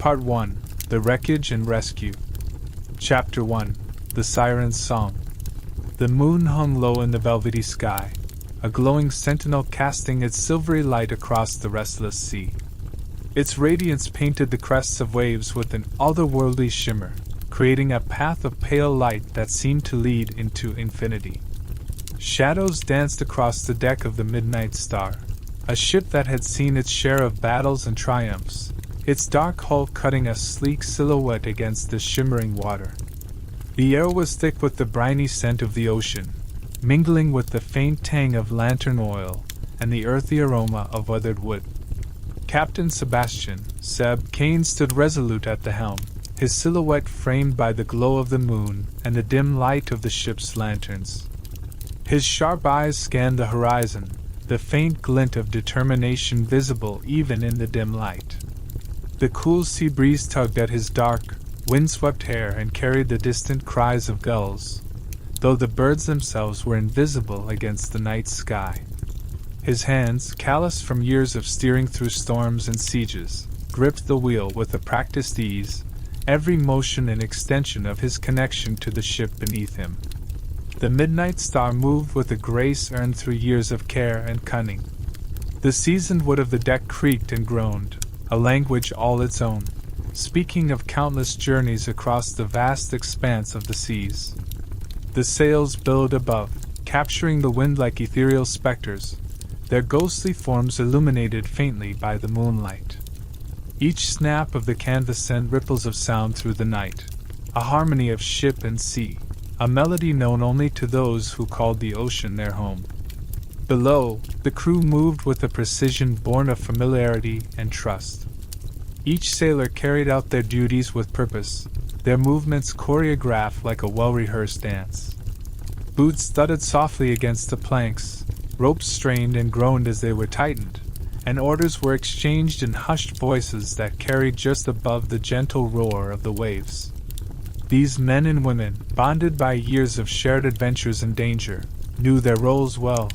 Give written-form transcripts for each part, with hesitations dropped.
Part 1. The Wreckage and Rescue. Chapter 1. The Siren's Song. The moon hung low in the velvety sky, a glowing sentinel casting its silvery light across the restless sea. Its radiance painted the crests of waves with an otherworldly shimmer, creating a path of pale light that seemed to lead into infinity. Shadows danced across the deck of the Midnight Star, a ship that had seen its share of battles and triumphs, its dark hull cutting a sleek silhouette against the shimmering water. The air was thick with the briny scent of the ocean, mingling with the faint tang of lantern oil and the earthy aroma of weathered wood. Captain Sebastian, Seb Kane, stood resolute at the helm, his silhouette framed by the glow of the moon and the dim light of the ship's lanterns. His sharp eyes scanned the horizon, the faint glint of determination visible even in the dim light. The cool sea breeze tugged at his dark, windswept hair and carried the distant cries of gulls, though the birds themselves were invisible against the night sky. His hands, calloused from years of steering through storms and sieges, gripped the wheel with a practiced ease, every motion an extension of his connection to the ship beneath him. The Midnight Star moved with a grace earned through years of care and cunning. The seasoned wood of the deck creaked and groaned, a language all its own, speaking of countless journeys across the vast expanse of the seas. The sails billowed above, capturing the wind like ethereal specters, their ghostly forms illuminated faintly by the moonlight. Each snap of the canvas sent ripples of sound through the night, a harmony of ship and sea, a melody known only to those who called the ocean their home. Below, the crew moved with a precision born of familiarity and trust. Each sailor carried out their duties with purpose, their movements choreographed like a well-rehearsed dance. Boots thudded softly against the planks, ropes strained and groaned as they were tightened, and orders were exchanged in hushed voices that carried just above the gentle roar of the waves. These men and women, bonded by years of shared adventures and danger, knew their roles well,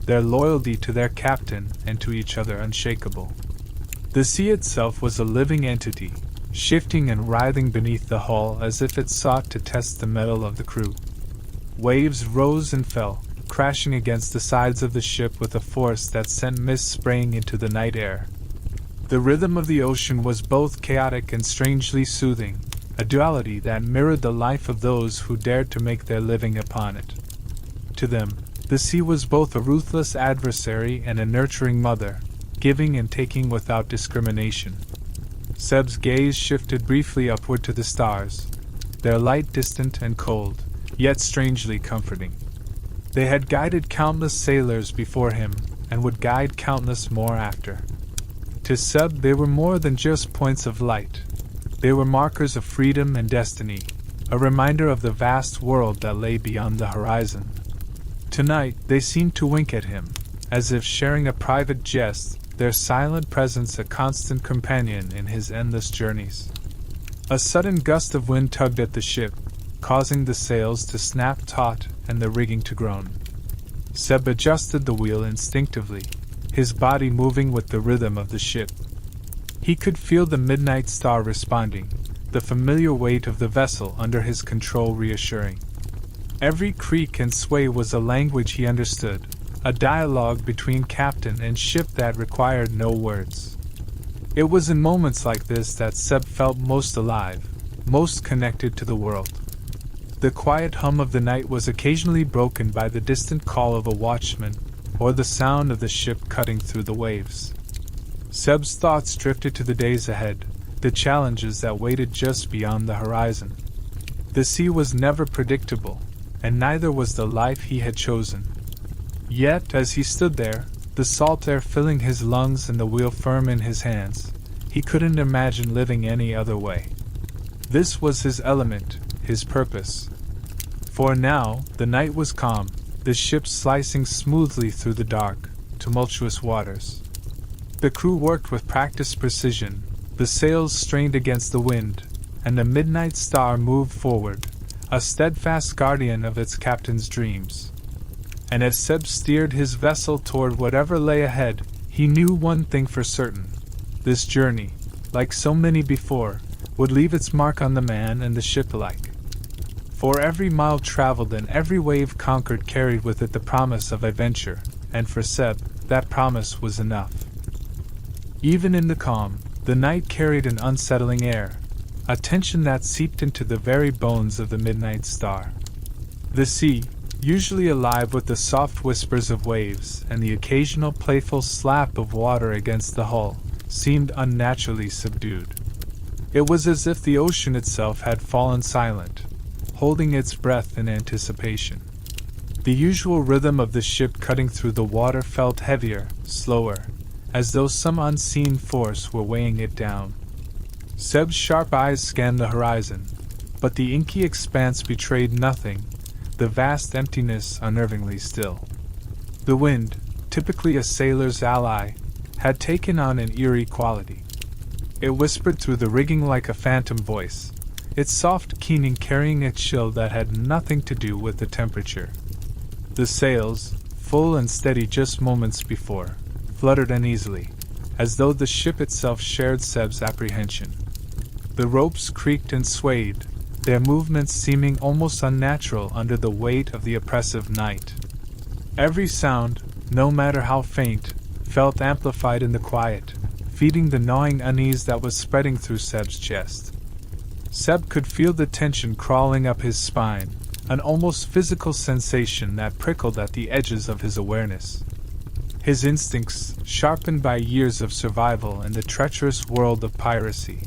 their loyalty to their captain and to each other unshakable. The sea itself was a living entity, shifting and writhing beneath the hull as if it sought to test the mettle of the crew. Waves rose and fell, crashing against the sides of the ship with a force that sent mist spraying into the night air. The rhythm of the ocean was both chaotic and strangely soothing, a duality that mirrored the life of those who dared to make their living upon it. To them, the sea was both a ruthless adversary and a nurturing mother, giving and taking without discrimination. Seb's gaze shifted briefly upward to the stars, their light distant and cold, yet strangely comforting. They had guided countless sailors before him, and would guide countless more after. To Seb they were more than just points of light. They were markers of freedom and destiny, a reminder of the vast world that lay beyond the horizon. Tonight they seemed to wink at him, as if sharing a private jest, their silent presence a constant companion in his endless journeys. A sudden gust of wind tugged at the ship, causing the sails to snap taut and the rigging to groan. Seb adjusted the wheel instinctively, his body moving with the rhythm of the ship. He could feel the Midnight Star responding, the familiar weight of the vessel under his control reassuring. Every creak and sway was a language he understood, a dialogue between captain and ship that required no words. It was in moments like this that Seb felt most alive, most connected to the world. The quiet hum of the night was occasionally broken by the distant call of a watchman, or the sound of the ship cutting through the waves. Seb's thoughts drifted to the days ahead, the challenges that waited just beyond the horizon. The sea was never predictable, and neither was the life he had chosen. Yet, as he stood there, the salt air filling his lungs and the wheel firm in his hands, he couldn't imagine living any other way. This was his element, his purpose. For now, the night was calm, the ship slicing smoothly through the dark, tumultuous waters. The crew worked with practiced precision, the sails strained against the wind, and the Midnight Star moved forward, a steadfast guardian of its captain's dreams. And as Seb steered his vessel toward whatever lay ahead, he knew one thing for certain. This journey, like so many before, would leave its mark on the man and the ship alike. For every mile traveled and every wave conquered carried with it the promise of adventure, and for Seb, that promise was enough. Even in the calm, the night carried an unsettling air, a tension that seeped into the very bones of the midnight star. The sea, usually alive with the soft whispers of waves and the occasional playful slap of water against the hull, seemed unnaturally subdued. It was as if the ocean itself had fallen silent, holding its breath in anticipation. The usual rhythm of the ship cutting through the water felt heavier, slower, as though some unseen force were weighing it down. Seb's sharp eyes scanned the horizon, but the inky expanse betrayed nothing, the vast emptiness unnervingly still. The wind, typically a sailor's ally, had taken on an eerie quality. It whispered through the rigging like a phantom voice, its soft keening carrying a chill that had nothing to do with the temperature. The sails, full and steady just moments before, fluttered uneasily, as though the ship itself shared Seb's apprehension. The ropes creaked and swayed, their movements seeming almost unnatural under the weight of the oppressive night. Every sound, no matter how faint, felt amplified in the quiet, feeding the gnawing unease that was spreading through Seb's chest. Seb could feel the tension crawling up his spine, an almost physical sensation that prickled at the edges of his awareness. His instincts, sharpened by years of survival in the treacherous world of piracy,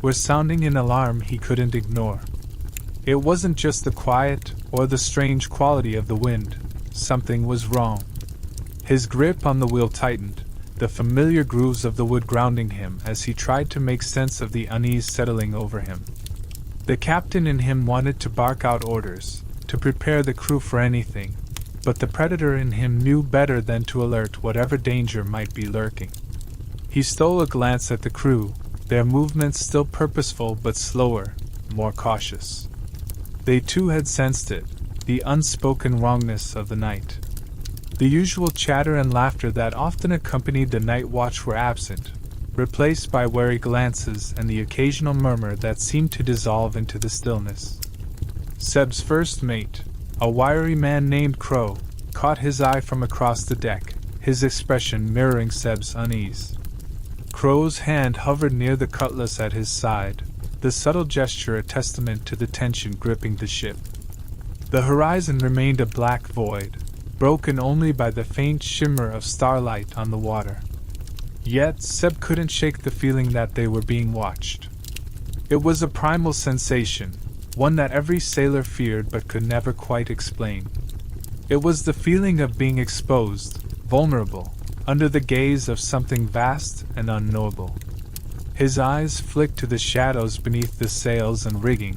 were sounding an alarm he couldn't ignore. It wasn't just the quiet or the strange quality of the wind, something was wrong. His grip on the wheel tightened, the familiar grooves of the wood grounding him as he tried to make sense of the unease settling over him. The captain in him wanted to bark out orders, to prepare the crew for anything, but the predator in him knew better than to alert whatever danger might be lurking. He stole a glance at the crew, their movements still purposeful but slower, more cautious. They too had sensed it, the unspoken wrongness of the night. The usual chatter and laughter that often accompanied the night watch were absent, replaced by wary glances and the occasional murmur that seemed to dissolve into the stillness. Seb's first mate, a wiry man named Crow, caught his eye from across the deck, his expression mirroring Seb's unease. Crow's hand hovered near the cutlass at his side, the subtle gesture a testament to the tension gripping the ship. The horizon remained a black void, broken only by the faint shimmer of starlight on the water. Yet Seb couldn't shake the feeling that they were being watched. It was a primal sensation, one that every sailor feared but could never quite explain. It was the feeling of being exposed, vulnerable, under the gaze of something vast and unknowable. His eyes flicked to the shadows beneath the sails and rigging,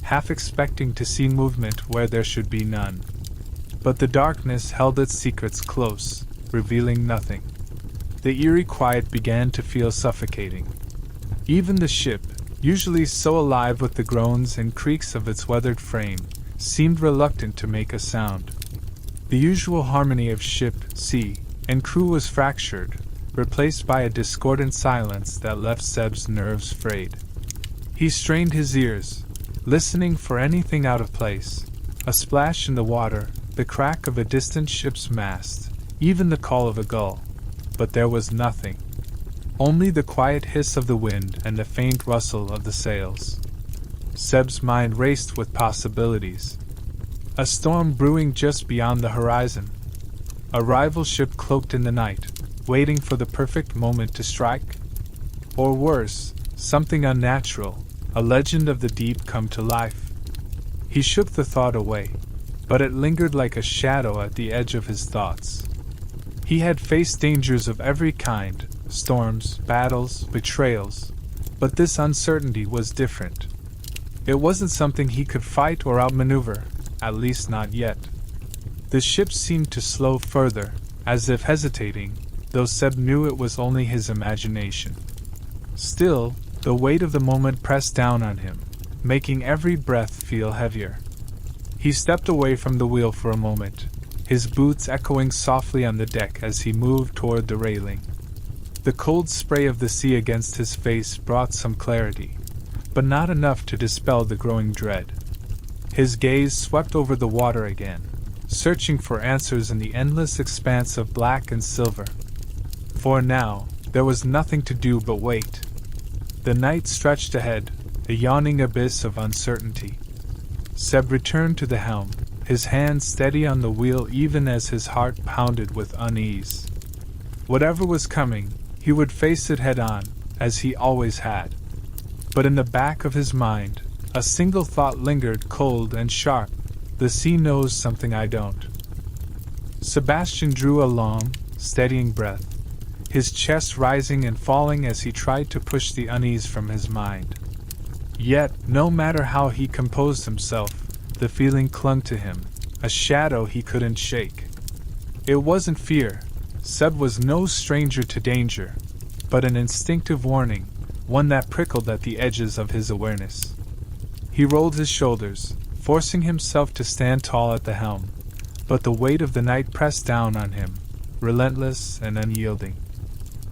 half expecting to see movement where there should be none. But the darkness held its secrets close, revealing nothing. The eerie quiet began to feel suffocating. Even the ship, usually so alive with the groans and creaks of its weathered frame, seemed reluctant to make a sound. The usual harmony of ship, sea, and crew was fractured, replaced by a discordant silence that left Seb's nerves frayed. He strained his ears, listening for anything out of place, a splash in the water, the crack of a distant ship's mast, even the call of a gull. But there was nothing. Only the quiet hiss of the wind and the faint rustle of the sails. Seb's mind raced with possibilities. A storm brewing just beyond the horizon. A rival ship cloaked in the night, waiting for the perfect moment to strike? Or worse, something unnatural, a legend of the deep come to life. He shook the thought away, but it lingered like a shadow at the edge of his thoughts. He had faced dangers of every kind, storms, battles, betrayals, but this uncertainty was different. It wasn't something he could fight or outmaneuver, at least not yet. The ship seemed to slow further, as if hesitating, though Seb knew it was only his imagination. Still, the weight of the moment pressed down on him, making every breath feel heavier. He stepped away from the wheel for a moment, his boots echoing softly on the deck as he moved toward the railing. The cold spray of the sea against his face brought some clarity, but not enough to dispel the growing dread. His gaze swept over the water again, searching for answers in the endless expanse of black and silver. For now, there was nothing to do but wait. The night stretched ahead, a yawning abyss of uncertainty. Seb returned to the helm, his hand steady on the wheel even as his heart pounded with unease. Whatever was coming, he would face it head on, as he always had. But in the back of his mind, a single thought lingered cold and sharp: the sea knows something I don't. Sebastian drew a long, steadying breath, his chest rising and falling as he tried to push the unease from his mind. Yet, no matter how he composed himself, the feeling clung to him, a shadow he couldn't shake. It wasn't fear. Seb was no stranger to danger, but an instinctive warning, one that prickled at the edges of his awareness. He rolled his shoulders, forcing himself to stand tall at the helm, but the weight of the night pressed down on him, relentless and unyielding.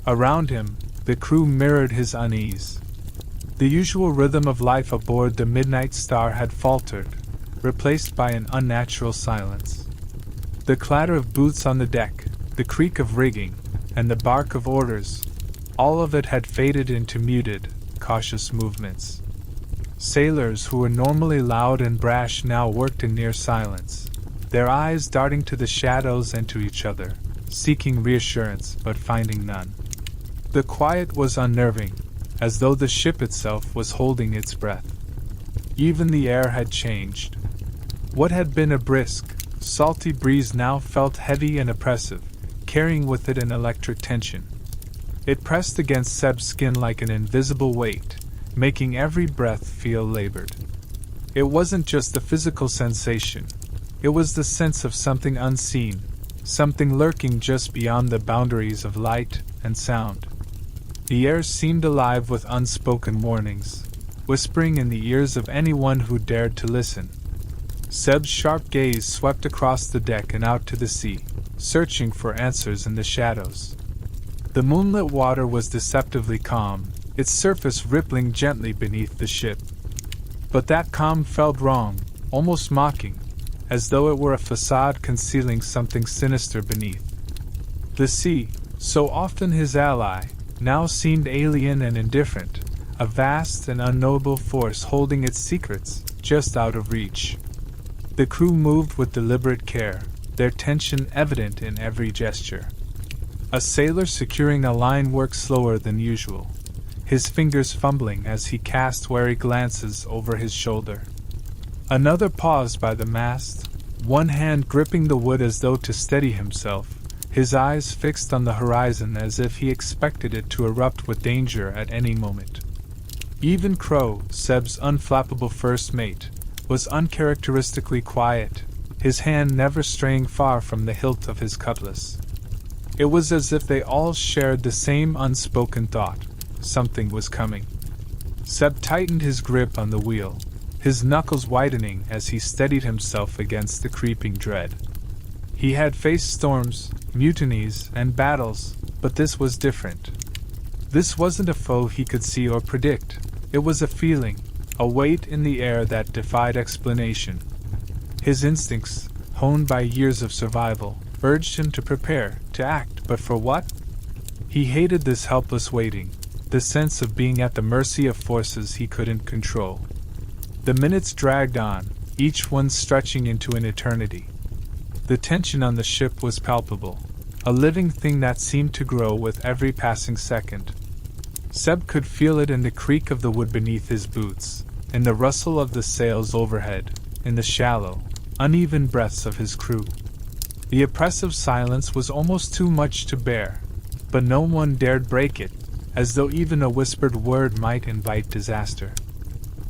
Around him, the crew mirrored his unease. The usual rhythm of life aboard the Midnight Star had faltered, replaced by an unnatural silence. The clatter of boots on the deck, the creak of rigging, and the bark of orders, all of it had faded into muted, cautious movements. Sailors who were normally loud and brash now worked in near silence, their eyes darting to the shadows and to each other, seeking reassurance but finding none. The quiet was unnerving, as though the ship itself was holding its breath. Even the air had changed. What had been a brisk, salty breeze now felt heavy and oppressive, carrying with it an electric tension. It pressed against Seb's skin like an invisible weight, making every breath feel labored. It wasn't just the physical sensation, it was the sense of something unseen, something lurking just beyond the boundaries of light and sound. The air seemed alive with unspoken warnings, whispering in the ears of anyone who dared to listen. Seb's sharp gaze swept across the deck and out to the sea, searching for answers in the shadows. The moonlit water was deceptively calm, its surface rippling gently beneath the ship. But that calm felt wrong, almost mocking, as though it were a facade concealing something sinister beneath. The sea, so often his ally, now seemed alien and indifferent, a vast and unknowable force holding its secrets just out of reach. The crew moved with deliberate care, their tension evident in every gesture. A sailor securing a line worked slower than usual, his fingers fumbling as he cast wary glances over his shoulder. Another paused by the mast, one hand gripping the wood as though to steady himself, his eyes fixed on the horizon as if he expected it to erupt with danger at any moment. Even Crow, Seb's unflappable first mate, was uncharacteristically quiet, his hand never straying far from the hilt of his cutlass. It was as if they all shared the same unspoken thought: something was coming. Seb tightened his grip on the wheel, his knuckles widening as he steadied himself against the creeping dread. He had faced storms, mutinies, and battles, but this was different. This wasn't a foe he could see or predict. It was a feeling, a weight in the air that defied explanation. His instincts, honed by years of survival, urged him to prepare, to act, but for what? He hated this helpless waiting, the sense of being at the mercy of forces he couldn't control. The minutes dragged on, each one stretching into an eternity. The tension on the ship was palpable, a living thing that seemed to grow with every passing second. Seb could feel it in the creak of the wood beneath his boots, in the rustle of the sails overhead, in the shallow, uneven breaths of his crew. The oppressive silence was almost too much to bear, but no one dared break it, as though even a whispered word might invite disaster.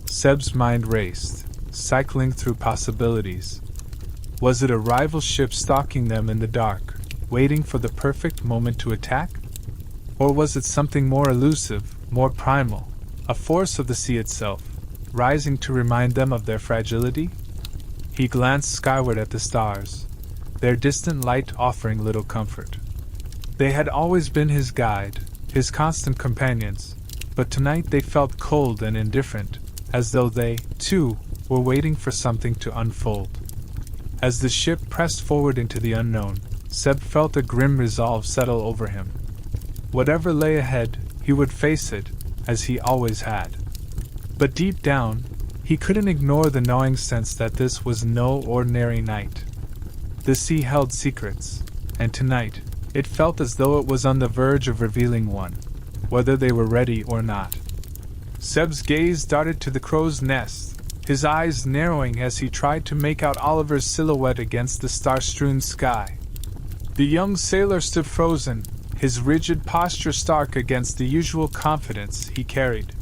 Seb's mind raced, cycling through possibilities. Was it a rival ship stalking them in the dark, waiting for the perfect moment to attack? Or was it something more elusive, more primal, a force of the sea itself, rising to remind them of their fragility? He glanced skyward at the stars, their distant light offering little comfort. They had always been his guide, his constant companions, but tonight they felt cold and indifferent, as though they, too, were waiting for something to unfold. As the ship pressed forward into the unknown, Seb felt a grim resolve settle over him. Whatever lay ahead, he would face it, as he always had. But deep down, he couldn't ignore the gnawing sense that this was no ordinary night. The sea held secrets, and tonight, it felt as though it was on the verge of revealing one, whether they were ready or not. Seb's gaze darted to the crow's nest, his eyes narrowing as he tried to make out Oliver's silhouette against the star-strewn sky. The young sailor stood frozen, his rigid posture stark against the usual confidence he carried.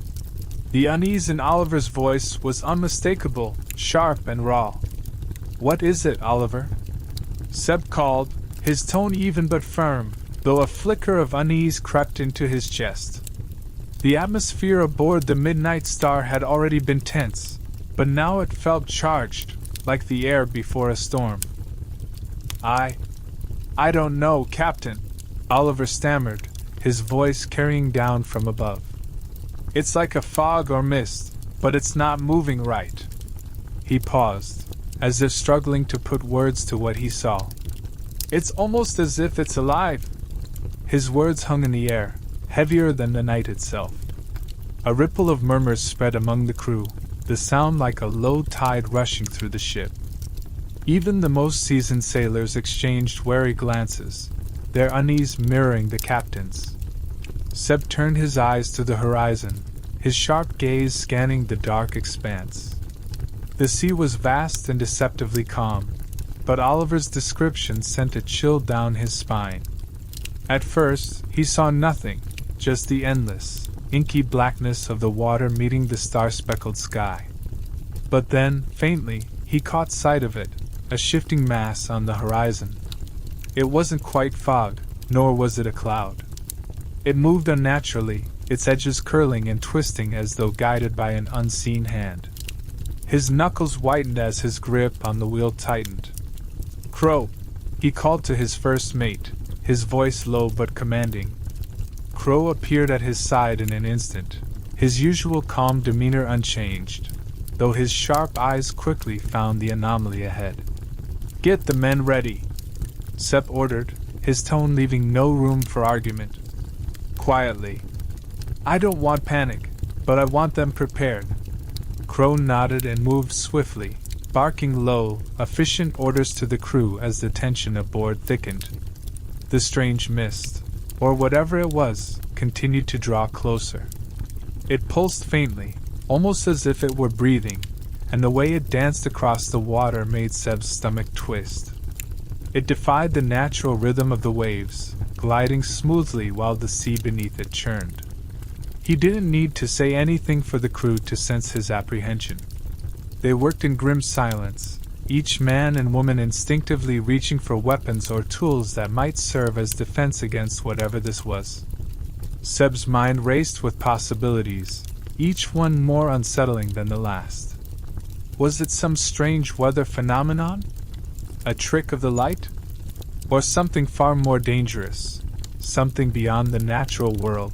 The unease in Oliver's voice was unmistakable, sharp and raw. "What is it, Oliver?" Seb called, his tone even but firm, though a flicker of unease crept into his chest. The atmosphere aboard the Midnight Star had already been tense, but now it felt charged, like the air before a storm. I don't know, Captain," Oliver stammered, his voice carrying down from above. "It's like a fog or mist, but it's not moving right." He paused, as if struggling to put words to what he saw. "It's almost as if it's alive." His words hung in the air, heavier than the night itself. A ripple of murmurs spread among the crew, the sound like a low tide rushing through the ship. Even the most seasoned sailors exchanged wary glances, their unease mirroring the captain's. Seb turned his eyes to the horizon, his sharp gaze scanning the dark expanse. The sea was vast and deceptively calm, but Oliver's description sent a chill down his spine. At first, he saw nothing, just the endless, inky blackness of the water meeting the star-speckled sky. But then, faintly, he caught sight of it, a shifting mass on the horizon. It wasn't quite fog, nor was it a cloud. It moved unnaturally, its edges curling and twisting as though guided by an unseen hand. His knuckles whitened as his grip on the wheel tightened. "Crow!" he called to his first mate, his voice low but commanding. Crow appeared at his side in an instant, his usual calm demeanor unchanged, though his sharp eyes quickly found the anomaly ahead. "Get the men ready," Seb ordered, his tone leaving no room for argument. Quietly. "I don't want panic, but I want them prepared." Crow nodded and moved swiftly, barking low, efficient orders to the crew as the tension aboard thickened. The strange mist, or whatever it was, continued to draw closer. It pulsed faintly, almost as if it were breathing, and the way it danced across the water made Seb's stomach twist. It defied the natural rhythm of the waves, gliding smoothly while the sea beneath it churned. He didn't need to say anything for the crew to sense his apprehension. They worked in grim silence, each man and woman instinctively reaching for weapons or tools that might serve as defense against whatever this was. Seb's mind raced with possibilities, each one more unsettling than the last. Was it some strange weather phenomenon? A trick of the light? Or something far more dangerous, something beyond the natural world?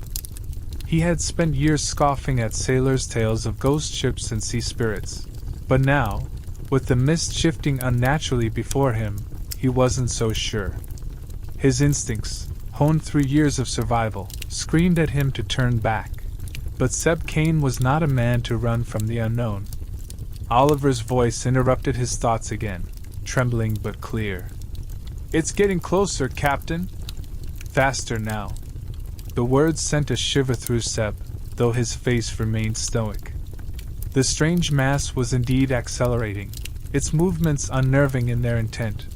He had spent years scoffing at sailors' tales of ghost ships and sea spirits, but now, with the mist shifting unnaturally before him, he wasn't so sure. His instincts, honed through years of survival, screamed at him to turn back, but Seb Kane was not a man to run from the unknown. Oliver's voice interrupted his thoughts again, trembling but clear. "It's getting closer, Captain." Faster now. The words sent a shiver through Seb, though his face remained stoic. The strange mass was indeed accelerating, its movements unnerving in their intent.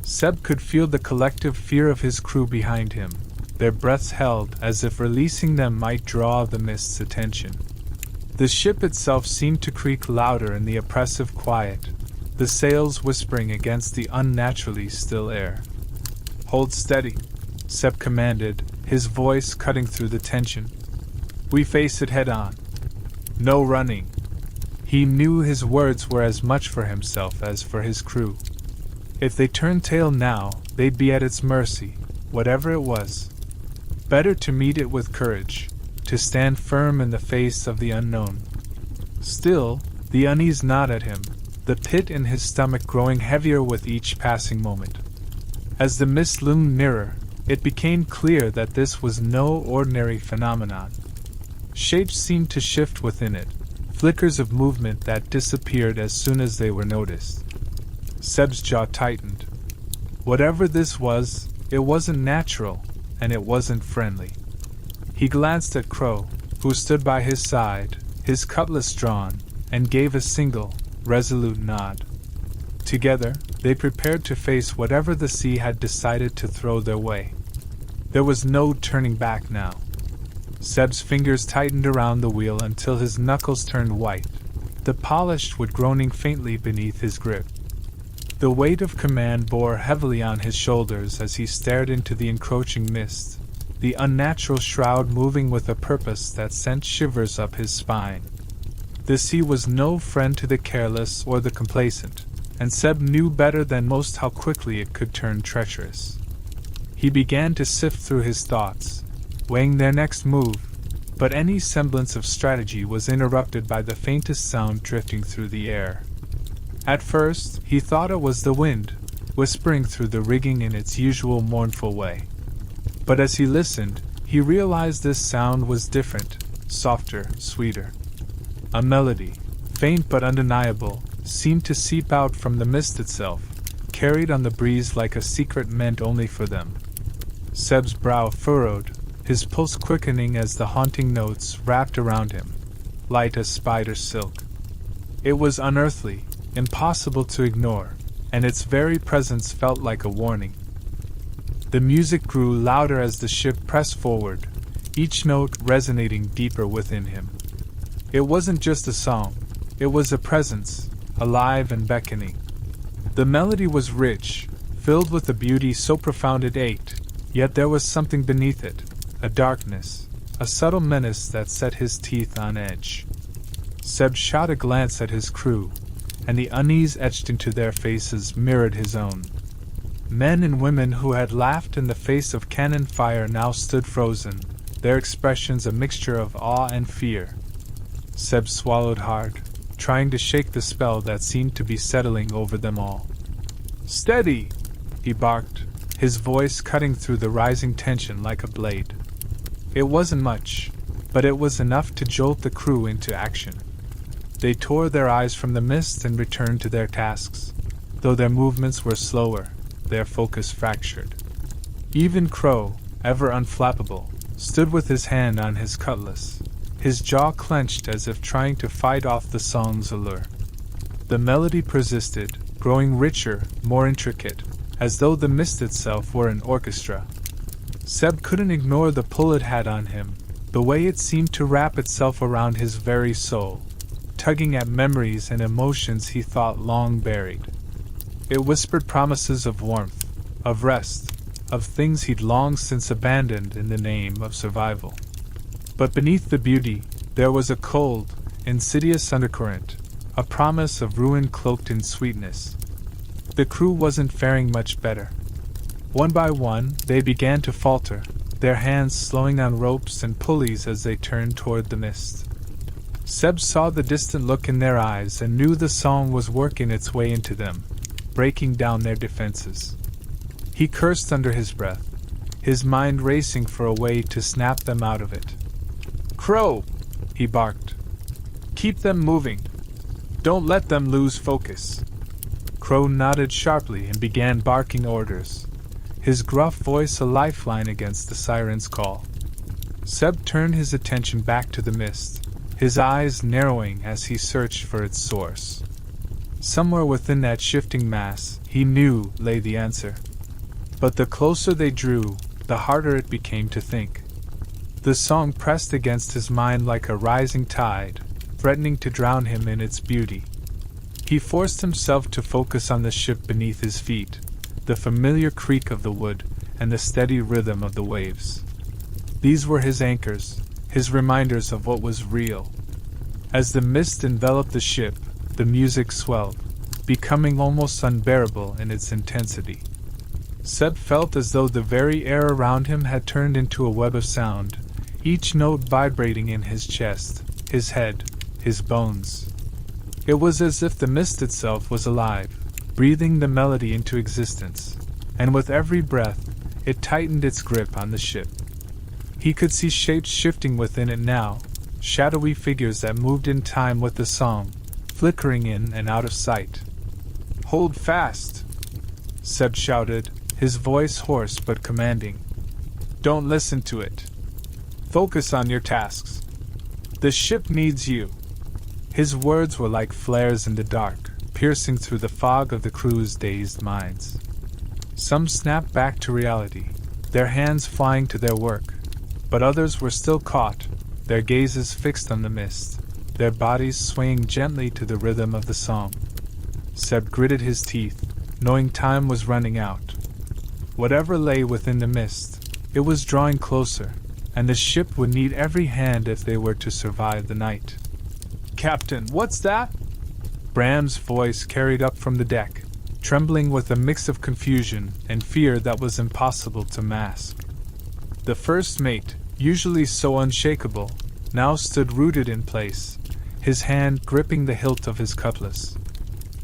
Seb could feel the collective fear of his crew behind him, their breaths held as if releasing them might draw the mist's attention. The ship itself seemed to creak louder in the oppressive quiet, the sails whispering against the unnaturally still air. "Hold steady," Seb commanded, his voice cutting through the tension. "We face it head on. No running." He knew his words were as much for himself as for his crew. If they turned tail now, they'd be at its mercy, whatever it was. Better to meet it with courage, to stand firm in the face of the unknown. Still, the unease gnawed at him, the pit in his stomach growing heavier with each passing moment. As the mist loomed nearer, it became clear that this was no ordinary phenomenon. Shapes seemed to shift within it, flickers of movement that disappeared as soon as they were noticed. Seb's jaw tightened. Whatever this was, it wasn't natural, and it wasn't friendly. He glanced at Crow, who stood by his side, his cutlass drawn, and gave a single, resolute nod. Together, they prepared to face whatever the sea had decided to throw their way. There was no turning back now. Seb's fingers tightened around the wheel until his knuckles turned white, the polished wood groaning faintly beneath his grip. The weight of command bore heavily on his shoulders as he stared into the encroaching mist, the unnatural shroud moving with a purpose that sent shivers up his spine. The sea was no friend to the careless or the complacent, and Seb knew better than most how quickly it could turn treacherous. He began to sift through his thoughts, weighing their next move, but any semblance of strategy was interrupted by the faintest sound drifting through the air. At first, he thought it was the wind, whispering through the rigging in its usual mournful way. But as he listened, he realized this sound was different, softer, sweeter. A melody, faint but undeniable, seemed to seep out from the mist itself, carried on the breeze like a secret meant only for them. Seb's brow furrowed, his pulse quickening as the haunting notes wrapped around him, light as spider silk. It was unearthly, impossible to ignore, and its very presence felt like a warning. The music grew louder as the ship pressed forward, each note resonating deeper within him. It wasn't just a song, it was a presence, alive and beckoning. The melody was rich, filled with a beauty so profound it ached, yet there was something beneath it, a darkness, a subtle menace that set his teeth on edge. Seb shot a glance at his crew, and the unease etched into their faces mirrored his own. Men and women who had laughed in the face of cannon fire now stood frozen, their expressions a mixture of awe and fear. Seb swallowed hard, trying to shake the spell that seemed to be settling over them all. "Steady!" he barked, his voice cutting through the rising tension like a blade. It wasn't much, but it was enough to jolt the crew into action. They tore their eyes from the mist and returned to their tasks, though their movements were slower, their focus fractured. Even Crow, ever unflappable, stood with his hand on his cutlass, his jaw clenched as if trying to fight off the song's allure. The melody persisted, growing richer, more intricate, as though the mist itself were an orchestra. Seb couldn't ignore the pull it had on him, the way it seemed to wrap itself around his very soul, tugging at memories and emotions he thought long buried. It whispered promises of warmth, of rest, of things he'd long since abandoned in the name of survival. But beneath the beauty, there was a cold, insidious undercurrent, a promise of ruin cloaked in sweetness. The crew wasn't faring much better. One by one, they began to falter, their hands slowing on ropes and pulleys as they turned toward the mist. Seb saw the distant look in their eyes and knew the song was working its way into them, breaking down their defenses. He cursed under his breath, his mind racing for a way to snap them out of it. "Crow!" he barked. "Keep them moving. Don't let them lose focus." Crow nodded sharply and began barking orders, his gruff voice a lifeline against the siren's call. Seb turned his attention back to the mist, his eyes narrowing as he searched for its source. Somewhere within that shifting mass, he knew, lay the answer. But the closer they drew, the harder it became to think. The song pressed against his mind like a rising tide, threatening to drown him in its beauty. He forced himself to focus on the ship beneath his feet, the familiar creak of the wood, and the steady rhythm of the waves. These were his anchors, his reminders of what was real. As the mist enveloped the ship, the music swelled, becoming almost unbearable in its intensity. Seb felt as though the very air around him had turned into a web of sound, each note vibrating in his chest, his head, his bones. It was as if the mist itself was alive, breathing the melody into existence, and with every breath, it tightened its grip on the ship. He could see shapes shifting within it now, shadowy figures that moved in time with the song, flickering in and out of sight. "Hold fast!" Seb shouted, his voice hoarse but commanding. "Don't listen to it. Focus on your tasks. The ship needs you." His words were like flares in the dark, piercing through the fog of the crew's dazed minds. Some snapped back to reality, their hands flying to their work, but others were still caught, their gazes fixed on the mist, their bodies swaying gently to the rhythm of the song. Seb gritted his teeth, knowing time was running out. Whatever lay within the mist, it was drawing closer, and the ship would need every hand if they were to survive the night. "Captain, what's that?" Bram's voice carried up from the deck, trembling with a mix of confusion and fear that was impossible to mask. The first mate, usually so unshakable, now stood rooted in place, his hand gripping the hilt of his cutlass.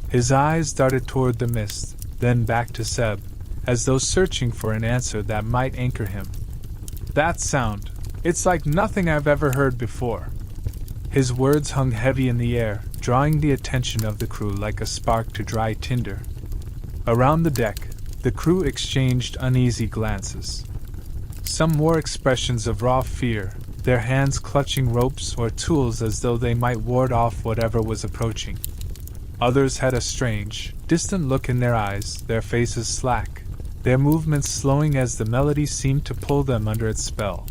His eyes darted toward the mist, then back to Seb, as though searching for an answer that might anchor him. "That sound, it's like nothing I've ever heard before." His words hung heavy in the air, drawing the attention of the crew like a spark to dry tinder. Around the deck, the crew exchanged uneasy glances. Some wore expressions of raw fear, their hands clutching ropes or tools as though they might ward off whatever was approaching. Others had a strange, distant look in their eyes, their faces slack, their movements slowing as the melody seemed to pull them under its spell.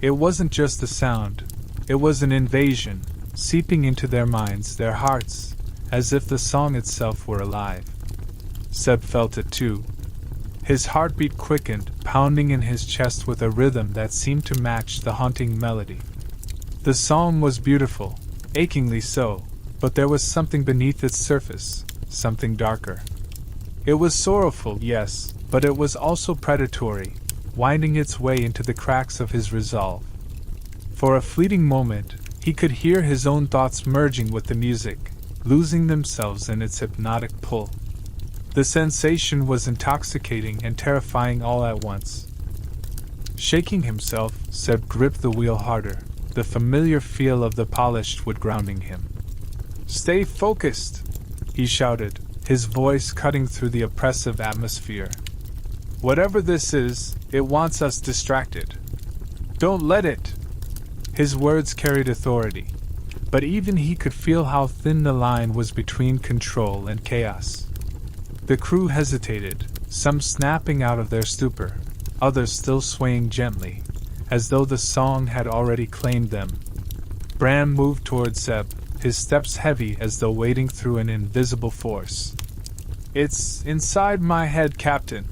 It wasn't just a sound, it was an invasion, seeping into their minds, their hearts, as if the song itself were alive. Seb felt it too. His heartbeat quickened, pounding in his chest with a rhythm that seemed to match the haunting melody. The song was beautiful, achingly so, but there was something beneath its surface, something darker. It was sorrowful, yes, but it was also predatory, winding its way into the cracks of his resolve. For a fleeting moment, he could hear his own thoughts merging with the music, losing themselves in its hypnotic pull. The sensation was intoxicating and terrifying all at once. Shaking himself, Seb gripped the wheel harder, the familiar feel of the polished wood grounding him. "Stay focused!" he shouted, his voice cutting through the oppressive atmosphere. "Whatever this is, it wants us distracted. Don't let it!" His words carried authority, but even he could feel how thin the line was between control and chaos. The crew hesitated, some snapping out of their stupor, others still swaying gently, as though the song had already claimed them. Bram moved toward Seb, his steps heavy as though wading through an invisible force. "It's inside my head, Captain,"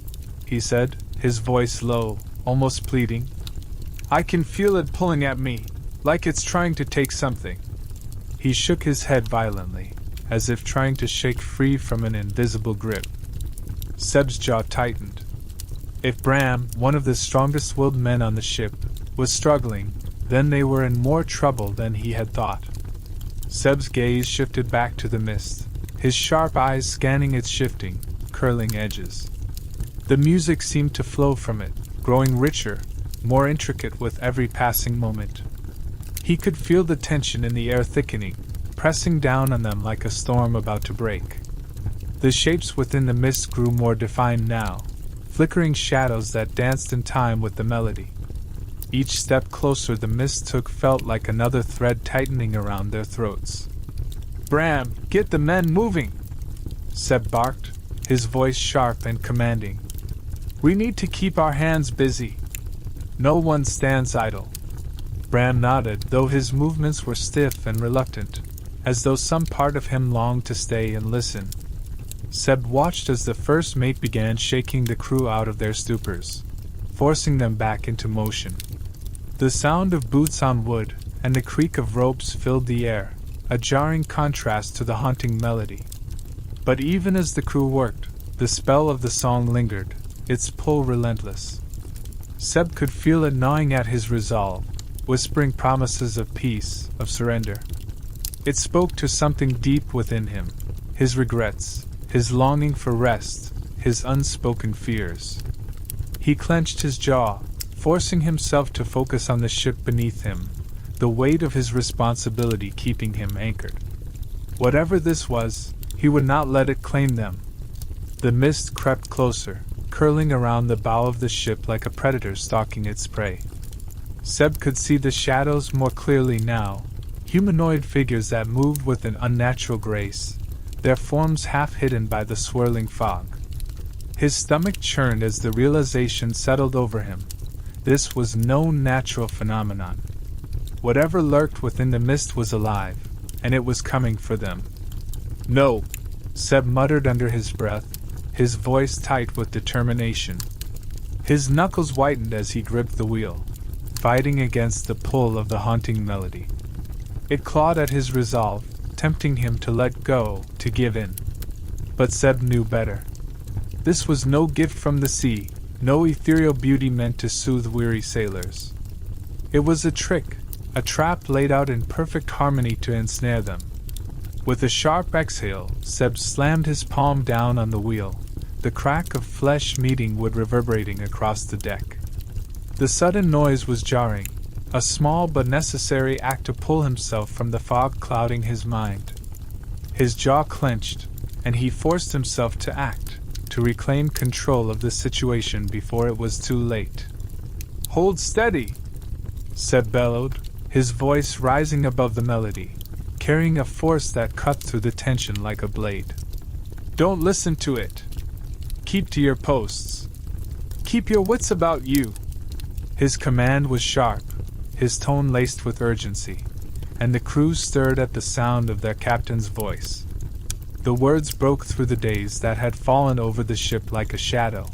he said, his voice low, almost pleading. "I can feel it pulling at me, like it's trying to take something." He shook his head violently, as if trying to shake free from an invisible grip. Seb's jaw tightened. If Bram, one of the strongest-willed men on the ship, was struggling, then they were in more trouble than he had thought. Seb's gaze shifted back to the mist, his sharp eyes scanning its shifting, curling edges. The music seemed to flow from it, growing richer, more intricate with every passing moment. He could feel the tension in the air thickening, pressing down on them like a storm about to break. The shapes within the mist grew more defined now, flickering shadows that danced in time with the melody. Each step closer the mist took felt like another thread tightening around their throats. "Bram, get the men moving!" Seb barked, his voice sharp and commanding. "We need to keep our hands busy. No one stands idle." Bram nodded, though his movements were stiff and reluctant, as though some part of him longed to stay and listen. Seb watched as the first mate began shaking the crew out of their stupors, forcing them back into motion. The sound of boots on wood and the creak of ropes filled the air, a jarring contrast to the haunting melody. But even as the crew worked, the spell of the song lingered, its pull relentless. Seb could feel it gnawing at his resolve, whispering promises of peace, of surrender. It spoke to something deep within him, his regrets, his longing for rest, his unspoken fears. He clenched his jaw, forcing himself to focus on the ship beneath him, the weight of his responsibility keeping him anchored. Whatever this was, he would not let it claim them. The mist crept closer, curling around the bow of the ship like a predator stalking its prey. Seb could see the shadows more clearly now, humanoid figures that moved with an unnatural grace, their forms half hidden by the swirling fog. His stomach churned as the realization settled over him. This was no natural phenomenon. Whatever lurked within the mist was alive, and it was coming for them. "No," Seb muttered under his breath, his voice tight with determination. His knuckles whitened as he gripped the wheel, fighting against the pull of the haunting melody. It clawed at his resolve, tempting him to let go, to give in. But Seb knew better. This was no gift from the sea, no ethereal beauty meant to soothe weary sailors. It was a trick, a trap laid out in perfect harmony to ensnare them. With a sharp exhale, Seb slammed his palm down on the wheel, the crack of flesh meeting wood reverberating across the deck. The sudden noise was jarring, a small but necessary act to pull himself from the fog clouding his mind. His jaw clenched, and he forced himself to act, to reclaim control of the situation before it was too late. "Hold steady!" Seb bellowed, his voice rising above the melody, carrying a force that cut through the tension like a blade. "Don't listen to it. Keep to your posts. Keep your wits about you." His command was sharp, his tone laced with urgency, and the crew stirred at the sound of their captain's voice. The words broke through the daze that had fallen over the ship like a shadow.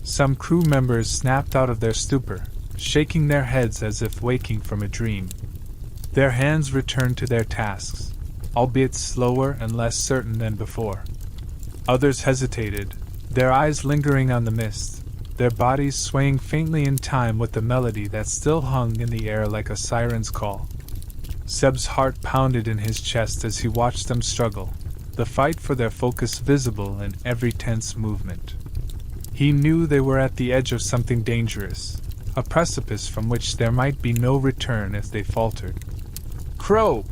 Some crew members snapped out of their stupor, shaking their heads as if waking from a dream. Their hands returned to their tasks, albeit slower and less certain than before. Others hesitated, their eyes lingering on the mist, their bodies swaying faintly in time with the melody that still hung in the air like a siren's call. Seb's heart pounded in his chest as he watched them struggle, the fight for their focus visible in every tense movement. He knew they were at the edge of something dangerous, a precipice from which there might be no return if they faltered. "Crow!"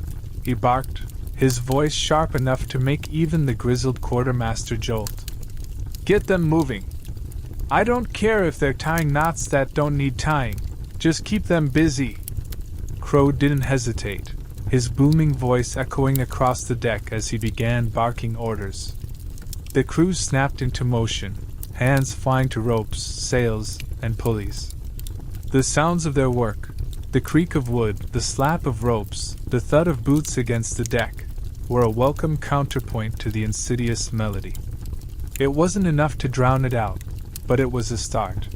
he barked, his voice sharp enough to make even the grizzled quartermaster jolt. "Get them moving! I don't care if they're tying knots that don't need tying, just keep them busy!" Crow didn't hesitate, his booming voice echoing across the deck as he began barking orders. The crew snapped into motion, hands flying to ropes, sails, and pulleys. The sounds of their work, the creak of wood, the slap of ropes, the thud of boots against the deck, were a welcome counterpoint to the insidious melody. It wasn't enough to drown it out, but it was a start.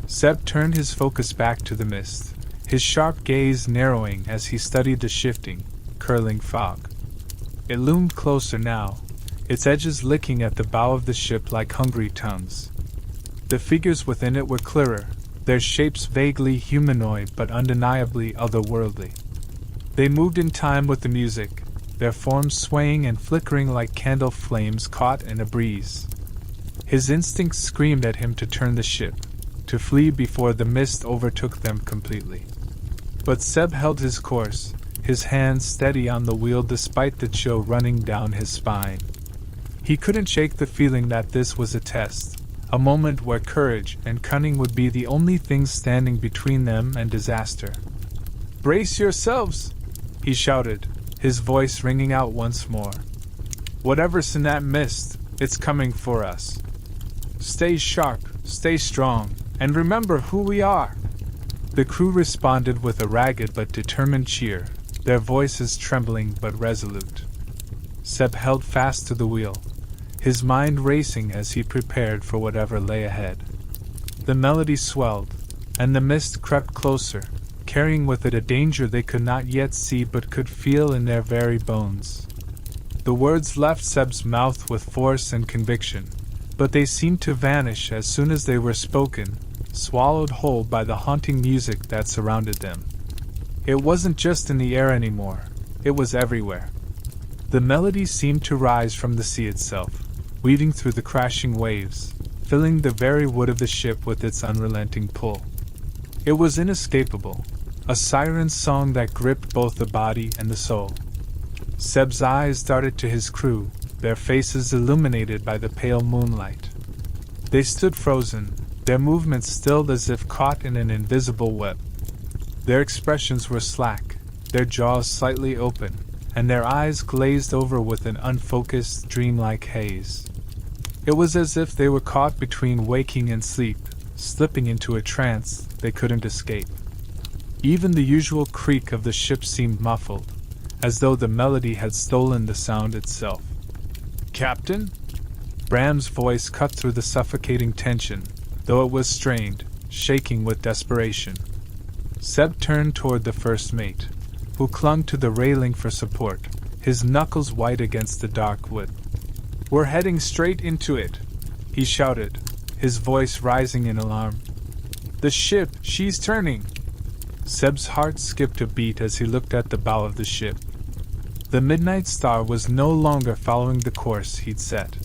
Seb turned his focus back to the mist, his sharp gaze narrowing as he studied the shifting, curling fog. It loomed closer now, its edges licking at the bow of the ship like hungry tongues. The figures within it were clearer, their shapes vaguely humanoid but undeniably otherworldly. They moved in time with the music, their forms swaying and flickering like candle flames caught in a breeze. His instincts screamed at him to turn the ship, to flee before the mist overtook them completely. But Seb held his course, his hands steady on the wheel despite the chill running down his spine. He couldn't shake the feeling that this was a test, a moment where courage and cunning would be the only things standing between them and disaster. "Brace yourselves!" he shouted, his voice ringing out once more. "Whatever's in that mist, it's coming for us. Stay sharp, stay strong, and remember who we are!" The crew responded with a ragged but determined cheer, their voices trembling but resolute. Seb held fast to the wheel, his mind racing as he prepared for whatever lay ahead. The melody swelled, and the mist crept closer, carrying with it a danger they could not yet see but could feel in their very bones. The words left Seb's mouth with force and conviction, but they seemed to vanish as soon as they were spoken, swallowed whole by the haunting music that surrounded them. It wasn't just in the air anymore, it was everywhere. The melody seemed to rise from the sea itself, weaving through the crashing waves, filling the very wood of the ship with its unrelenting pull. It was inescapable, a siren's song that gripped both the body and the soul. Seb's eyes darted to his crew, their faces illuminated by the pale moonlight. They stood frozen, their movements stilled as if caught in an invisible web. Their expressions were slack, their jaws slightly open, and their eyes glazed over with an unfocused, dreamlike haze. It was as if they were caught between waking and sleep, slipping into a trance they couldn't escape. Even the usual creak of the ship seemed muffled, as though the melody had stolen the sound itself. "Captain?" Bram's voice cut through the suffocating tension, though it was strained, shaking with desperation. Seb turned toward the first mate, who clung to the railing for support, his knuckles white against the dark wood. "We're heading straight into it," he shouted, his voice rising in alarm. "The ship, she's turning!" Seb's heart skipped a beat as he looked at the bow of the ship. The Midnight Star was no longer following the course he'd set.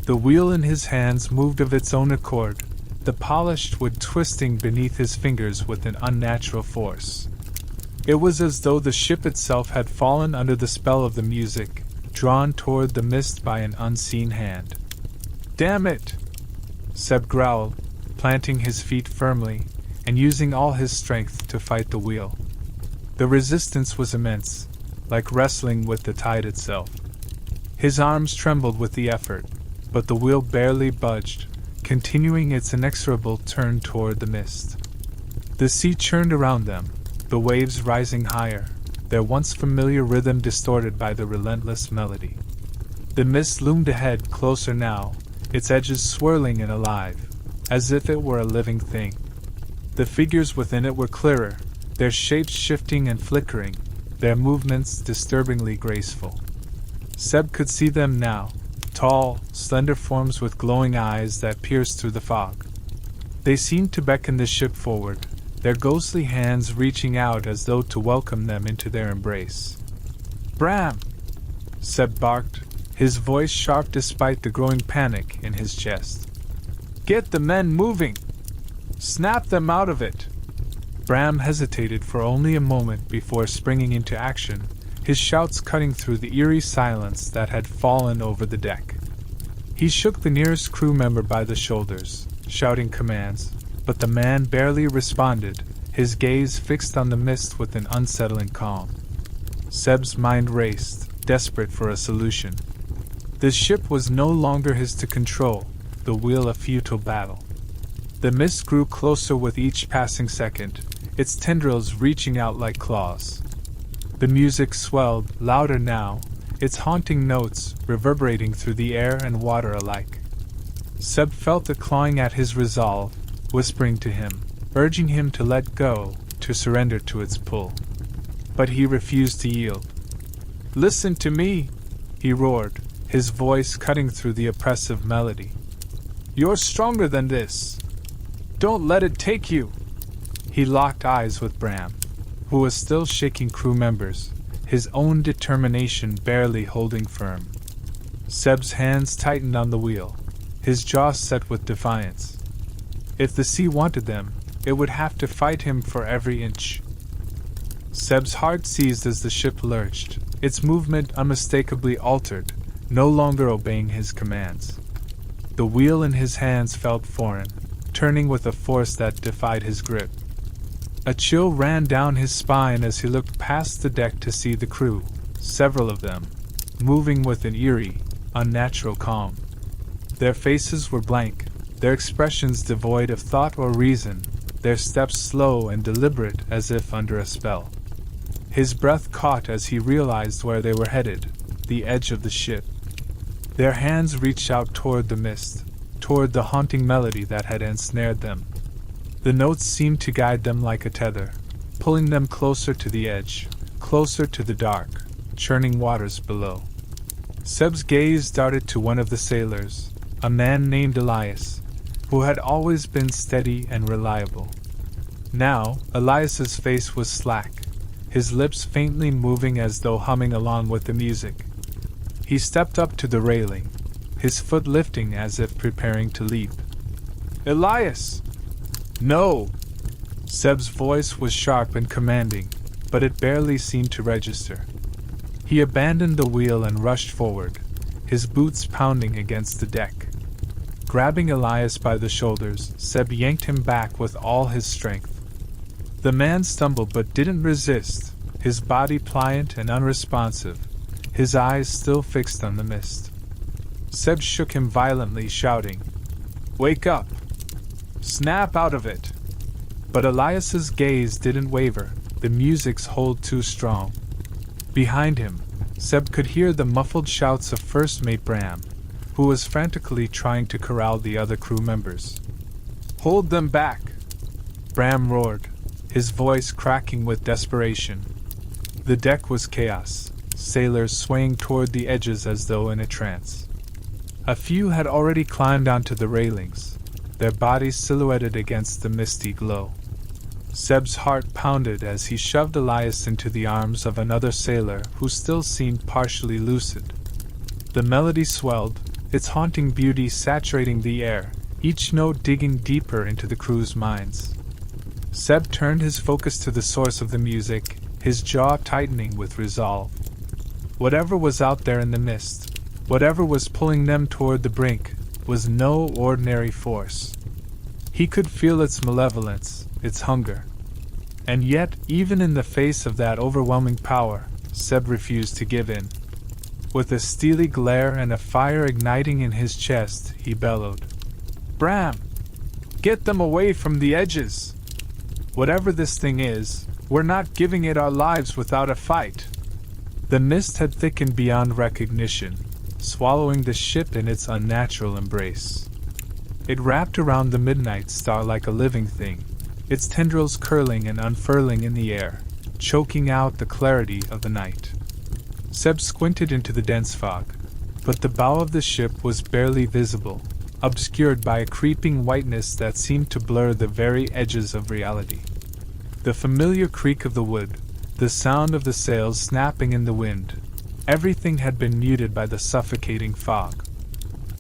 The wheel in his hands moved of its own accord, the polished wood twisting beneath his fingers with an unnatural force. It was as though the ship itself had fallen under the spell of the music, drawn toward the mist by an unseen hand. "Damn it!" Seb growled, planting his feet firmly, and using all his strength to fight the wheel. The resistance was immense, like wrestling with the tide itself. His arms trembled with the effort, but the wheel barely budged, continuing its inexorable turn toward the mist. The sea churned around them, the waves rising higher, their once familiar rhythm distorted by the relentless melody. The mist loomed ahead, closer now, its edges swirling and alive, as if it were a living thing. The figures within it were clearer, their shapes shifting and flickering, their movements disturbingly graceful. Seb could see them now, tall, slender forms with glowing eyes that pierced through the fog. They seemed to beckon the ship forward, their ghostly hands reaching out as though to welcome them into their embrace. "Bram!" Seb barked, his voice sharp despite the growing panic in his chest. "Get the men moving! Snap them out of it!" Bram hesitated for only a moment before springing into action, his shouts cutting through the eerie silence that had fallen over the deck. He shook the nearest crew member by the shoulders, shouting commands, but the man barely responded, his gaze fixed on the mist with an unsettling calm. Seb's mind raced, desperate for a solution. The ship was no longer his to control, the wheel a futile battle. The mist grew closer with each passing second, its tendrils reaching out like claws. The music swelled, louder now, its haunting notes reverberating through the air and water alike. Seb felt it clawing at his resolve, whispering to him, urging him to let go, to surrender to its pull. But he refused to yield. "Listen to me!" he roared, his voice cutting through the oppressive melody. "You're stronger than this. Don't let it take you!" He locked eyes with Bram, who was still shaking crew members, his own determination barely holding firm. Seb's hands tightened on the wheel, his jaw set with defiance. If the sea wanted them, it would have to fight him for every inch. Seb's heart seized as the ship lurched, its movement unmistakably altered, no longer obeying his commands. The wheel in his hands felt foreign, turning with a force that defied his grip. A chill ran down his spine as he looked past the deck to see the crew, several of them, moving with an eerie, unnatural calm. Their faces were blank, their expressions devoid of thought or reason, their steps slow and deliberate as if under a spell. His breath caught as he realized where they were headed, the edge of the ship. Their hands reached out toward the mist, toward the haunting melody that had ensnared them. The notes seemed to guide them like a tether, pulling them closer to the edge, closer to the dark, churning waters below. Seb's gaze darted to one of the sailors, a man named Elias, who had always been steady and reliable. Now, Elias's face was slack, his lips faintly moving as though humming along with the music. He stepped up to the railing, his foot lifting as if preparing to leap. "Elias!" "No!" Seb's voice was sharp and commanding, but it barely seemed to register. He abandoned the wheel and rushed forward, his boots pounding against the deck. Grabbing Elias by the shoulders, Seb yanked him back with all his strength. The man stumbled but didn't resist, his body pliant and unresponsive, his eyes still fixed on the mist. Seb shook him violently, shouting, "Wake up! Snap out of it!" But Elias's gaze didn't waver, the music's hold too strong. Behind him, Seb could hear the muffled shouts of First Mate Bram, who was frantically trying to corral the other crew members. "Hold them back!" Bram roared, his voice cracking with desperation. The deck was chaos, sailors swaying toward the edges as though in a trance. A few had already climbed onto the railings, their bodies silhouetted against the misty glow. Seb's heart pounded as he shoved Elias into the arms of another sailor who still seemed partially lucid. The melody swelled, its haunting beauty saturating the air, each note digging deeper into the crew's minds. Seb turned his focus to the source of the music, his jaw tightening with resolve. Whatever was out there in the mist, whatever was pulling them toward the brink, was no ordinary force. He could feel its malevolence, its hunger. And yet, even in the face of that overwhelming power, Seb refused to give in. With a steely glare and a fire igniting in his chest, he bellowed, "Bram! Get them away from the edges! Whatever this thing is, we're not giving it our lives without a fight!" The mist had thickened beyond recognition, swallowing the ship in its unnatural embrace. It wrapped around the midnight star like a living thing, its tendrils curling and unfurling in the air, choking out the clarity of the night. Seb squinted into the dense fog, but the bow of the ship was barely visible, obscured by a creeping whiteness that seemed to blur the very edges of reality. The familiar creak of the wood, the sound of the sails snapping in the wind, everything had been muted by the suffocating fog.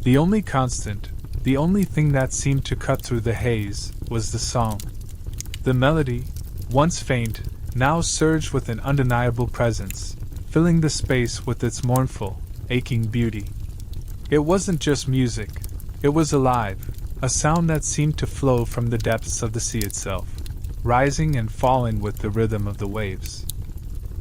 The only constant, the only thing that seemed to cut through the haze, was the song. The melody, once faint, now surged with an undeniable presence, filling the space with its mournful, aching beauty. It wasn't just music, it was alive, a sound that seemed to flow from the depths of the sea itself, rising and falling with the rhythm of the waves.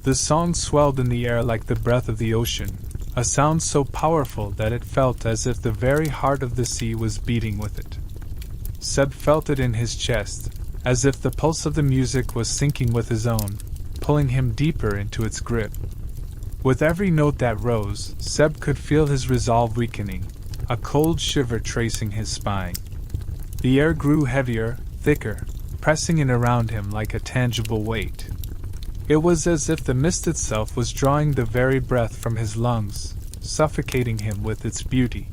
The song swelled in the air like the breath of the ocean, a sound so powerful that it felt as if the very heart of the sea was beating with it. Seb felt it in his chest, as if the pulse of the music was sinking with his own, pulling him deeper into its grip. With every note that rose, Seb could feel his resolve weakening, a cold shiver tracing his spine. The air grew heavier, thicker, pressing in around him like a tangible weight. It was as if the mist itself was drawing the very breath from his lungs, suffocating him with its beauty.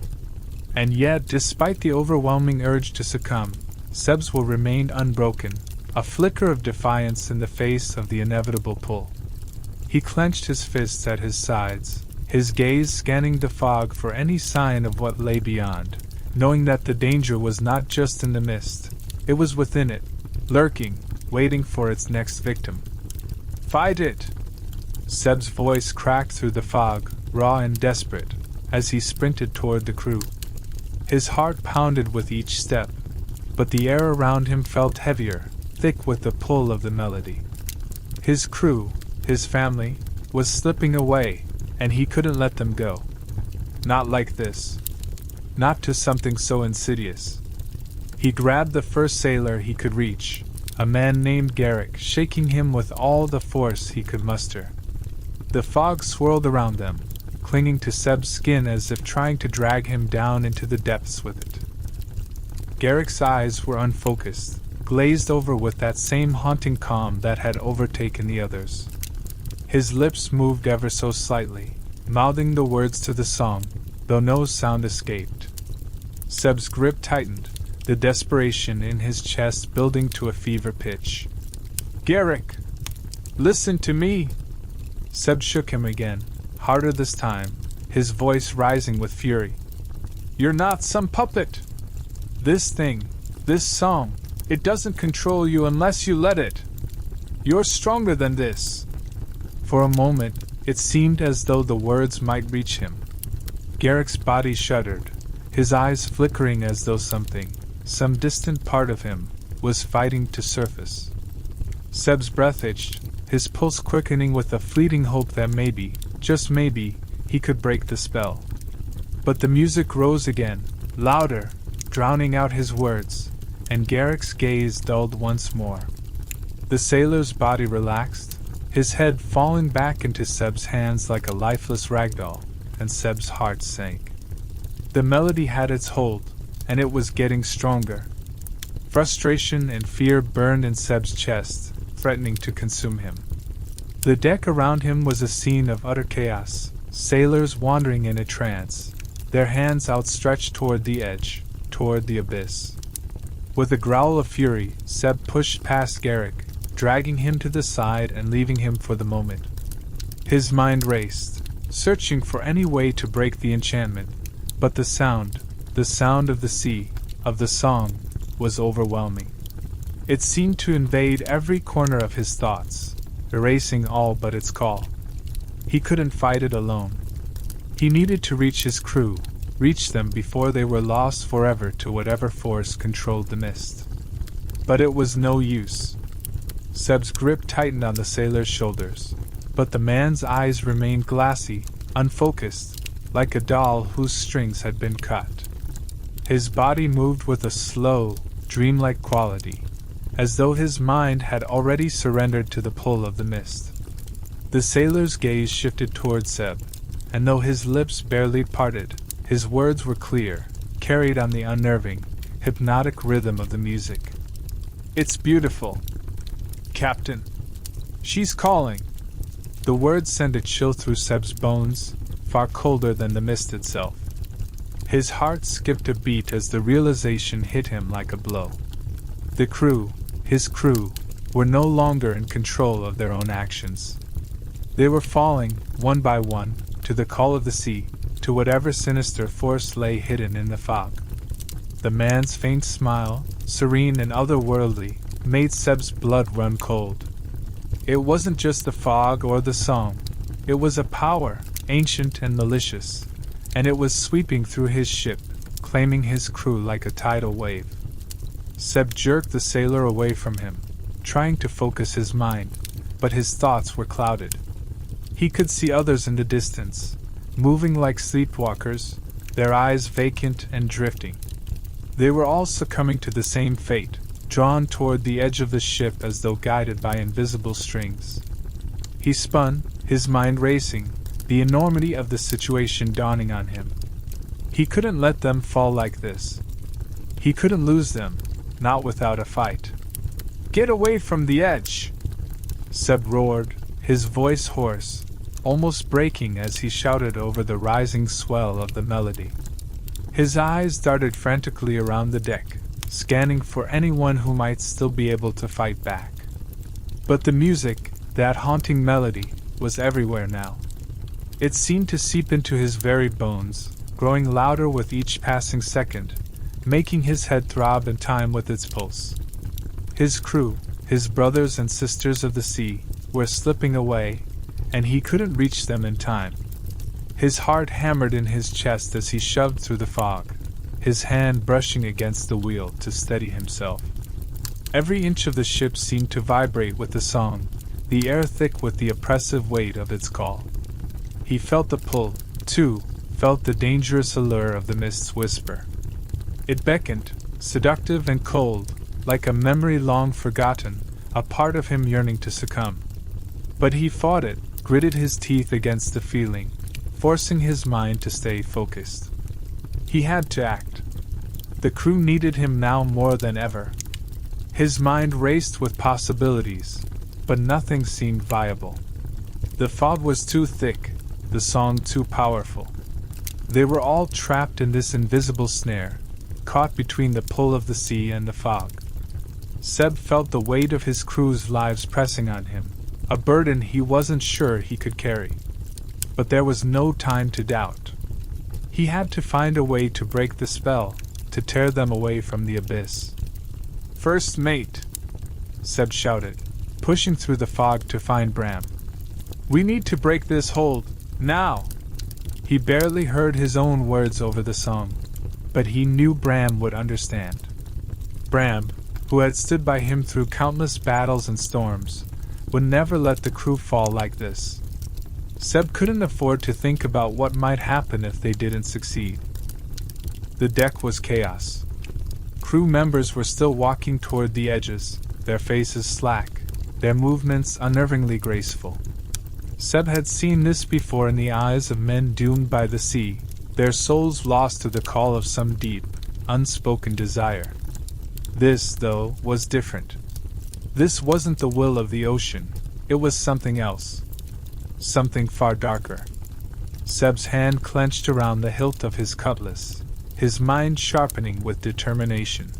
And yet, despite the overwhelming urge to succumb, Seb's will remained unbroken, a flicker of defiance in the face of the inevitable pull. He clenched his fists at his sides, his gaze scanning the fog for any sign of what lay beyond, knowing that the danger was not just in the mist, it was within it, lurking, waiting for its next victim. "Fight it!" Seb's voice cracked through the fog, raw and desperate, as he sprinted toward the crew. His heart pounded with each step, but the air around him felt heavier, thick with the pull of the melody. His crew, his family, was slipping away, and he couldn't let them go. Not like this. Not to something so insidious. He grabbed the first sailor he could reach, a man named Garrick, shaking him with all the force he could muster. The fog swirled around them, clinging to Seb's skin as if trying to drag him down into the depths with it. Garrick's eyes were unfocused, glazed over with that same haunting calm that had overtaken the others. His lips moved ever so slightly, mouthing the words to the song, though no sound escaped. Seb's grip tightened, the desperation in his chest building to a fever pitch. "Garrick! Listen to me!" Seb shook him again, harder this time, his voice rising with fury. "You're not some puppet! This thing, this song, it doesn't control you unless you let it! You're stronger than this!" For a moment, it seemed as though the words might reach him. Garrick's body shuddered, his eyes flickering as though something, some distant part of him, was fighting to surface. Seb's breath itched, his pulse quickening with a fleeting hope that maybe, just maybe, he could break the spell. But the music rose again, louder, drowning out his words, and Garrick's gaze dulled once more. The sailor's body relaxed, his head falling back into Seb's hands like a lifeless ragdoll, and Seb's heart sank. The melody had its hold, and it was getting stronger. Frustration and fear burned in Seb's chest, threatening to consume him. The deck around him was a scene of utter chaos, sailors wandering in a trance, their hands outstretched toward the edge, toward the abyss. With a growl of fury, Seb pushed past Garrick, dragging him to the side and leaving him for the moment. His mind raced, searching for any way to break the enchantment, but the sound of the sea, of the song, was overwhelming. It seemed to invade every corner of his thoughts, erasing all but its call. He couldn't fight it alone. He needed to reach his crew, reach them before they were lost forever to whatever force controlled the mist. But it was no use. Seb's grip tightened on the sailor's shoulders, but the man's eyes remained glassy, unfocused, like a doll whose strings had been cut. His body moved with a slow, dreamlike quality, as though his mind had already surrendered to the pull of the mist. The sailor's gaze shifted toward Seb, and though his lips barely parted, his words were clear, carried on the unnerving, hypnotic rhythm of the music. "It's beautiful, Captain. She's calling." The words sent a chill through Seb's bones, far colder than the mist itself. His heart skipped a beat as the realization hit him like a blow. The crew, his crew, were no longer in control of their own actions. They were falling, one by one, to the call of the sea, to whatever sinister force lay hidden in the fog. The man's faint smile, serene and otherworldly, made Seb's blood run cold. It wasn't just the fog or the song, it was a power, ancient and malicious, and it was sweeping through his ship, claiming his crew like a tidal wave. Seb jerked the sailor away from him, trying to focus his mind, but his thoughts were clouded. He could see others in the distance, moving like sleepwalkers, their eyes vacant and drifting. They were all succumbing to the same fate, drawn toward the edge of the ship as though guided by invisible strings. He spun, his mind racing, the enormity of the situation dawning on him. He couldn't let them fall like this. He couldn't lose them, not without a fight. "Get away from the edge!" Seb roared, his voice hoarse, almost breaking as he shouted over the rising swell of the melody. His eyes darted frantically around the deck, scanning for anyone who might still be able to fight back. But the music, that haunting melody, was everywhere now. It seemed to seep into his very bones, growing louder with each passing second, making his head throb in time with its pulse. His crew, his brothers and sisters of the sea, were slipping away, and he couldn't reach them in time. His heart hammered in his chest as he shoved through the fog, his hand brushing against the wheel to steady himself. Every inch of the ship seemed to vibrate with the song, the air thick with the oppressive weight of its call. He felt the pull, too, felt the dangerous allure of the mist's whisper. It beckoned, seductive and cold, like a memory long forgotten, a part of him yearning to succumb. But he fought it, gritted his teeth against the feeling, forcing his mind to stay focused. He had to act. The crew needed him now more than ever. His mind raced with possibilities, but nothing seemed viable. The fog was too thick, the song too powerful. They were all trapped in this invisible snare, caught between the pull of the sea and the fog. Seb felt the weight of his crew's lives pressing on him, a burden he wasn't sure he could carry. But there was no time to doubt. He had to find a way to break the spell, to tear them away from the abyss. "First mate!" Seb shouted, pushing through the fog to find Bram. "We need to break this hold, now!" He barely heard his own words over the song, but he knew Bram would understand. Bram, who had stood by him through countless battles and storms, would never let the crew fall like this. Seb couldn't afford to think about what might happen if they didn't succeed. The deck was chaos. Crew members were still walking toward the edges, their faces slack, their movements unnervingly graceful. Seb had seen this before in the eyes of men doomed by the sea, their souls lost to the call of some deep, unspoken desire. This, though, was different. This wasn't the will of the ocean, it was something else. Something far darker. Seb's hand clenched around the hilt of his cutlass, his mind sharpening with determination.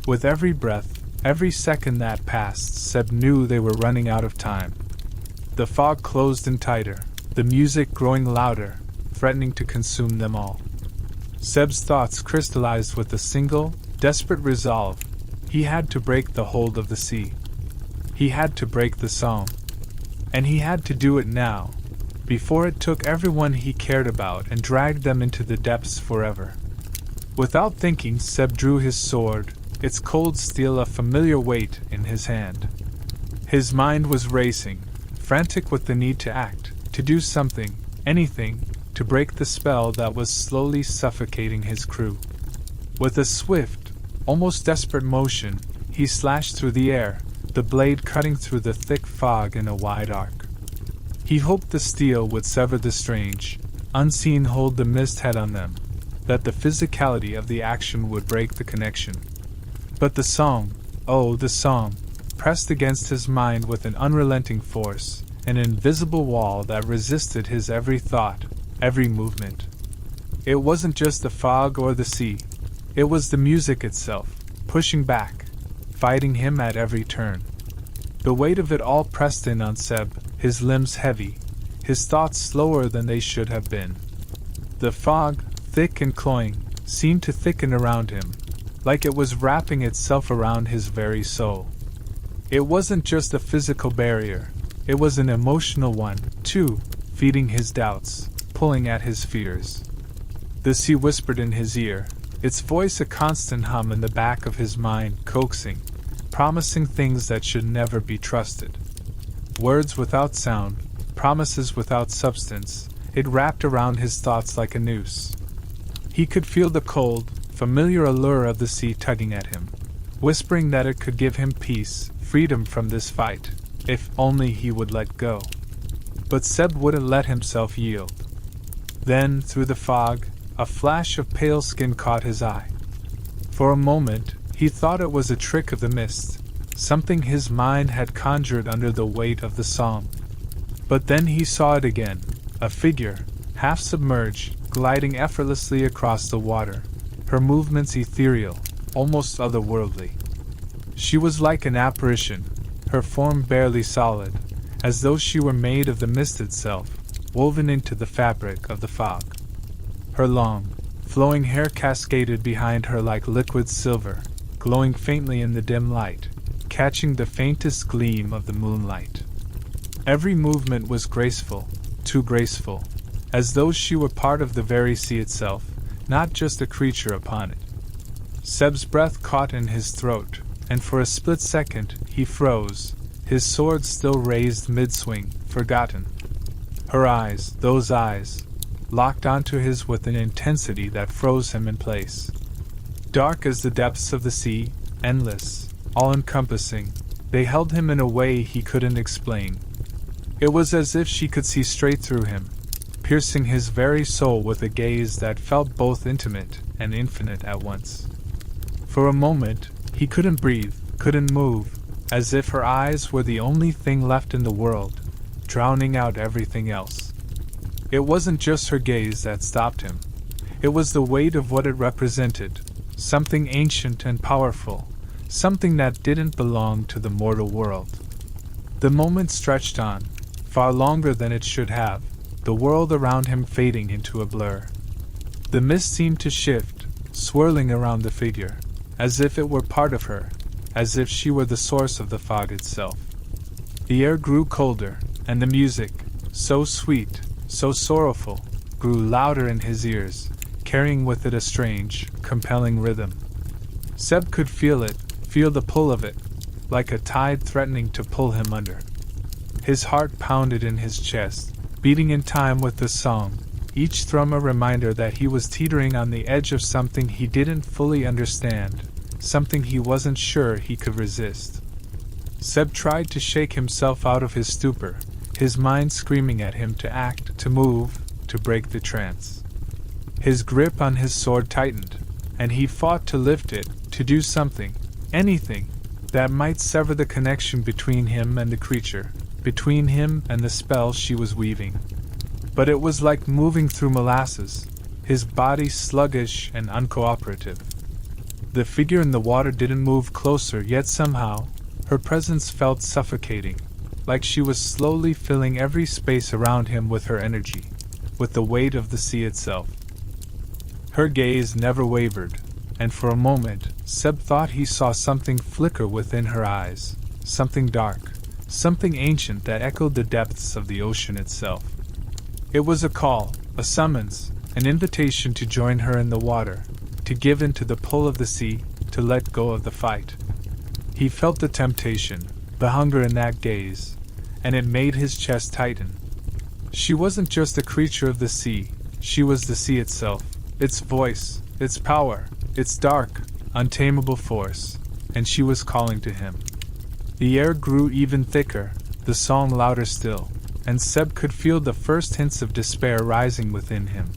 With every breath, every second that passed, Seb knew they were running out of time. The fog closed in tighter, the music growing louder, threatening to consume them all. Seb's thoughts crystallized with a single, desperate resolve. He had to break the hold of the sea. He had to break the song. And he had to do it now, before it took everyone he cared about and dragged them into the depths forever. Without thinking, Seb drew his sword, its cold steel a familiar weight in his hand. His mind was racing, frantic with the need to act, to do something, anything, to break the spell that was slowly suffocating his crew. With a swift, almost desperate motion, he slashed through the air, the blade cutting through the thick fog in a wide arc. He hoped the steel would sever the strange, unseen hold the mist had on them, that the physicality of the action would break the connection. But the song, oh, the song, pressed against his mind with an unrelenting force, an invisible wall that resisted his every thought, every movement. It wasn't just the fog or the sea, it was the music itself, pushing back, fighting him at every turn. The weight of it all pressed in on Seb, his limbs heavy, his thoughts slower than they should have been. The fog, thick and cloying, seemed to thicken around him, like it was wrapping itself around his very soul. It wasn't just a physical barrier, it was an emotional one, too, feeding his doubts, pulling at his fears. The sea whispered in his ear, its voice a constant hum in the back of his mind, coaxing, promising things that should never be trusted. Words without sound, promises without substance, it wrapped around his thoughts like a noose. He could feel the cold, familiar allure of the sea tugging at him, whispering that it could give him peace, freedom from this fight, if only he would let go. But Seb wouldn't let himself yield. Then, through the fog, a flash of pale skin caught his eye. For a moment, he thought it was a trick of the mist, something his mind had conjured under the weight of the song. But then he saw it again, a figure, half submerged, gliding effortlessly across the water, her movements ethereal, almost otherworldly. She was like an apparition, her form barely solid, as though she were made of the mist itself, woven into the fabric of the fog. Her long, flowing hair cascaded behind her like liquid silver, glowing faintly in the dim light, catching the faintest gleam of the moonlight. Every movement was graceful, too graceful, as though she were part of the very sea itself, not just a creature upon it. Seb's breath caught in his throat, and for a split second he froze, his sword still raised mid-swing, forgotten. Her eyes, those eyes, locked onto his with an intensity that froze him in place. Dark as the depths of the sea, endless, all-encompassing, they held him in a way he couldn't explain. It was as if she could see straight through him, piercing his very soul with a gaze that felt both intimate and infinite at once. For a moment, he couldn't breathe, couldn't move, as if her eyes were the only thing left in the world, drowning out everything else. It wasn't just her gaze that stopped him. It was the weight of what it represented, something ancient and powerful, something that didn't belong to the mortal world. The moment stretched on, far longer than it should have, the world around him fading into a blur. The mist seemed to shift, swirling around the figure, as if it were part of her, as if she were the source of the fog itself. The air grew colder, and the music, so sweet, so sorrowful, grew louder in his ears, carrying with it a strange, compelling rhythm. Seb could feel it, feel the pull of it, like a tide threatening to pull him under. His heart pounded in his chest, beating in time with the song, each thrum a reminder that he was teetering on the edge of something he didn't fully understand, something he wasn't sure he could resist. Seb tried to shake himself out of his stupor, his mind screaming at him to act, to move, to break the trance. His grip on his sword tightened, and he fought to lift it, to do something, anything, that might sever the connection between him and the creature, between him and the spell she was weaving. But it was like moving through molasses, his body sluggish and uncooperative. The figure in the water didn't move closer, yet somehow, her presence felt suffocating, like she was slowly filling every space around him with her energy, with the weight of the sea itself. Her gaze never wavered, and for a moment, Seb thought he saw something flicker within her eyes, something dark, something ancient that echoed the depths of the ocean itself. It was a call, a summons, an invitation to join her in the water, to give in to the pull of the sea, to let go of the fight. He felt the temptation, the hunger in that gaze, and it made his chest tighten. She wasn't just a creature of the sea, she was the sea itself, its voice, its power, its dark, untamable force, and she was calling to him. The air grew even thicker, the song louder still, and Seb could feel the first hints of despair rising within him,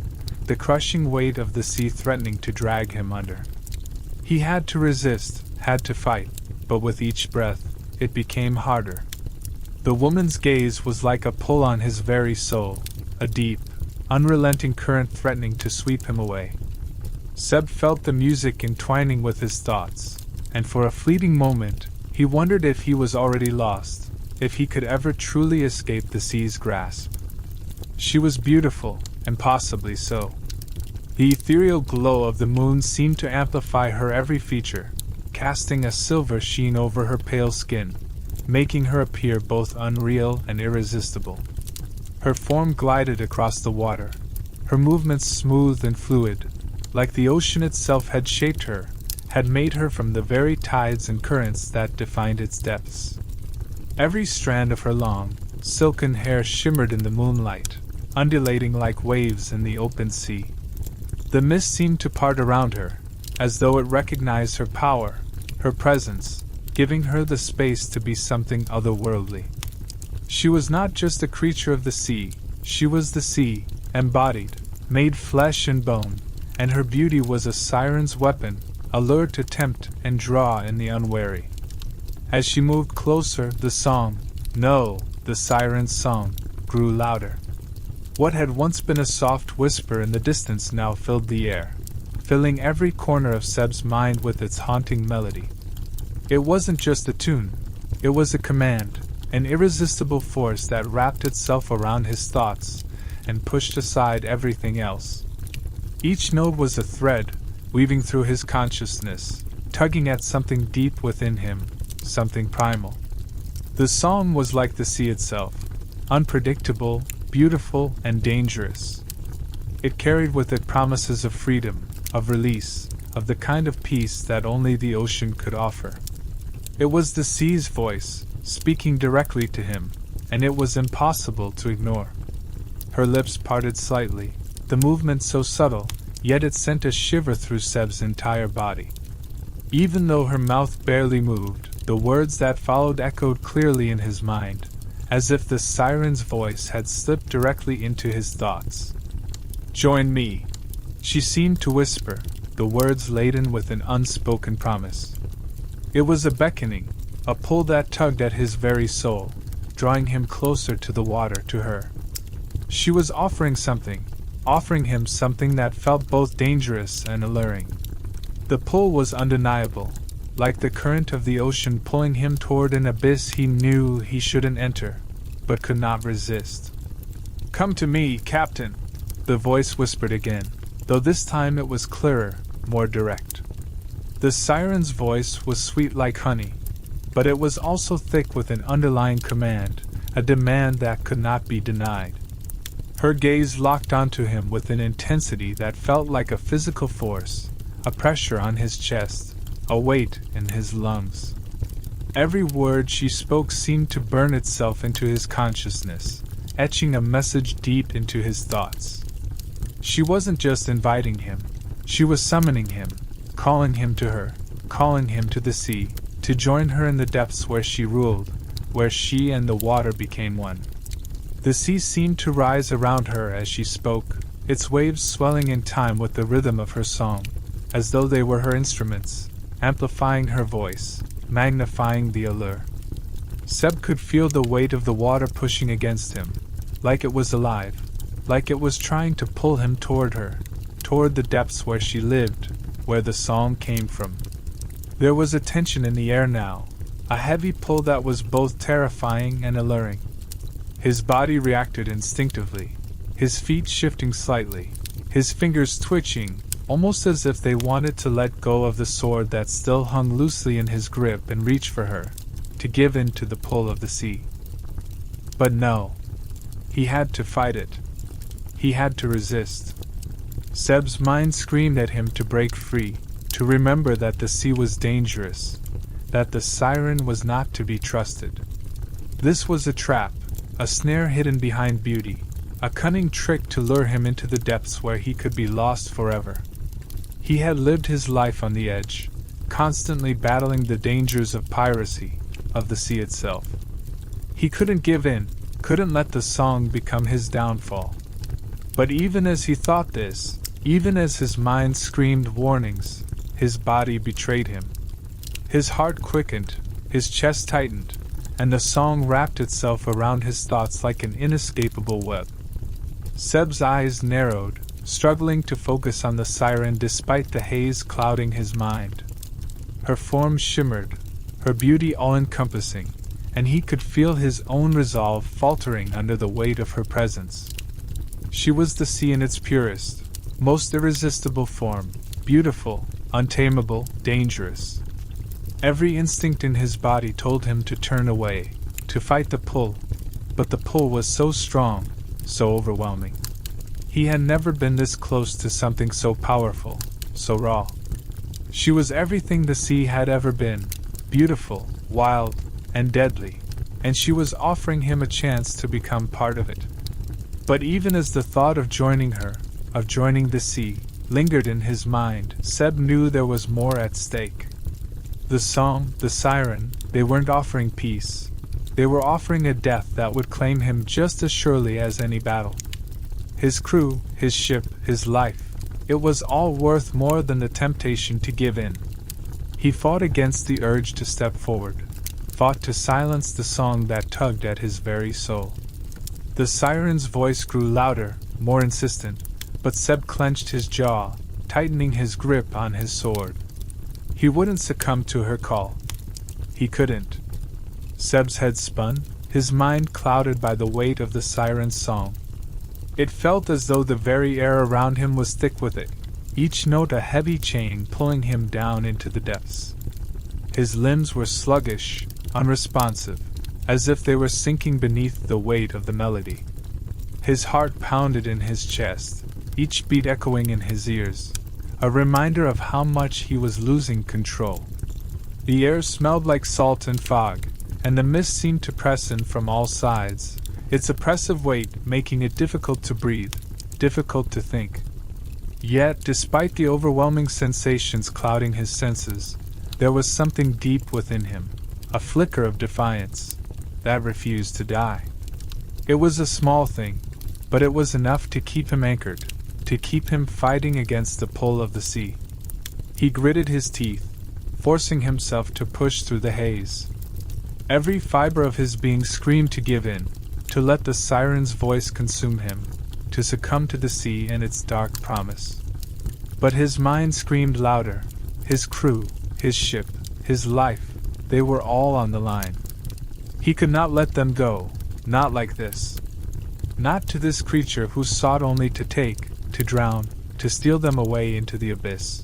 the crushing weight of the sea threatening to drag him under. He had to resist, had to fight, but with each breath, it became harder. The woman's gaze was like a pull on his very soul, a deep, unrelenting current threatening to sweep him away. Seb felt the music entwining with his thoughts, and for a fleeting moment, he wondered if he was already lost, if he could ever truly escape the sea's grasp. She was beautiful, and possibly so. The ethereal glow of the moon seemed to amplify her every feature, casting a silver sheen over her pale skin, making her appear both unreal and irresistible. Her form glided across the water, her movements smooth and fluid, like the ocean itself had shaped her, had made her from the very tides and currents that defined its depths. Every strand of her long, silken hair shimmered in the moonlight, undulating like waves in the open sea. The mist seemed to part around her, as though it recognized her power, her presence, giving her the space to be something otherworldly. She was not just a creature of the sea, she was the sea, embodied, made flesh and bone, and her beauty was a siren's weapon, a lure to tempt and draw in the unwary. As she moved closer, the song, no, the siren's song, grew louder. What had once been a soft whisper in the distance now filled the air, filling every corner of Seb's mind with its haunting melody. It wasn't just a tune, it was a command, an irresistible force that wrapped itself around his thoughts and pushed aside everything else. Each note was a thread, weaving through his consciousness, tugging at something deep within him, something primal. The song was like the sea itself, unpredictable, beautiful, and dangerous. It carried with it promises of freedom, of release, of the kind of peace that only the ocean could offer. It was the sea's voice, speaking directly to him, and it was impossible to ignore. Her lips parted slightly, the movement so subtle, yet it sent a shiver through Seb's entire body. Even though her mouth barely moved, the words that followed echoed clearly in his mind, as if the siren's voice had slipped directly into his thoughts. "Join me," she seemed to whisper, the words laden with an unspoken promise. It was a beckoning, a pull that tugged at his very soul, drawing him closer to the water, to her. She was offering him something that felt both dangerous and alluring. The pull was undeniable, like the current of the ocean pulling him toward an abyss he knew he shouldn't enter, but could not resist. "Come to me, Captain," the voice whispered again, though this time it was clearer, more direct. The siren's voice was sweet like honey, but it was also thick with an underlying command, a demand that could not be denied. Her gaze locked onto him with an intensity that felt like a physical force, a pressure on his chest, a weight in his lungs. Every word she spoke seemed to burn itself into his consciousness, etching a message deep into his thoughts. She wasn't just inviting him, she was summoning him, calling him to her, calling him to the sea, to join her in the depths where she ruled, where she and the water became one. The sea seemed to rise around her as she spoke, its waves swelling in time with the rhythm of her song, as though they were her instruments, amplifying her voice, magnifying the allure. Seb could feel the weight of the water pushing against him, like it was alive, like it was trying to pull him toward her, toward the depths where she lived, where the song came from. There was a tension in the air now, a heavy pull that was both terrifying and alluring. His body reacted instinctively, his feet shifting slightly, his fingers twitching, almost as if they wanted to let go of the sword that still hung loosely in his grip and reach for her, to give in to the pull of the sea. But no. He had to fight it. He had to resist. Seb's mind screamed at him to break free, to remember that the sea was dangerous, that the siren was not to be trusted. This was a trap, a snare hidden behind beauty, a cunning trick to lure him into the depths where he could be lost forever. He had lived his life on the edge, constantly battling the dangers of piracy, of the sea itself. He couldn't give in, couldn't let the song become his downfall. But even as he thought this, even as his mind screamed warnings, his body betrayed him. His heart quickened, his chest tightened, and the song wrapped itself around his thoughts like an inescapable web. Seb's eyes narrowed, struggling to focus on the siren despite the haze clouding his mind. Her form shimmered, her beauty all-encompassing, and he could feel his own resolve faltering under the weight of her presence. She was the sea in its purest, most irresistible form, beautiful, untamable, dangerous. Every instinct in his body told him to turn away, to fight the pull, but the pull was so strong, so overwhelming. He had never been this close to something so powerful, so raw. She was everything the sea had ever been, beautiful, wild, and deadly, and she was offering him a chance to become part of it. But even as the thought of joining her, of joining the sea, lingered in his mind, Seb knew there was more at stake. The song, the siren, they weren't offering peace. They were offering a death that would claim him just as surely as any battle. His crew, his ship, his life, it was all worth more than the temptation to give in. He fought against the urge to step forward, fought to silence the song that tugged at his very soul. The siren's voice grew louder, more insistent, but Seb clenched his jaw, tightening his grip on his sword. He wouldn't succumb to her call. He couldn't. Seb's head spun, his mind clouded by the weight of the siren's song. It felt as though the very air around him was thick with it, each note a heavy chain pulling him down into the depths. His limbs were sluggish, unresponsive, as if they were sinking beneath the weight of the melody. His heart pounded in his chest, each beat echoing in his ears, a reminder of how much he was losing control. The air smelled like salt and fog, and the mist seemed to press in from all sides, its oppressive weight making it difficult to breathe, difficult to think. Yet, despite the overwhelming sensations clouding his senses, there was something deep within him, a flicker of defiance, that refused to die. It was a small thing, but it was enough to keep him anchored, to keep him fighting against the pull of the sea. He gritted his teeth, forcing himself to push through the haze. Every fiber of his being screamed to give in, to let the siren's voice consume him, to succumb to the sea and its dark promise. But his mind screamed louder, his crew, his ship, his life, they were all on the line. He could not let them go, not like this. Not to this creature who sought only to take, to drown, to steal them away into the abyss.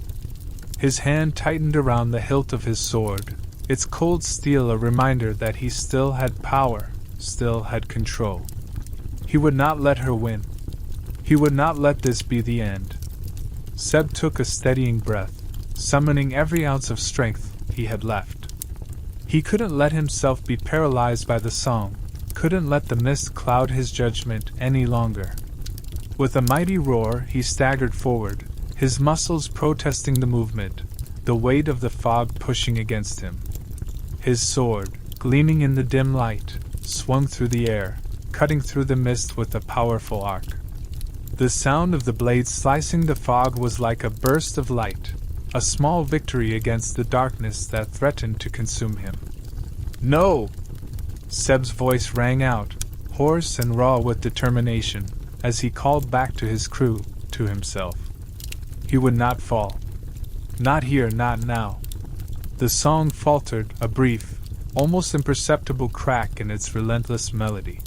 His hand tightened around the hilt of his sword, its cold steel a reminder that he still had power, still had control. He would not let her win. He would not let this be the end. Seb took a steadying breath, summoning every ounce of strength he had left. He couldn't let himself be paralyzed by the song, couldn't let the mist cloud his judgment any longer. With a mighty roar, he staggered forward, his muscles protesting the movement, the weight of the fog pushing against him. His sword, gleaming in the dim light, swung through the air, cutting through the mist with a powerful arc. The sound of the blade slicing the fog was like a burst of light, a small victory against the darkness that threatened to consume him. "No!" Seb's voice rang out, hoarse and raw with determination, as he called back to his crew, to himself. He would not fall. Not here, not now. The song faltered, a brief, almost imperceptible crack in its relentless melody.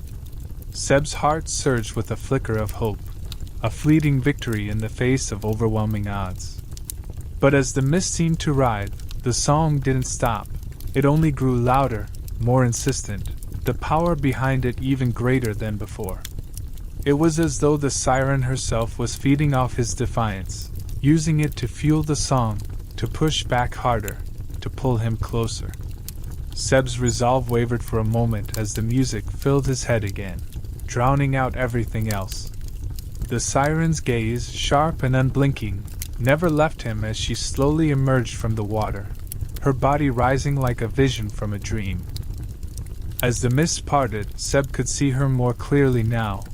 Seb's heart surged with a flicker of hope, a fleeting victory in the face of overwhelming odds. But as the mist seemed to writhe, the song didn't stop. It only grew louder, more insistent, the power behind it even greater than before. It was as though the siren herself was feeding off his defiance, using it to fuel the song, to push back harder, to pull him closer. Seb's resolve wavered for a moment as the music filled his head again, drowning out everything else. The siren's gaze, sharp and unblinking, never left him as she slowly emerged from the water, her body rising like a vision from a dream. As the mist parted, Seb could see her more clearly now,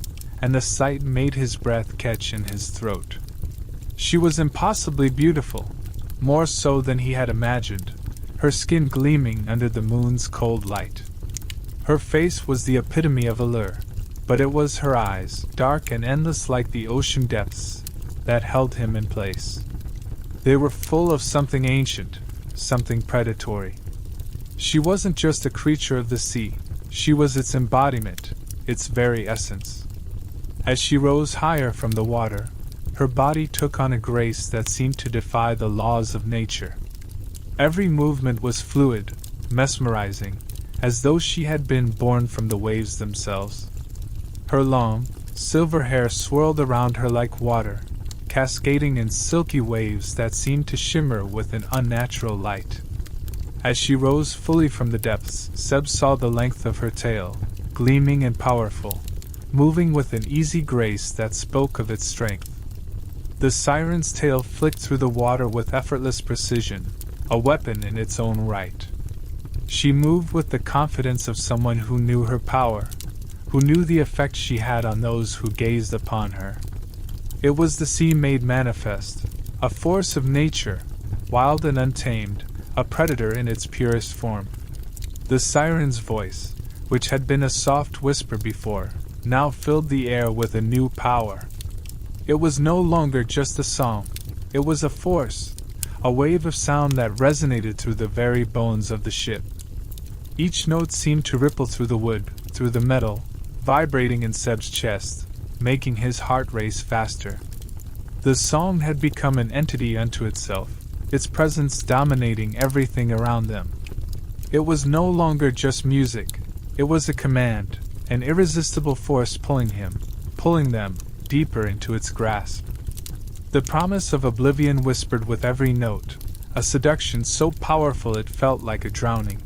and the sight made his breath catch in his throat. She was impossibly beautiful, more so than he had imagined, her skin gleaming under the moon's cold light. Her face was the epitome of allure, but it was her eyes, dark and endless like the ocean depths, that held him in place. They were full of something ancient, something predatory. She wasn't just a creature of the sea, she was its embodiment, its very essence. As she rose higher from the water, her body took on a grace that seemed to defy the laws of nature. Every movement was fluid, mesmerizing, as though she had been born from the waves themselves. Her long, silver hair swirled around her like water, cascading in silky waves that seemed to shimmer with an unnatural light. As she rose fully from the depths, Seb saw the length of her tail, gleaming and powerful, moving with an easy grace that spoke of its strength. The siren's tail flicked through the water with effortless precision, a weapon in its own right. She moved with the confidence of someone who knew her power, who knew the effect she had on those who gazed upon her. It was the sea made manifest, a force of nature, wild and untamed, a predator in its purest form. The siren's voice, which had been a soft whisper before, now filled the air with a new power. It was no longer just a song, it was a force, a wave of sound that resonated through the very bones of the ship. Each note seemed to ripple through the wood, through the metal, vibrating in Seb's chest, making his heart race faster. The song had become an entity unto itself, its presence dominating everything around them. It was no longer just music, it was a command, an irresistible force pulling him, pulling them, deeper into its grasp. The promise of oblivion whispered with every note, a seduction so powerful it felt like a drowning.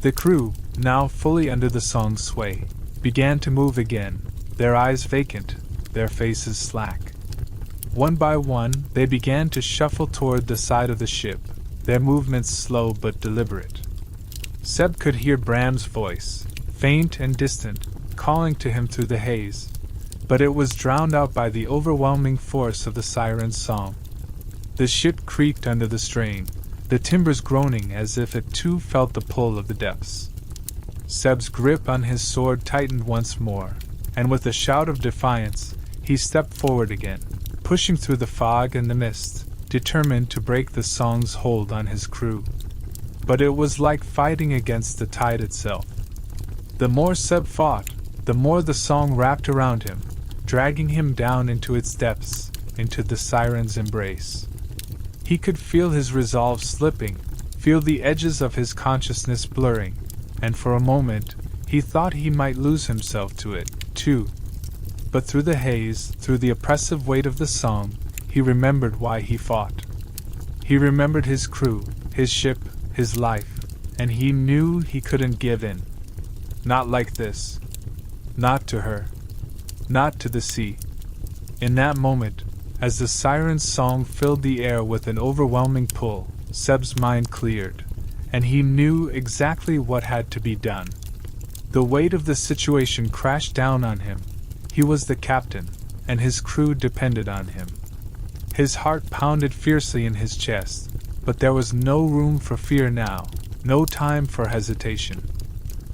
The crew, now fully under the song's sway, began to move again, their eyes vacant, their faces slack. One by one, they began to shuffle toward the side of the ship, their movements slow but deliberate. Seb could hear Bram's voice, faint and distant, calling to him through the haze, but it was drowned out by the overwhelming force of the siren's song. The ship creaked under the strain, the timbers groaning as if it too felt the pull of the depths. Seb's grip on his sword tightened once more, and with a shout of defiance, he stepped forward again, pushing through the fog and the mist, determined to break the song's hold on his crew. But it was like fighting against the tide itself. The more Seb fought, the more the song wrapped around him, dragging him down into its depths, into the siren's embrace. He could feel his resolve slipping, feel the edges of his consciousness blurring, and for a moment, he thought he might lose himself to it, too. But through the haze, through the oppressive weight of the song, he remembered why he fought. He remembered his crew, his ship, his life, and he knew he couldn't give in. Not like this. Not to her. Not to the sea. In that moment, as the siren's song filled the air with an overwhelming pull, Seb's mind cleared, and he knew exactly what had to be done. The weight of the situation crashed down on him. He was the captain, and his crew depended on him. His heart pounded fiercely in his chest, but there was no room for fear now, no time for hesitation.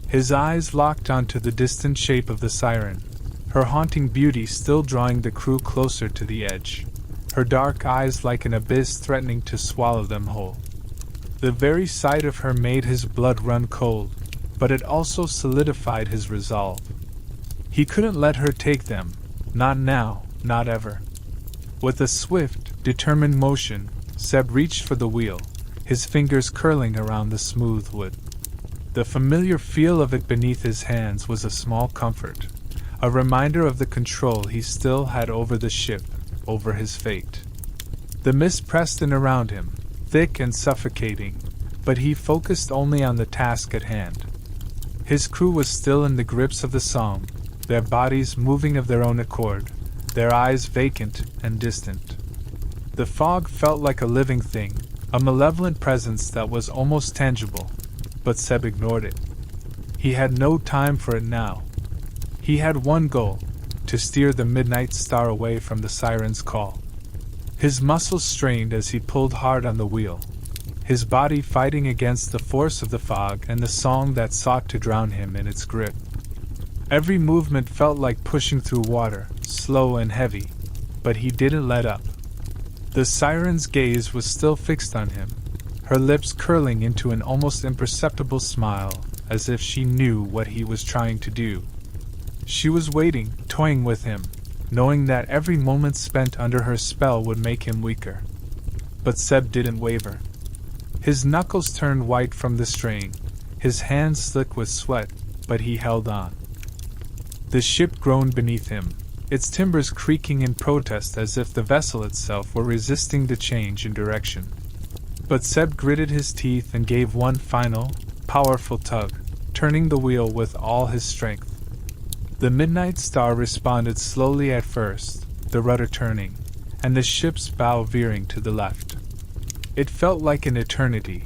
His eyes locked onto the distant shape of the siren, her haunting beauty still drawing the crew closer to the edge, her dark eyes like an abyss threatening to swallow them whole. The very sight of her made his blood run cold, but it also solidified his resolve. He couldn't let her take them, not now, not ever. With a swift, determined motion, Seb reached for the wheel, his fingers curling around the smooth wood. The familiar feel of it beneath his hands was a small comfort, a reminder of the control he still had over the ship, over his fate. The mist pressed in around him, thick and suffocating, but he focused only on the task at hand. His crew was still in the grips of the song, their bodies moving of their own accord, their eyes vacant and distant. The fog felt like a living thing, a malevolent presence that was almost tangible, but Seb ignored it. He had no time for it now. He had one goal, to steer the Midnight Star away from the siren's call. His muscles strained as he pulled hard on the wheel, his body fighting against the force of the fog and the song that sought to drown him in its grip. Every movement felt like pushing through water, slow and heavy, but he didn't let up. The siren's gaze was still fixed on him, her lips curling into an almost imperceptible smile, as if she knew what he was trying to do. She was waiting, toying with him, knowing that every moment spent under her spell would make him weaker. But Seb didn't waver. His knuckles turned white from the strain, his hands slick with sweat, but he held on. The ship groaned beneath him, its timbers creaking in protest as if the vessel itself were resisting the change in direction. But Seb gritted his teeth and gave one final, powerful tug, turning the wheel with all his strength. The Midnight Star responded slowly at first, the rudder turning, and the ship's bow veering to the left. It felt like an eternity,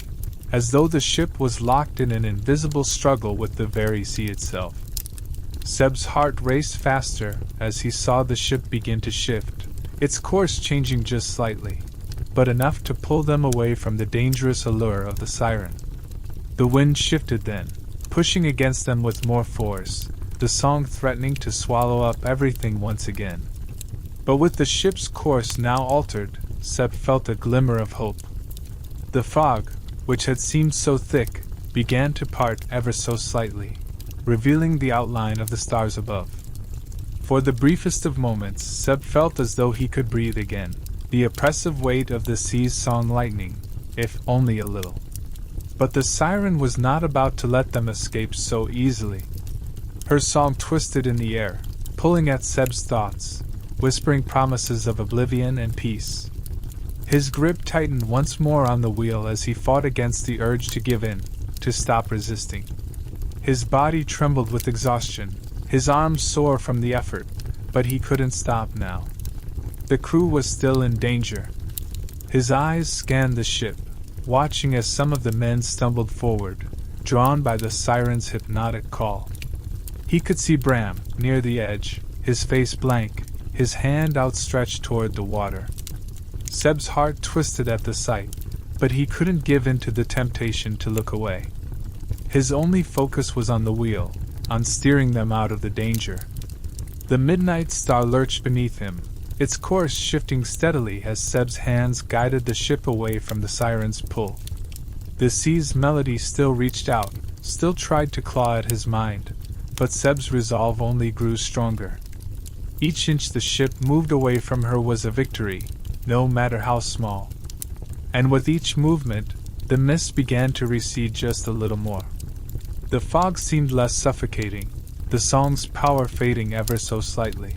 as though the ship was locked in an invisible struggle with the very sea itself. Seb's heart raced faster as he saw the ship begin to shift, its course changing just slightly, but enough to pull them away from the dangerous allure of the siren. The wind shifted then, pushing against them with more force, the song threatening to swallow up everything once again. But with the ship's course now altered, Seb felt a glimmer of hope. The fog, which had seemed so thick, began to part ever so slightly, revealing the outline of the stars above. For the briefest of moments, Seb felt as though he could breathe again, the oppressive weight of the sea's song lightening, if only a little. But the siren was not about to let them escape so easily. Her song twisted in the air, pulling at Seb's thoughts, whispering promises of oblivion and peace. His grip tightened once more on the wheel as he fought against the urge to give in, to stop resisting. His body trembled with exhaustion, his arms sore from the effort, but he couldn't stop now. The crew was still in danger. His eyes scanned the ship, watching as some of the men stumbled forward, drawn by the siren's hypnotic call. He could see Bram, near the edge, his face blank, his hand outstretched toward the water. Seb's heart twisted at the sight, but he couldn't give in to the temptation to look away. His only focus was on the wheel, on steering them out of the danger. The Midnight Star lurched beneath him, its course shifting steadily as Seb's hands guided the ship away from the siren's pull. The sea's melody still reached out, still tried to claw at his mind, but Seb's resolve only grew stronger. Each inch the ship moved away from her was a victory, no matter how small. And with each movement, the mist began to recede just a little more. The fog seemed less suffocating, the song's power fading ever so slightly.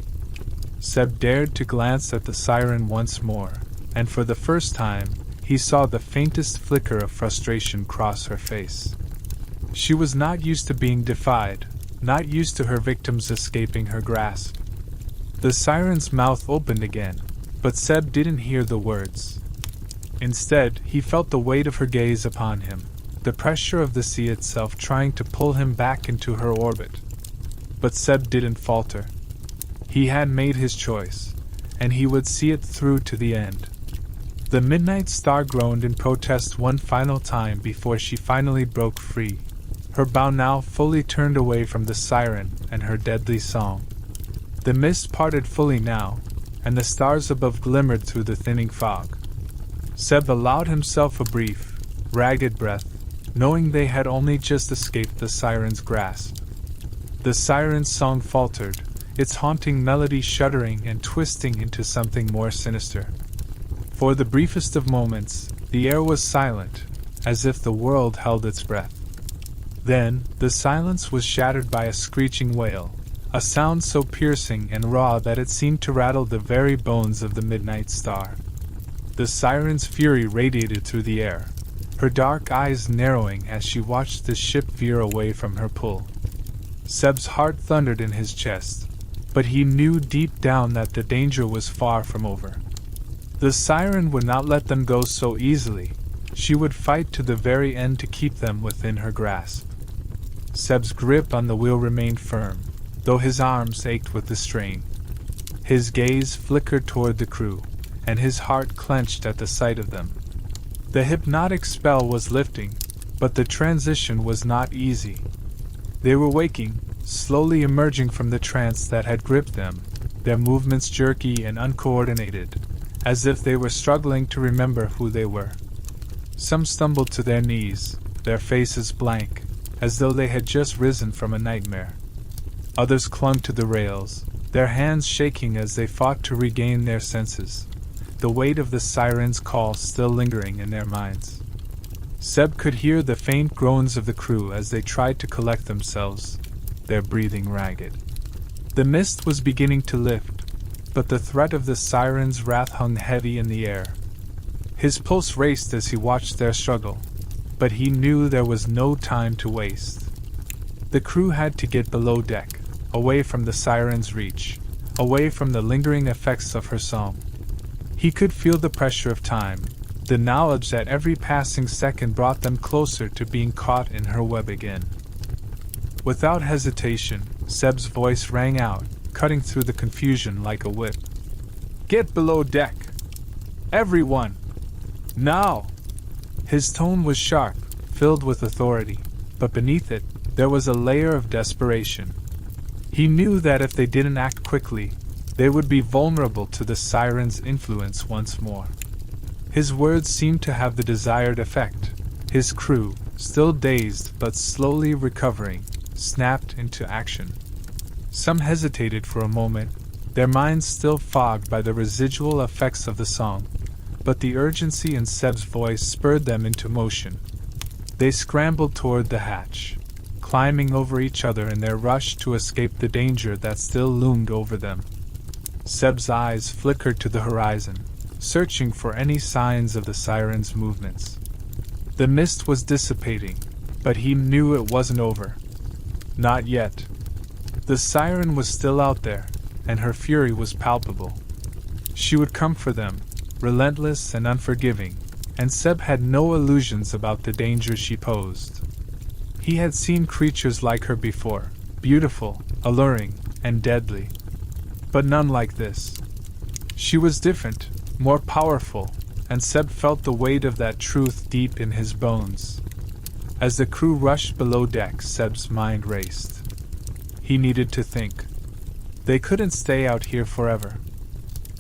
Seb dared to glance at the siren once more, and for the first time, he saw the faintest flicker of frustration cross her face. She was not used to being defied, not used to her victims escaping her grasp. The siren's mouth opened again, but Seb didn't hear the words. Instead, he felt the weight of her gaze upon him, the pressure of the sea itself trying to pull him back into her orbit. But Seb didn't falter. He had made his choice, and he would see it through to the end. The midnight star groaned in protest one final time before she finally broke free, her bow now fully turned away from the siren and her deadly song. The mist parted fully now, and the stars above glimmered through the thinning fog. Seb allowed himself a brief, ragged breath, knowing they had only just escaped the siren's grasp. The siren's song faltered, its haunting melody shuddering and twisting into something more sinister. For the briefest of moments, the air was silent, as if the world held its breath. Then, the silence was shattered by a screeching wail, a sound so piercing and raw that it seemed to rattle the very bones of the midnight star. The siren's fury radiated through the air, her dark eyes narrowing as she watched the ship veer away from her pull. Seb's heart thundered in his chest, but he knew deep down that the danger was far from over. The siren would not let them go so easily. She would fight to the very end to keep them within her grasp. Seb's grip on the wheel remained firm, though his arms ached with the strain. His gaze flickered toward the crew, and his heart clenched at the sight of them. The hypnotic spell was lifting, but the transition was not easy. They were waking, slowly emerging from the trance that had gripped them, their movements jerky and uncoordinated, as if they were struggling to remember who they were. Some stumbled to their knees, their faces blank, as though they had just risen from a nightmare. Others clung to the rails, their hands shaking as they fought to regain their senses, the weight of the siren's call still lingering in their minds. Seb could hear the faint groans of the crew as they tried to collect themselves, their breathing ragged. The mist was beginning to lift, but the threat of the siren's wrath hung heavy in the air. His pulse raced as he watched their struggle, but he knew there was no time to waste. The crew had to get below deck, away from the siren's reach, away from the lingering effects of her song. He could feel the pressure of time, the knowledge that every passing second brought them closer to being caught in her web again. Without hesitation, Seb's voice rang out, cutting through the confusion like a whip. "Get below deck! Everyone! Now!" His tone was sharp, filled with authority, but beneath it, there was a layer of desperation. He knew that if they didn't act quickly, they would be vulnerable to the siren's influence once more. His words seemed to have the desired effect. His crew, still dazed but slowly recovering, snapped into action. Some hesitated for a moment, their minds still fogged by the residual effects of the song, but the urgency in Seb's voice spurred them into motion. They scrambled toward the hatch, climbing over each other in their rush to escape the danger that still loomed over them. Seb's eyes flickered to the horizon, searching for any signs of the siren's movements. The mist was dissipating, but he knew it wasn't over. Not yet. The siren was still out there, and her fury was palpable. She would come for them, relentless and unforgiving, and Seb had no illusions about the danger she posed. He had seen creatures like her before, beautiful, alluring, and deadly. But none like this. She was different, more powerful, and Seb felt the weight of that truth deep in his bones. As the crew rushed below deck, Seb's mind raced. He needed to think. They couldn't stay out here forever.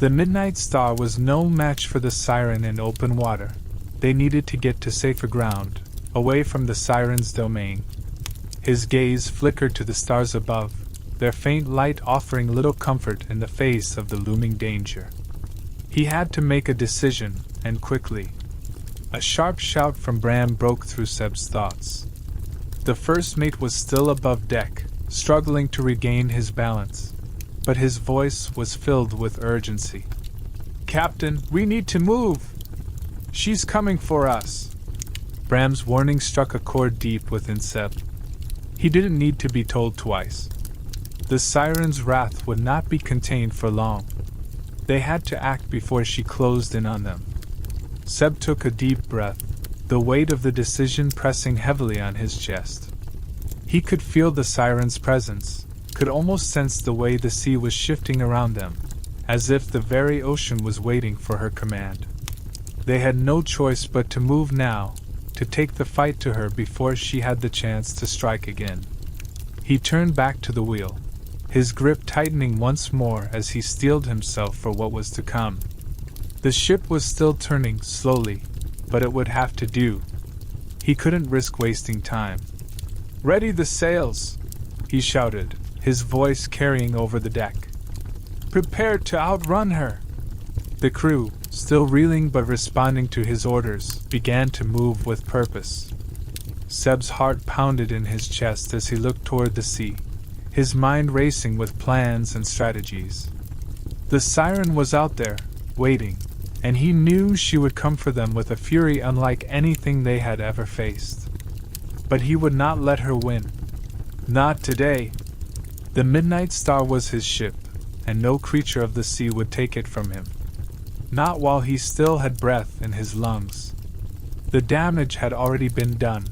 The Midnight Star was no match for the siren in open water. They needed to get to safer ground, away from the siren's domain. His gaze flickered to the stars above, their faint light offering little comfort in the face of the looming danger. He had to make a decision, and quickly. A sharp shout from Bram broke through Seb's thoughts. The first mate was still above deck, struggling to regain his balance, but his voice was filled with urgency. "Captain, we need to move! She's coming for us!" Bram's warning struck a chord deep within Seb. He didn't need to be told twice. The siren's wrath would not be contained for long. They had to act before she closed in on them. Seb took a deep breath, the weight of the decision pressing heavily on his chest. He could feel the siren's presence, could almost sense the way the sea was shifting around them, as if the very ocean was waiting for her command. They had no choice but to move now, to take the fight to her before she had the chance to strike again. He turned back to the wheel, his grip tightening once more as he steeled himself for what was to come. The ship was still turning slowly, but it would have to do. He couldn't risk wasting time. "Ready the sails!" he shouted, his voice carrying over the deck. "Prepare to outrun her!" The crew, still reeling but responding to his orders, began to move with purpose. Seb's heart pounded in his chest as he looked toward the sea, his mind racing with plans and strategies. The siren was out there, waiting, and he knew she would come for them with a fury unlike anything they had ever faced. But he would not let her win. Not today. The Midnight Star was his ship, and no creature of the sea would take it from him. Not while he still had breath in his lungs. The damage had already been done.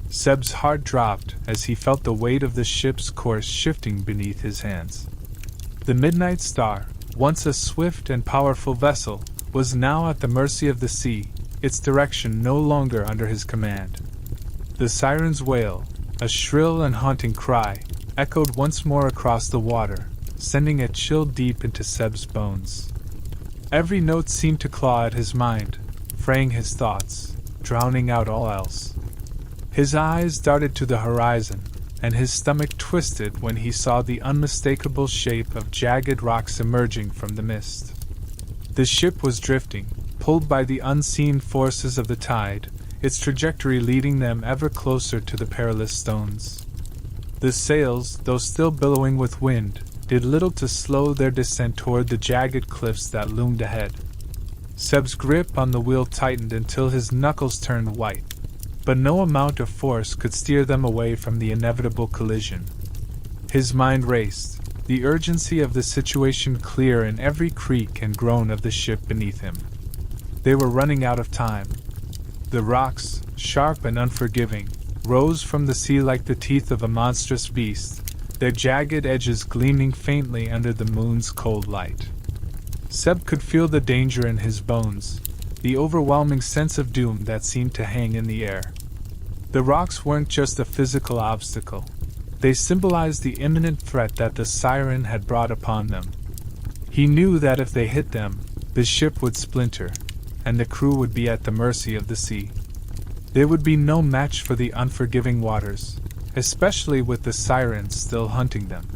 Seb's heart dropped as he felt the weight of the ship's course shifting beneath his hands. The Midnight Star, once a swift and powerful vessel, was now at the mercy of the sea, its direction no longer under his command. The siren's wail, a shrill and haunting cry, echoed once more across the water, sending a chill deep into Seb's bones. Every note seemed to claw at his mind, fraying his thoughts, drowning out all else. His eyes darted to the horizon, and his stomach twisted when he saw the unmistakable shape of jagged rocks emerging from the mist. The ship was drifting, pulled by the unseen forces of the tide, its trajectory leading them ever closer to the perilous stones. The sails, though still billowing with wind, did little to slow their descent toward the jagged cliffs that loomed ahead. Seb's grip on the wheel tightened until his knuckles turned white, but no amount of force could steer them away from the inevitable collision. His mind raced, the urgency of the situation clear in every creak and groan of the ship beneath him. They were running out of time. The rocks, sharp and unforgiving, rose from the sea like the teeth of a monstrous beast, their jagged edges gleaming faintly under the moon's cold light. Seb could feel the danger in his bones, the overwhelming sense of doom that seemed to hang in the air. The rocks weren't just a physical obstacle. They symbolized the imminent threat that the siren had brought upon them. He knew that if they hit them, the ship would splinter, and the crew would be at the mercy of the sea. There would be no match for the unforgiving waters, especially with the sirens still hunting them.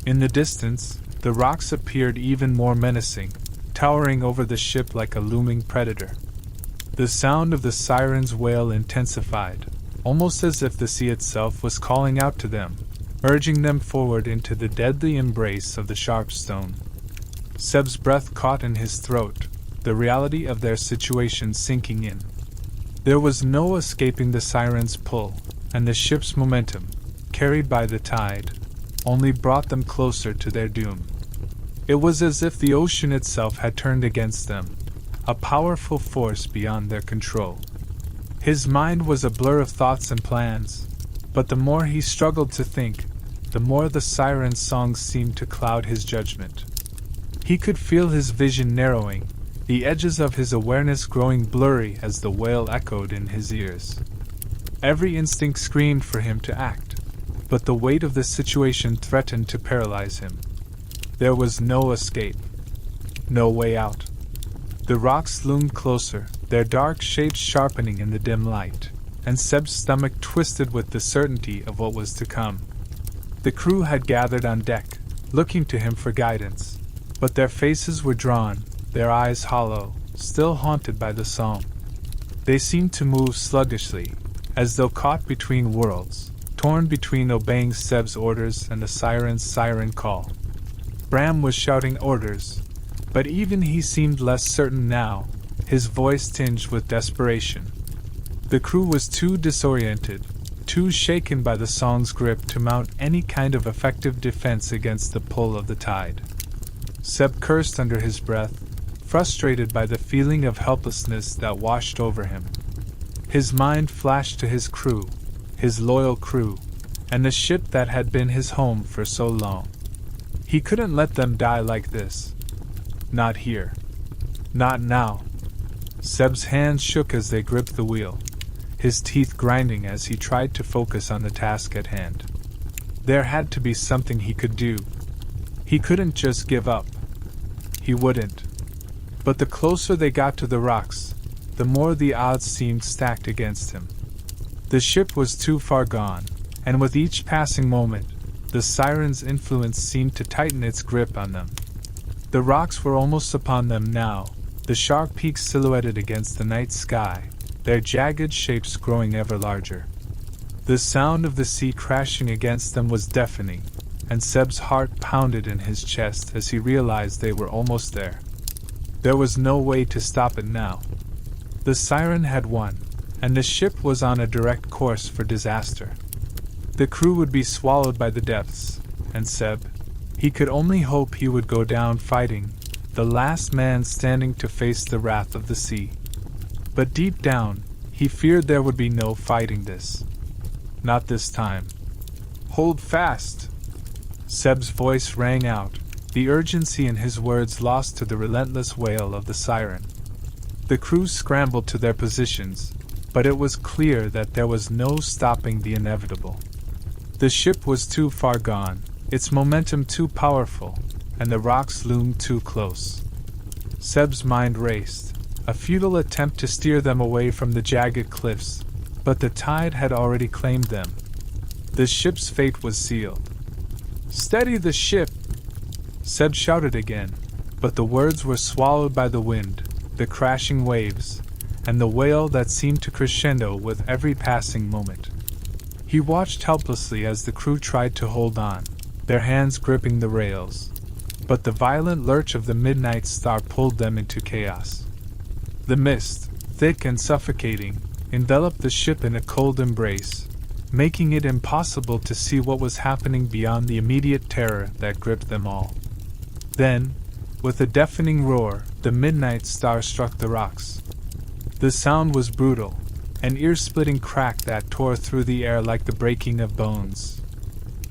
In the distance, the rocks appeared even more menacing, towering over the ship like a looming predator. The sound of the siren's wail intensified, almost as if the sea itself was calling out to them, urging them forward into the deadly embrace of the sharp stone. Seb's breath caught in his throat, the reality of their situation sinking in. There was no escaping the siren's pull, and the ship's momentum, carried by the tide, only brought them closer to their doom. It was as if the ocean itself had turned against them, a powerful force beyond their control. His mind was a blur of thoughts and plans, but the more he struggled to think, the more the siren's songs seemed to cloud his judgment. He could feel his vision narrowing, the edges of his awareness growing blurry as the wail echoed in his ears. Every instinct screamed for him to act, but the weight of the situation threatened to paralyze him. There was no escape. No way out. The rocks loomed closer, their dark shapes sharpening in the dim light, and Seb's stomach twisted with the certainty of what was to come. The crew had gathered on deck, looking to him for guidance, but their faces were drawn, their eyes hollow, still haunted by the song. They seemed to move sluggishly, as though caught between worlds, torn between obeying Seb's orders and the siren's siren call. Bram was shouting orders, but even he seemed less certain now, his voice tinged with desperation. The crew was too disoriented, too shaken by the song's grip to mount any kind of effective defense against the pull of the tide. Seb cursed under his breath, frustrated by the feeling of helplessness that washed over him. His mind flashed to his crew, his loyal crew, and the ship that had been his home for so long. He couldn't let them die like this. Not here. Not now. Seb's hands shook as they gripped the wheel, his teeth grinding as he tried to focus on the task at hand. There had to be something he could do. He couldn't just give up. He wouldn't. But the closer they got to the rocks, the more the odds seemed stacked against him. The ship was too far gone, and with each passing moment, the siren's influence seemed to tighten its grip on them. The rocks were almost upon them now, the sharp peaks silhouetted against the night sky, their jagged shapes growing ever larger. The sound of the sea crashing against them was deafening, and Seb's heart pounded in his chest as he realized they were almost there. There was no way to stop it now. The siren had won, and the ship was on a direct course for disaster. The crew would be swallowed by the depths, and Seb, he could only hope he would go down fighting, the last man standing to face the wrath of the sea. But deep down, he feared there would be no fighting this. Not this time. Hold fast! Seb's voice rang out, the urgency in his words lost to the relentless wail of the siren. The crew scrambled to their positions, but it was clear that there was no stopping the inevitable. The ship was too far gone, its momentum too powerful, and the rocks loomed too close. Seb's mind raced, a futile attempt to steer them away from the jagged cliffs, but the tide had already claimed them. The ship's fate was sealed. "Steady the ship!" Seb shouted again, but the words were swallowed by the wind, the crashing waves, and the wail that seemed to crescendo with every passing moment. He watched helplessly as the crew tried to hold on, their hands gripping the rails, but the violent lurch of the midnight star pulled them into chaos. The mist, thick and suffocating, enveloped the ship in a cold embrace, making it impossible to see what was happening beyond the immediate terror that gripped them all. Then, with a deafening roar, the midnight star struck the rocks. The sound was brutal, an ear-splitting crack that tore through the air like the breaking of bones.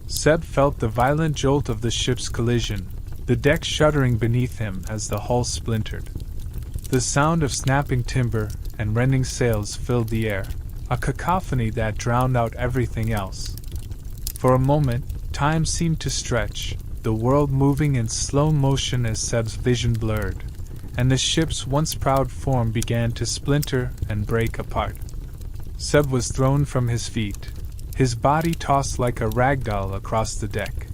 Seb felt the violent jolt of the ship's collision, the deck shuddering beneath him as the hull splintered. The sound of snapping timber and rending sails filled the air, a cacophony that drowned out everything else. For a moment, time seemed to stretch, the world moving in slow motion as Seb's vision blurred, and the ship's once proud form began to splinter and break apart. Seb was thrown from his feet, his body tossed like a ragdoll across the deck.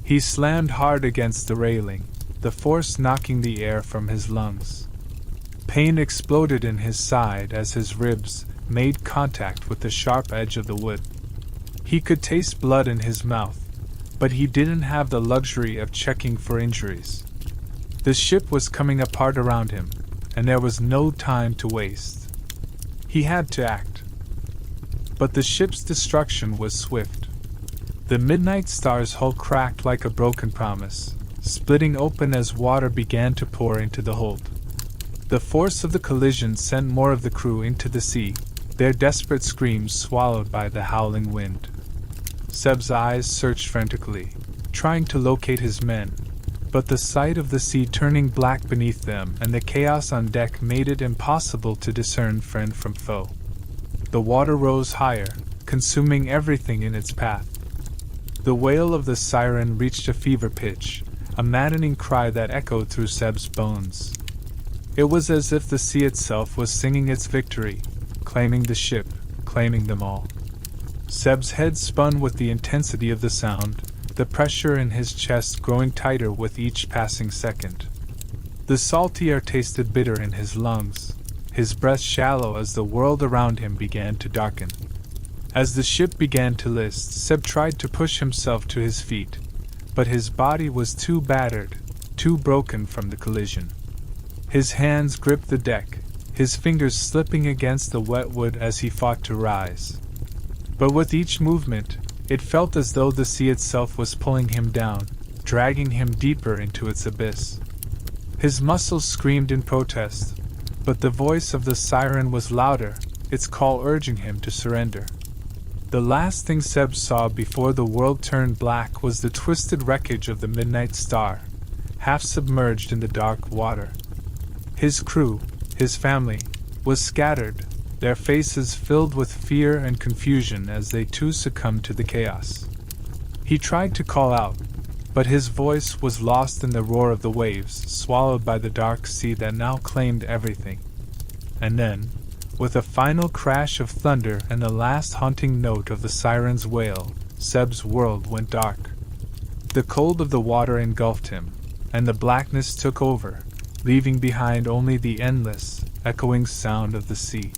He slammed hard against the railing, the force knocking the air from his lungs. Pain exploded in his side as his ribs made contact with the sharp edge of the wood. He could taste blood in his mouth, but he didn't have the luxury of checking for injuries. The ship was coming apart around him, and there was no time to waste. He had to act. But the ship's destruction was swift. The midnight star's hull cracked like a broken promise, splitting open as water began to pour into the hold. The force of the collision sent more of the crew into the sea, their desperate screams swallowed by the howling wind. Seb's eyes searched frantically, trying to locate his men, but the sight of the sea turning black beneath them and the chaos on deck made it impossible to discern friend from foe. The water rose higher, consuming everything in its path. The wail of the siren reached a fever pitch, a maddening cry that echoed through Seb's bones. It was as if the sea itself was singing its victory, claiming the ship, claiming them all. Seb's head spun with the intensity of the sound, the pressure in his chest growing tighter with each passing second. The salty air tasted bitter in his lungs, his breath shallow as the world around him began to darken. As the ship began to list, Seb tried to push himself to his feet, but his body was too battered, too broken from the collision. His hands gripped the deck, his fingers slipping against the wet wood as he fought to rise. But with each movement, it felt as though the sea itself was pulling him down, dragging him deeper into its abyss. His muscles screamed in protest, but the voice of the siren was louder, its call urging him to surrender. The last thing Seb saw before the world turned black was the twisted wreckage of the Midnight Star, half submerged in the dark water. His crew, his family, was scattered, their faces filled with fear and confusion as they too succumbed to the chaos. He tried to call out, but his voice was lost in the roar of the waves, swallowed by the dark sea that now claimed everything. And then, with a final crash of thunder and the last haunting note of the siren's wail, Seb's world went dark. The cold of the water engulfed him, and the blackness took over, leaving behind only the endless, echoing sound of the sea.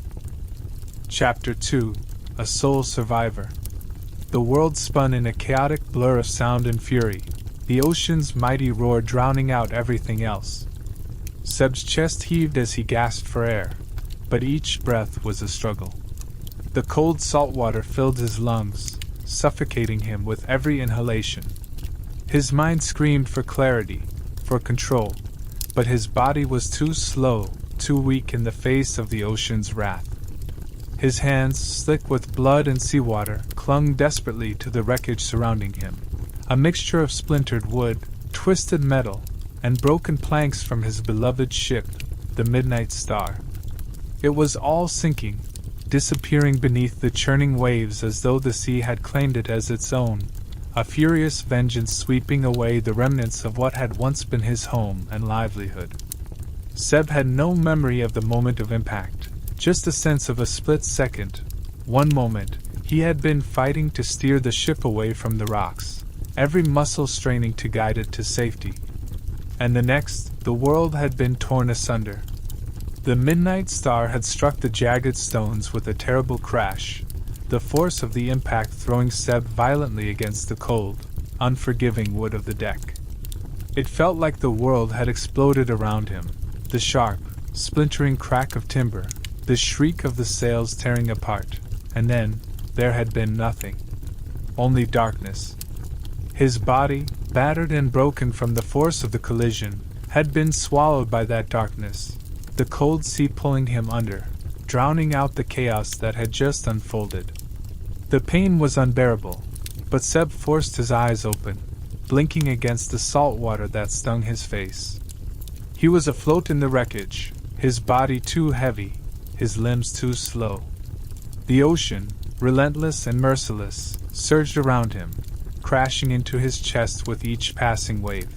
Chapter 2: A Sole Survivor. The world spun in a chaotic blur of sound and fury, the ocean's mighty roar drowning out everything else. Seb's chest heaved as he gasped for air, but each breath was a struggle. The cold salt water filled his lungs, suffocating him with every inhalation. His mind screamed for clarity, for control, but his body was too slow, too weak in the face of the ocean's wrath. His hands, slick with blood and seawater, clung desperately to the wreckage surrounding him, a mixture of splintered wood, twisted metal, and broken planks from his beloved ship, the Midnight Star. It was all sinking, disappearing beneath the churning waves as though the sea had claimed it as its own, a furious vengeance sweeping away the remnants of what had once been his home and livelihood. Seb had no memory of the moment of impact, just a sense of a split second. One moment, he had been fighting to steer the ship away from the rocks, every muscle straining to guide it to safety. And the next, the world had been torn asunder. The Midnight Star had struck the jagged stones with a terrible crash, the force of the impact throwing Seb violently against the cold, unforgiving wood of the deck. It felt like the world had exploded around him, the sharp, splintering crack of timber, the shriek of the sails tearing apart, and then there had been nothing. Only darkness. His body, battered and broken from the force of the collision, had been swallowed by that darkness, the cold sea pulling him under, drowning out the chaos that had just unfolded. The pain was unbearable, but Seb forced his eyes open, blinking against the salt water that stung his face. He was afloat in the wreckage, his body too heavy, his limbs too slow. The ocean, relentless and merciless, surged around him, crashing into his chest with each passing wave.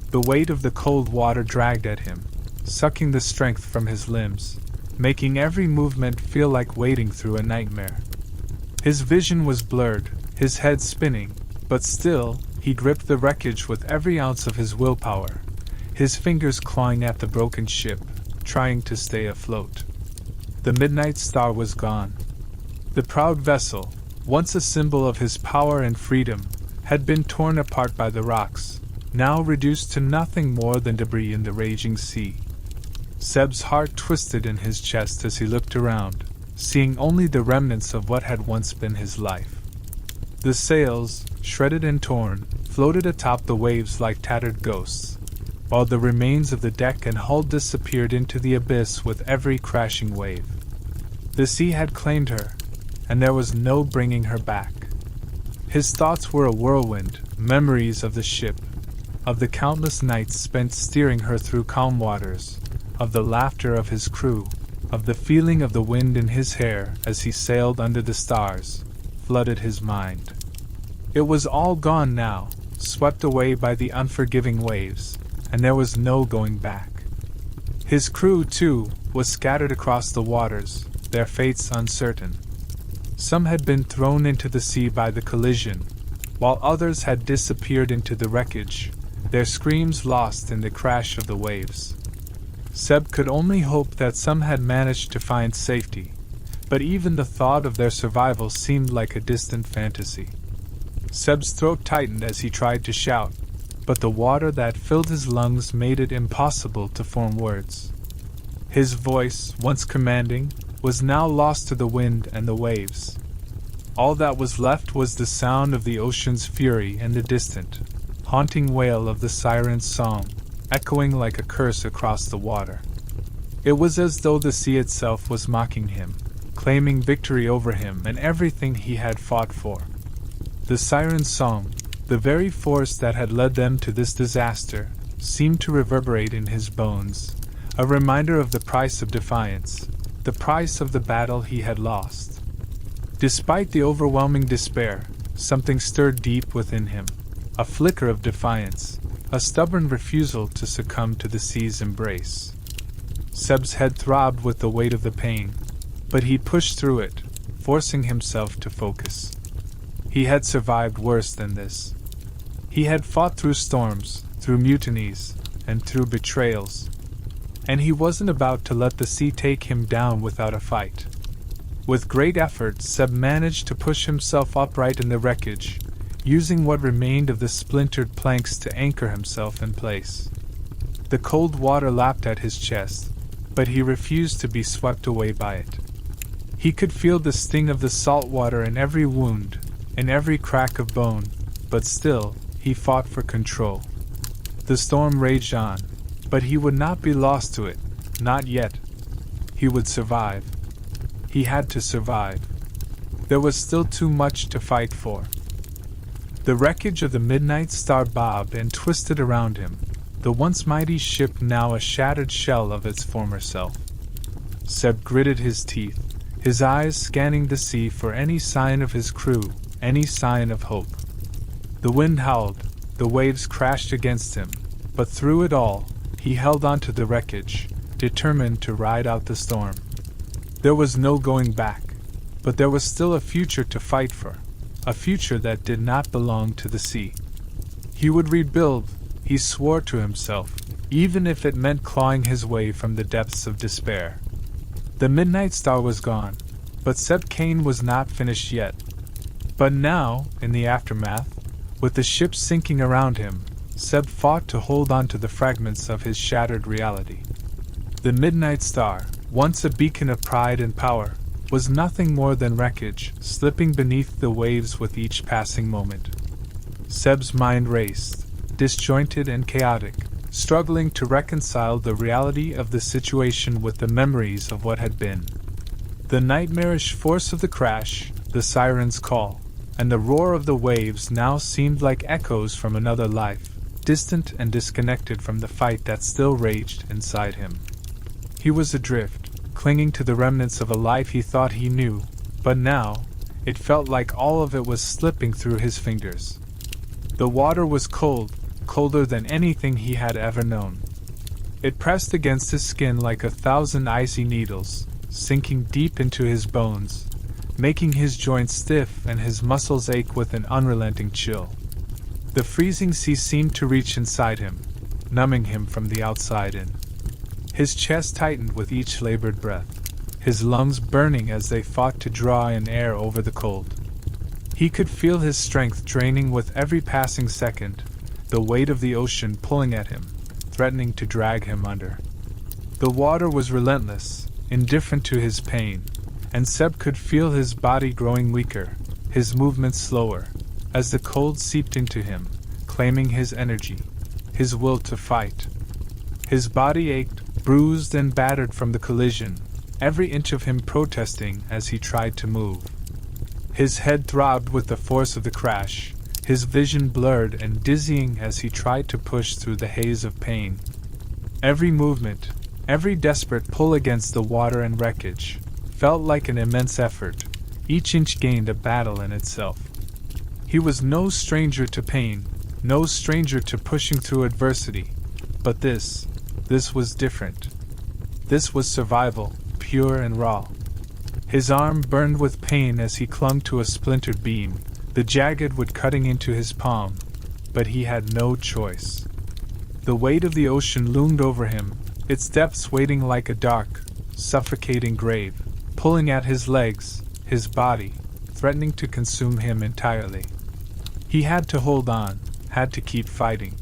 The weight of the cold water dragged at him, sucking the strength from his limbs, making every movement feel like wading through a nightmare. His vision was blurred, his head spinning, but still, he gripped the wreckage with every ounce of his willpower, his fingers clawing at the broken ship, trying to stay afloat. The Midnight Star was gone. The proud vessel, once a symbol of his power and freedom, had been torn apart by the rocks, now reduced to nothing more than debris in the raging sea. Seb's heart twisted in his chest as he looked around, seeing only the remnants of what had once been his life. The sails, shredded and torn, floated atop the waves like tattered ghosts, while the remains of the deck and hull disappeared into the abyss with every crashing wave. The sea had claimed her, and there was no bringing her back. His thoughts were a whirlwind, memories of the ship, of the countless nights spent steering her through calm waters, of the laughter of his crew, of the feeling of the wind in his hair as he sailed under the stars, flooded his mind. It was all gone now, swept away by the unforgiving waves, and there was no going back. His crew, too, was scattered across the waters, their fates uncertain. Some had been thrown into the sea by the collision, while others had disappeared into the wreckage, their screams lost in the crash of the waves. Seb could only hope that some had managed to find safety, but even the thought of their survival seemed like a distant fantasy. Seb's throat tightened as he tried to shout, but the water that filled his lungs made it impossible to form words. His voice, once commanding, was now lost to the wind and the waves. All that was left was the sound of the ocean's fury and the distant, haunting wail of the siren's song, echoing like a curse across the water. It was as though the sea itself was mocking him, claiming victory over him and everything he had fought for. The siren's song, the very force that had led them to this disaster, seemed to reverberate in his bones, a reminder of the price of defiance, the price of the battle he had lost. Despite the overwhelming despair, something stirred deep within him, a flicker of defiance, a stubborn refusal to succumb to the sea's embrace. Seb's head throbbed with the weight of the pain, but he pushed through it, forcing himself to focus. He had survived worse than this. He had fought through storms, through mutinies, and through betrayals. And he wasn't about to let the sea take him down without a fight. With great effort, Seb managed to push himself upright in the wreckage, using what remained of the splintered planks to anchor himself in place. The cold water lapped at his chest, but he refused to be swept away by it. He could feel the sting of the salt water in every wound, in every crack of bone, but still, he fought for control. The storm raged on, but he would not be lost to it, not yet. He would survive. He had to survive. There was still too much to fight for. The wreckage of the Midnight Star bobbed and twisted around him, the once mighty ship now a shattered shell of its former self. Seb gritted his teeth, his eyes scanning the sea for any sign of his crew, any sign of hope. The wind howled, the waves crashed against him, but through it all, he held on to the wreckage, determined to ride out the storm. There was no going back, but there was still a future to fight for, a future that did not belong to the sea. He would rebuild, he swore to himself, even if it meant clawing his way from the depths of despair. The Midnight Star was gone, but Seb Kane was not finished yet. But now, in the aftermath, with the ship sinking around him, Seb fought to hold on to the fragments of his shattered reality. The Midnight Star, once a beacon of pride and power, was nothing more than wreckage, slipping beneath the waves with each passing moment. Seb's mind raced, disjointed and chaotic, struggling to reconcile the reality of the situation with the memories of what had been. The nightmarish force of the crash, the siren's call, and the roar of the waves now seemed like echoes from another life, distant and disconnected from the fight that still raged inside him. He was adrift, clinging to the remnants of a life he thought he knew, but now, it felt like all of it was slipping through his fingers. The water was cold, colder than anything he had ever known. It pressed against his skin like 1,000 icy needles, sinking deep into his bones, making his joints stiff and his muscles ache with an unrelenting chill. The freezing sea seemed to reach inside him, numbing him from the outside in. His chest tightened with each labored breath, his lungs burning as they fought to draw in air over the cold. He could feel his strength draining with every passing second, the weight of the ocean pulling at him, threatening to drag him under. The water was relentless, indifferent to his pain, and Seb could feel his body growing weaker, his movements slower, as the cold seeped into him, claiming his energy, his will to fight. His body ached, bruised and battered from the collision, every inch of him protesting as he tried to move. His head throbbed with the force of the crash, his vision blurred and dizzying as he tried to push through the haze of pain. Every movement, every desperate pull against the water and wreckage, felt like an immense effort, each inch gained a battle in itself. He was no stranger to pain, no stranger to pushing through adversity, but this was different. This was survival, pure and raw. His arm burned with pain as he clung to a splintered beam, the jagged wood cutting into his palm, but he had no choice. The weight of the ocean loomed over him, its depths waiting like a dark, suffocating grave, pulling at his legs, his body, threatening to consume him entirely. He had to hold on, had to keep fighting.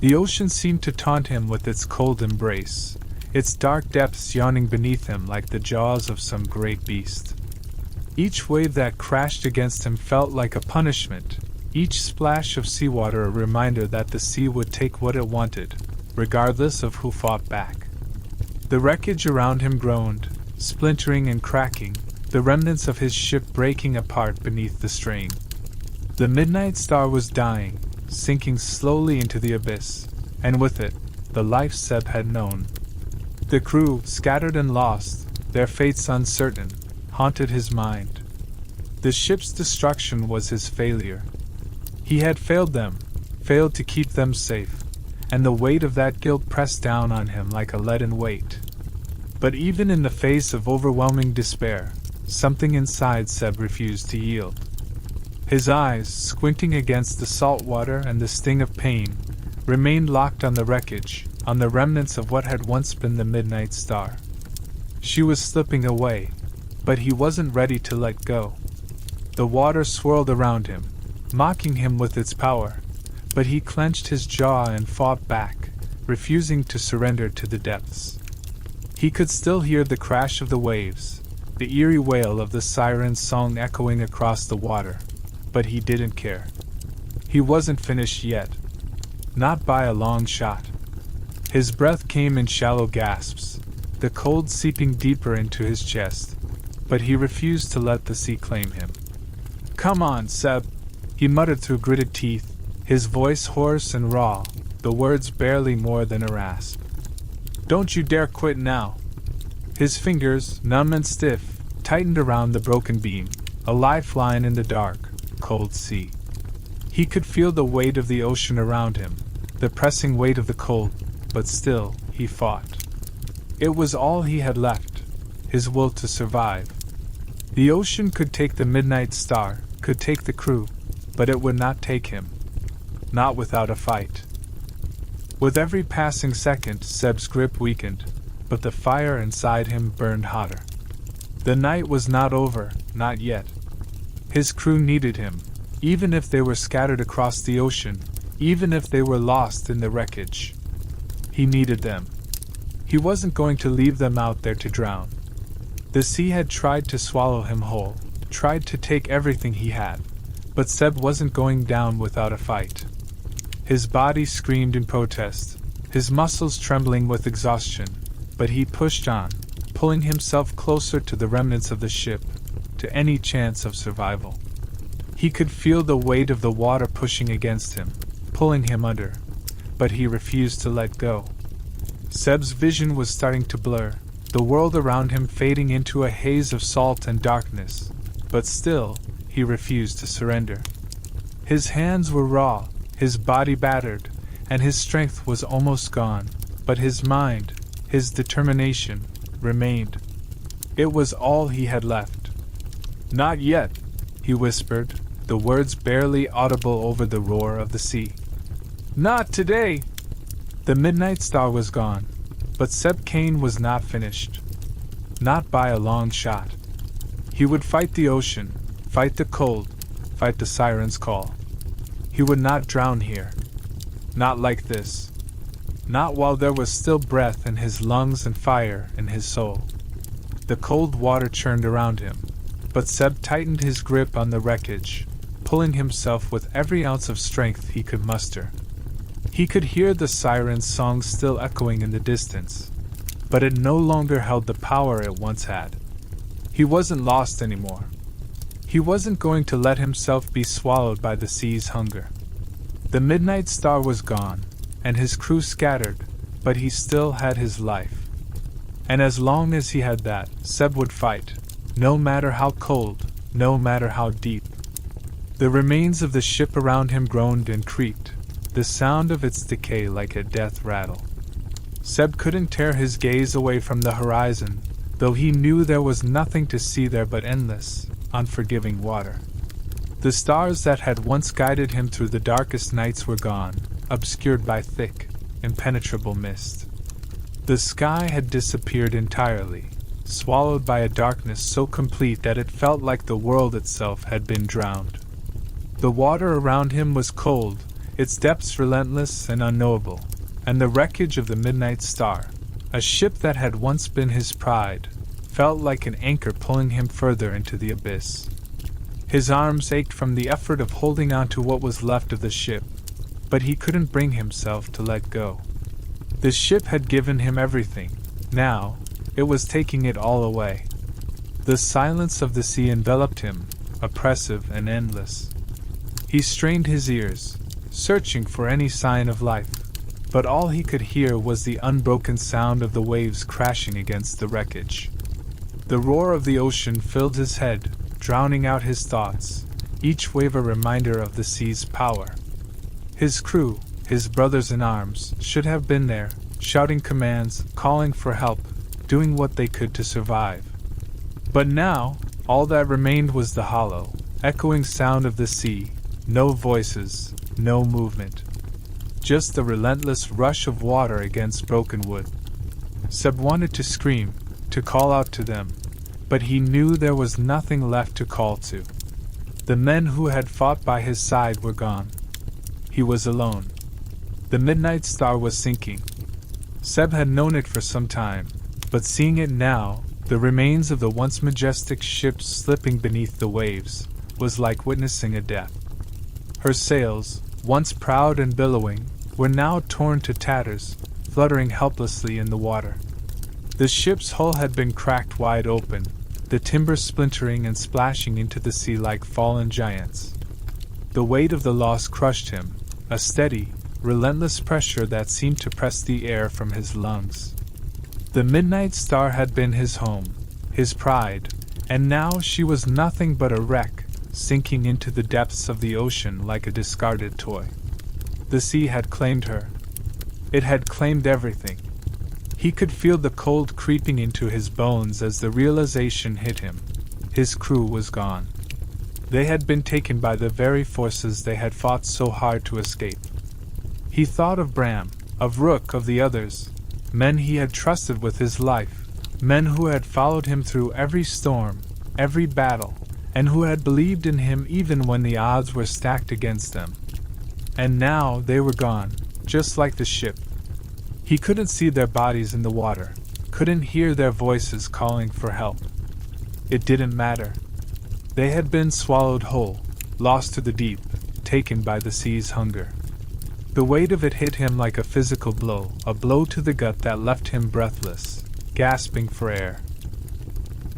The ocean seemed to taunt him with its cold embrace, its dark depths yawning beneath him like the jaws of some great beast. Each wave that crashed against him felt like a punishment, each splash of seawater a reminder that the sea would take what it wanted, regardless of who fought back. The wreckage around him groaned, splintering and cracking, the remnants of his ship breaking apart beneath the strain. The midnight star was dying, sinking slowly into the abyss, and with it, the life Seb had known. The crew, scattered and lost, their fates uncertain, haunted his mind. The ship's destruction was his failure. He had failed them, failed to keep them safe, and the weight of that guilt pressed down on him like a leaden weight. But even in the face of overwhelming despair, something inside Seb refused to yield. His eyes, squinting against the salt water and the sting of pain, remained locked on the wreckage, on the remnants of what had once been the midnight star. She was slipping away, but he wasn't ready to let go. The water swirled around him, mocking him with its power, but he clenched his jaw and fought back, refusing to surrender to the depths. He could still hear the crash of the waves, the eerie wail of the siren's song echoing across the water, but he didn't care. He wasn't finished yet. Not by a long shot. His breath came in shallow gasps, the cold seeping deeper into his chest, but he refused to let the sea claim him. "Come on, Seb," he muttered through gritted teeth, his voice hoarse and raw, the words barely more than a rasp. "Don't you dare quit now." His fingers, numb and stiff, tightened around the broken beam, a lifeline in the dark, cold sea. He could feel the weight of the ocean around him, the pressing weight of the cold, but still, he fought. It was all he had left, his will to survive. The ocean could take the midnight star, could take the crew, but it would not take him. Not without a fight. With every passing second, Seb's grip weakened, but the fire inside him burned hotter. The night was not over, not yet. His crew needed him, even if they were scattered across the ocean, even if they were lost in the wreckage. He needed them. He wasn't going to leave them out there to drown. The sea had tried to swallow him whole, tried to take everything he had, but Seb wasn't going down without a fight. His body screamed in protest, his muscles trembling with exhaustion, but he pushed on, pulling himself closer to the remnants of the ship, to any chance of survival. He could feel the weight of the water pushing against him, pulling him under, but he refused to let go. Seb's vision was starting to blur, the world around him fading into a haze of salt and darkness, but still, he refused to surrender. His hands were raw, his body battered, and his strength was almost gone, but his mind, his determination, remained. It was all he had left. "Not yet," he whispered, the words barely audible over the roar of the sea. "Not today!" The midnight star was gone, but Seb Kane was not finished. Not by a long shot. He would fight the ocean, fight the cold, fight the siren's call. He would not drown here. Not like this. Not while there was still breath in his lungs and fire in his soul. The cold water churned around him, but Seb tightened his grip on the wreckage, pulling himself with every ounce of strength he could muster. He could hear the siren's song still echoing in the distance, but it no longer held the power it once had. He wasn't lost anymore. He wasn't going to let himself be swallowed by the sea's hunger. The midnight star was gone, and his crew scattered, but he still had his life. And as long as he had that, Seb would fight, no matter how cold, no matter how deep. The remains of the ship around him groaned and creaked, the sound of its decay like a death rattle. Seb couldn't tear his gaze away from the horizon, though he knew there was nothing to see there but endless, unforgiving water. The stars that had once guided him through the darkest nights were gone, obscured by thick, impenetrable mist. The sky had disappeared entirely, swallowed by a darkness so complete that it felt like the world itself had been drowned. The water around him was cold, its depths relentless and unknowable, and the wreckage of the Midnight Star, a ship that had once been his pride, felt like an anchor pulling him further into the abyss. His arms ached from the effort of holding on to what was left of the ship, but he couldn't bring himself to let go. The ship had given him everything. Now, it was taking it all away. The silence of the sea enveloped him, oppressive and endless. He strained his ears, searching for any sign of life, but all he could hear was the unbroken sound of the waves crashing against the wreckage. The roar of the ocean filled his head, drowning out his thoughts, each wave a reminder of the sea's power. His crew, his brothers in arms, should have been there, shouting commands, calling for help, doing what they could to survive. But now, all that remained was the hollow, echoing sound of the sea, no voices, no movement. Just the relentless rush of water against broken wood. Seb wanted to scream, to call out to them, but he knew there was nothing left to call to. The men who had fought by his side were gone. He was alone. The Midnight Star was sinking. Seb had known it for some time, but seeing it now, the remains of the once majestic ship slipping beneath the waves, was like witnessing a death. Her sails, once proud and billowing, were now torn to tatters, fluttering helplessly in the water. The ship's hull had been cracked wide open, the timbers splintering and splashing into the sea like fallen giants. The weight of the loss crushed him, a steady, relentless pressure that seemed to press the air from his lungs. The Midnight Star had been his home, his pride, and now she was nothing but a wreck, sinking into the depths of the ocean like a discarded toy. The sea had claimed her. It had claimed everything. He could feel the cold creeping into his bones as the realization hit him. His crew was gone. They had been taken by the very forces they had fought so hard to escape. He thought of Bram, of Rook, of the others, men he had trusted with his life, men who had followed him through every storm, every battle, and who had believed in him even when the odds were stacked against them. And now they were gone, just like the ship. He couldn't see their bodies in the water, couldn't hear their voices calling for help. It didn't matter. They had been swallowed whole, lost to the deep, taken by the sea's hunger. The weight of it hit him like a physical blow, a blow to the gut that left him breathless, gasping for air.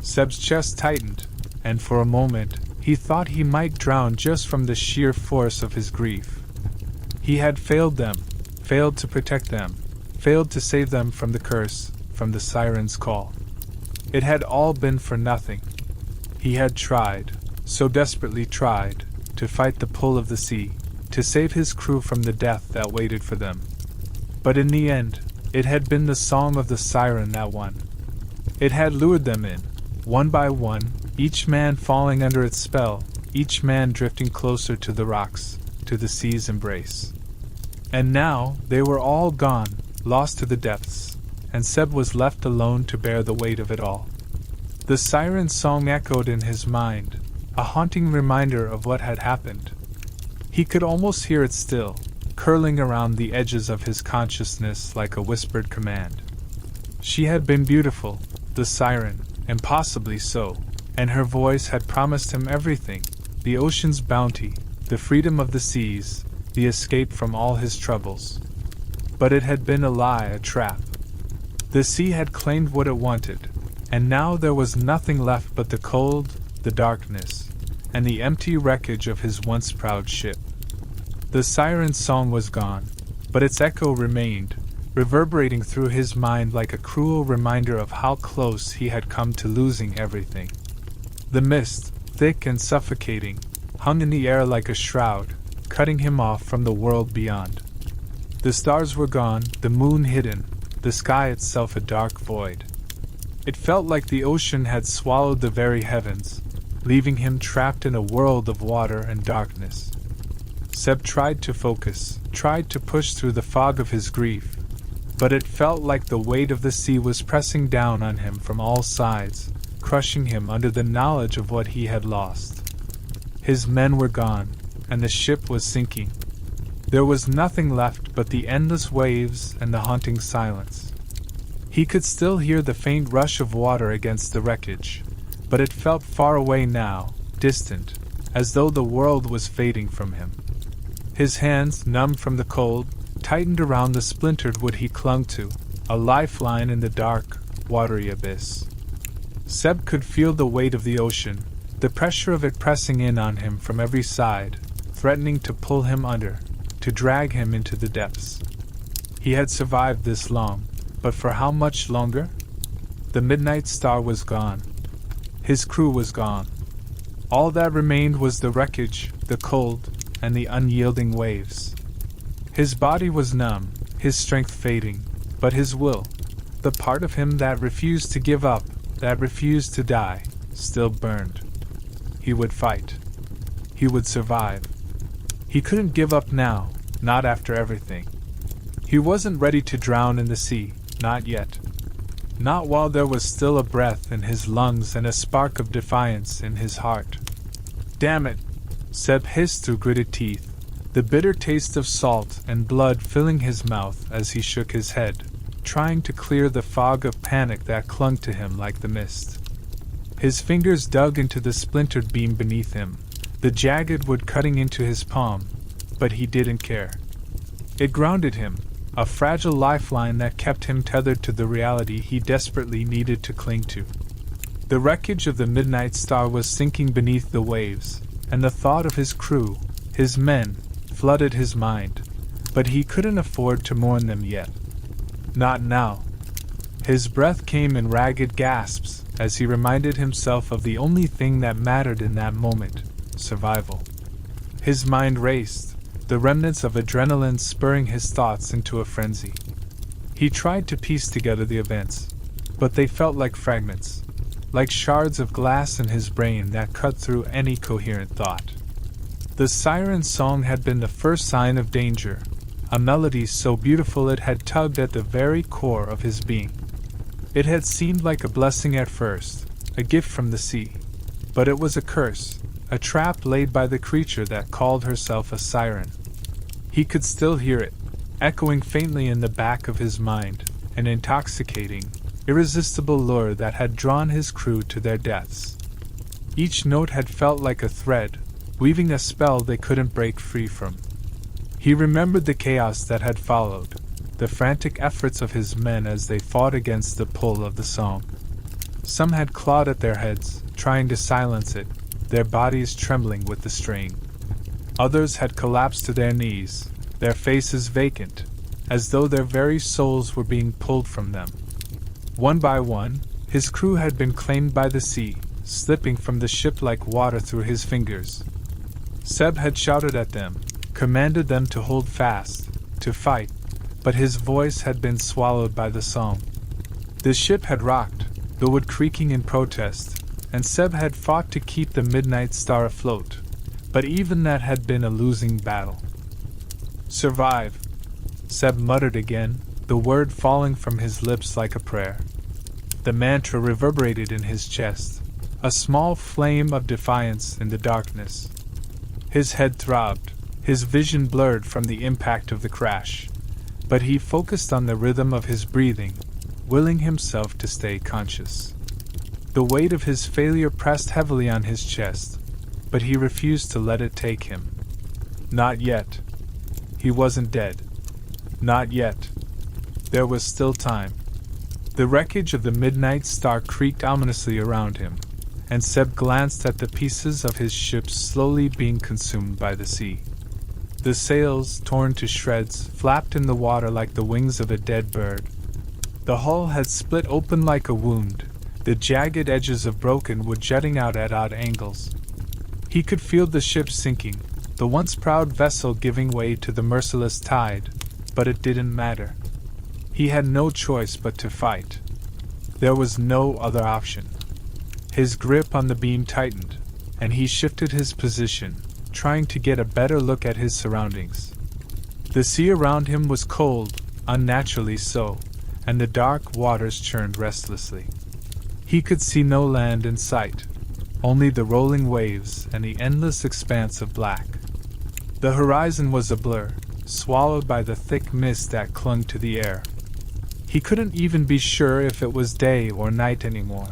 Seb's chest tightened, and for a moment, he thought he might drown just from the sheer force of his grief. He had failed them, failed to protect them, failed to save them from the curse, from the siren's call. It had all been for nothing. He had tried, so desperately tried, to fight the pull of the sea, to save his crew from the death that waited for them. But in the end, it had been the song of the siren that won. It had lured them in, one by one, each man falling under its spell, each man drifting closer to the rocks, to the sea's embrace. And now, they were all gone, lost to the depths, and Seb was left alone to bear the weight of it all. The siren's song echoed in his mind, a haunting reminder of what had happened. He could almost hear it still, curling around the edges of his consciousness like a whispered command. She had been beautiful, the siren, impossibly so, and her voice had promised him everything, the ocean's bounty, the freedom of the seas, the escape from all his troubles. But it had been a lie, a trap. The sea had claimed what it wanted, and now there was nothing left but the cold, the darkness, and the empty wreckage of his once proud ship. The siren's song was gone, but its echo remained, reverberating through his mind like a cruel reminder of how close he had come to losing everything. The mist, thick and suffocating, hung in the air like a shroud, cutting him off from the world beyond. The stars were gone, the moon hidden, the sky itself a dark void. It felt like the ocean had swallowed the very heavens, leaving him trapped in a world of water and darkness. Seb tried to focus, tried to push through the fog of his grief, but it felt like the weight of the sea was pressing down on him from all sides, crushing him under the knowledge of what he had lost. His men were gone, and the ship was sinking. There was nothing left but the endless waves and the haunting silence. He could still hear the faint rush of water against the wreckage, but it felt far away now, distant, as though the world was fading from him. His hands, numb from the cold, tightened around the splintered wood he clung to, a lifeline in the dark, watery abyss. Seb could feel the weight of the ocean, the pressure of it pressing in on him from every side, threatening to pull him under, to drag him into the depths. He had survived this long, but for how much longer? The Midnight Star was gone. His crew was gone. All that remained was the wreckage, the cold, and the unyielding waves. His body was numb, his strength fading, but his will, the part of him that refused to give up, that refused to die, still burned. He would fight. He would survive. He couldn't give up now, not after everything. He wasn't ready to drown in the sea, not yet. Not while there was still a breath in his lungs and a spark of defiance in his heart. "Damn it!" Seb hissed through gritted teeth, the bitter taste of salt and blood filling his mouth as he shook his head, trying to clear the fog of panic that clung to him like the mist. His fingers dug into the splintered beam beneath him, the jagged wood cutting into his palm, but he didn't care. It grounded him, a fragile lifeline that kept him tethered to the reality he desperately needed to cling to. The wreckage of the Midnight Star was sinking beneath the waves, and the thought of his crew, his men, flooded his mind, but he couldn't afford to mourn them yet. Not now. His breath came in ragged gasps as he reminded himself of the only thing that mattered in that moment: survival. His mind raced, the remnants of adrenaline spurring his thoughts into a frenzy. He tried to piece together the events, but they felt like fragments, like shards of glass in his brain that cut through any coherent thought. The siren song had been the first sign of danger, a melody so beautiful it had tugged at the very core of his being. It had seemed like a blessing at first, a gift from the sea, but it was a curse, a trap laid by the creature that called herself a siren. He could still hear it, echoing faintly in the back of his mind, an intoxicating, irresistible lure that had drawn his crew to their deaths. Each note had felt like a thread, weaving a spell they couldn't break free from. He remembered the chaos that had followed, the frantic efforts of his men as they fought against the pull of the song. Some had clawed at their heads, trying to silence it, their bodies trembling with the strain. Others had collapsed to their knees, their faces vacant, as though their very souls were being pulled from them. One by one, his crew had been claimed by the sea, slipping from the ship like water through his fingers. Seb had shouted at them, commanded them to hold fast, to fight, but his voice had been swallowed by the song. The ship had rocked, the wood creaking in protest, and Seb had fought to keep the Midnight Star afloat, but even that had been a losing battle. "Survive," Seb muttered again, the word falling from his lips like a prayer. The mantra reverberated in his chest, a small flame of defiance in the darkness. His head throbbed, his vision blurred from the impact of the crash, but he focused on the rhythm of his breathing, willing himself to stay conscious. The weight of his failure pressed heavily on his chest, but he refused to let it take him. Not yet. He wasn't dead. Not yet. There was still time. The wreckage of the Midnight Star creaked ominously around him, and Seb glanced at the pieces of his ship slowly being consumed by the sea. The sails, torn to shreds, flapped in the water like the wings of a dead bird. The hull had split open like a wound, the jagged edges of broken wood jutting out at odd angles. He could feel the ship sinking, the once proud vessel giving way to the merciless tide, but it didn't matter. He had no choice but to fight. There was no other option. His grip on the beam tightened, and he shifted his position, trying to get a better look at his surroundings. The sea around him was cold, unnaturally so, and the dark waters churned restlessly. He could see no land in sight, only the rolling waves and the endless expanse of black. The horizon was a blur, swallowed by the thick mist that clung to the air. He couldn't even be sure if it was day or night anymore.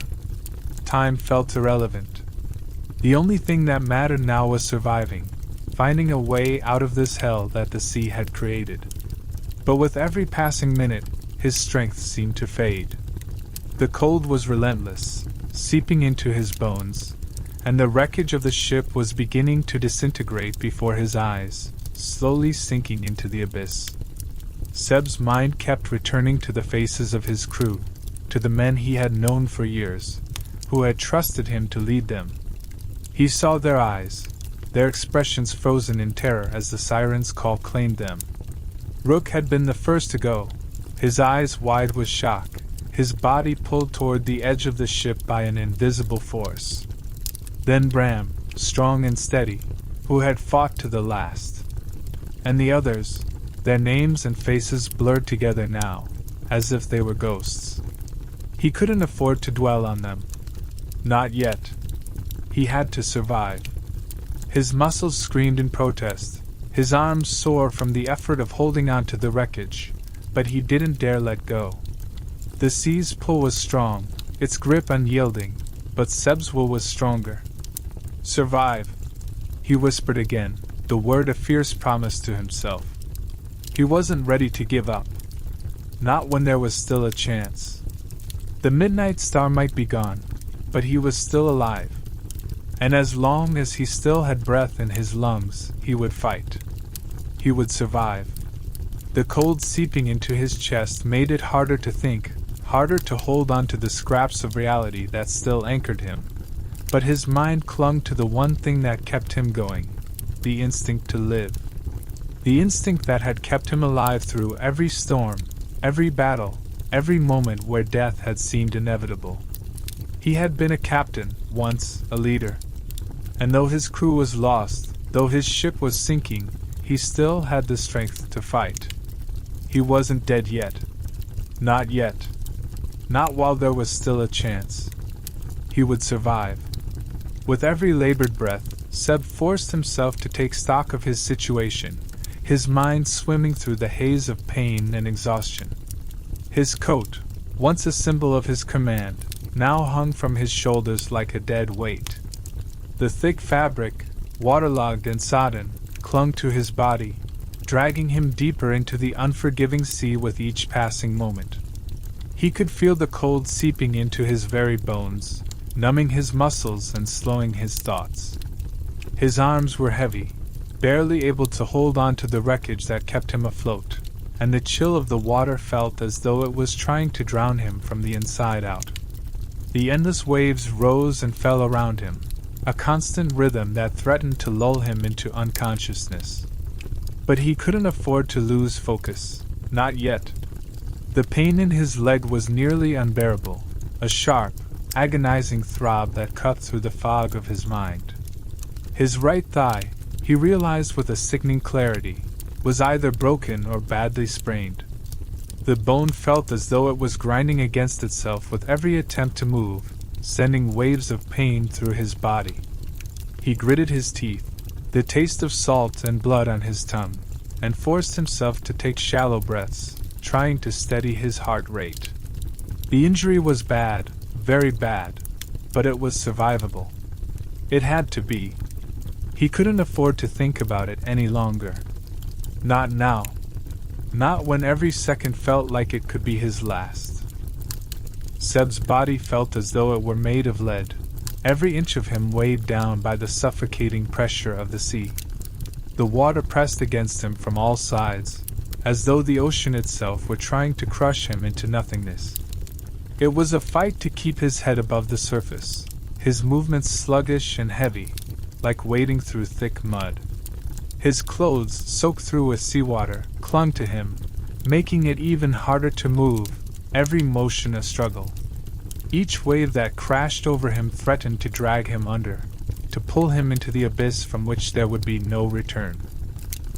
Time felt irrelevant. The only thing that mattered now was surviving, finding a way out of this hell that the sea had created. But with every passing minute, his strength seemed to fade. The cold was relentless, seeping into his bones, and the wreckage of the ship was beginning to disintegrate before his eyes, slowly sinking into the abyss. Seb's mind kept returning to the faces of his crew, to the men he had known for years, who had trusted him to lead them. He saw their eyes, their expressions frozen in terror as the siren's call claimed them. Rook had been the first to go, his eyes wide with shock, his body pulled toward the edge of the ship by an invisible force. Then Bram, strong and steady, who had fought to the last. And the others, their names and faces blurred together now, as if they were ghosts. He couldn't afford to dwell on them. Not yet. He had to survive. His muscles screamed in protest, his arms sore from the effort of holding on to the wreckage, but he didn't dare let go. The sea's pull was strong, its grip unyielding, but Seb's will was stronger. Survive, he whispered again, the word a fierce promise to himself. He wasn't ready to give up. Not when there was still a chance. The midnight star might be gone, but he was still alive. And as long as he still had breath in his lungs, he would fight. He would survive. The cold seeping into his chest made it harder to think, harder to hold on to the scraps of reality that still anchored him. But his mind clung to the one thing that kept him going, the instinct to live. The instinct that had kept him alive through every storm, every battle, every moment where death had seemed inevitable. He had been a captain, once, a leader. And though his crew was lost, though his ship was sinking, he still had the strength to fight. He wasn't dead yet. Not yet. Not while there was still a chance. He would survive. With every labored breath, Seb forced himself to take stock of his situation, his mind swimming through the haze of pain and exhaustion. His coat, once a symbol of his command, now hung from his shoulders like a dead weight. The thick fabric, waterlogged and sodden, clung to his body, dragging him deeper into the unforgiving sea with each passing moment. He could feel the cold seeping into his very bones, numbing his muscles and slowing his thoughts. His arms were heavy, barely able to hold on to the wreckage that kept him afloat, and the chill of the water felt as though it was trying to drown him from the inside out. The endless waves rose and fell around him, a constant rhythm that threatened to lull him into unconsciousness. But he couldn't afford to lose focus, not yet. The pain in his leg was nearly unbearable, a sharp, agonizing throb that cut through the fog of his mind. His right thigh, he realized with a sickening clarity, was either broken or badly sprained. The bone felt as though it was grinding against itself with every attempt to move, sending waves of pain through his body. He gritted his teeth, the taste of salt and blood on his tongue, and forced himself to take shallow breaths, trying to steady his heart rate. The injury was bad, very bad, but it was survivable. It had to be. He couldn't afford to think about it any longer. Not now. Not when every second felt like it could be his last. Seb's body felt as though it were made of lead, every inch of him weighed down by the suffocating pressure of the sea. The water pressed against him from all sides, as though the ocean itself were trying to crush him into nothingness. It was a fight to keep his head above the surface, his movements sluggish and heavy, like wading through thick mud. His clothes, soaked through with seawater, clung to him, making it even harder to move, every motion a struggle. Each wave that crashed over him threatened to drag him under, to pull him into the abyss from which there would be no return.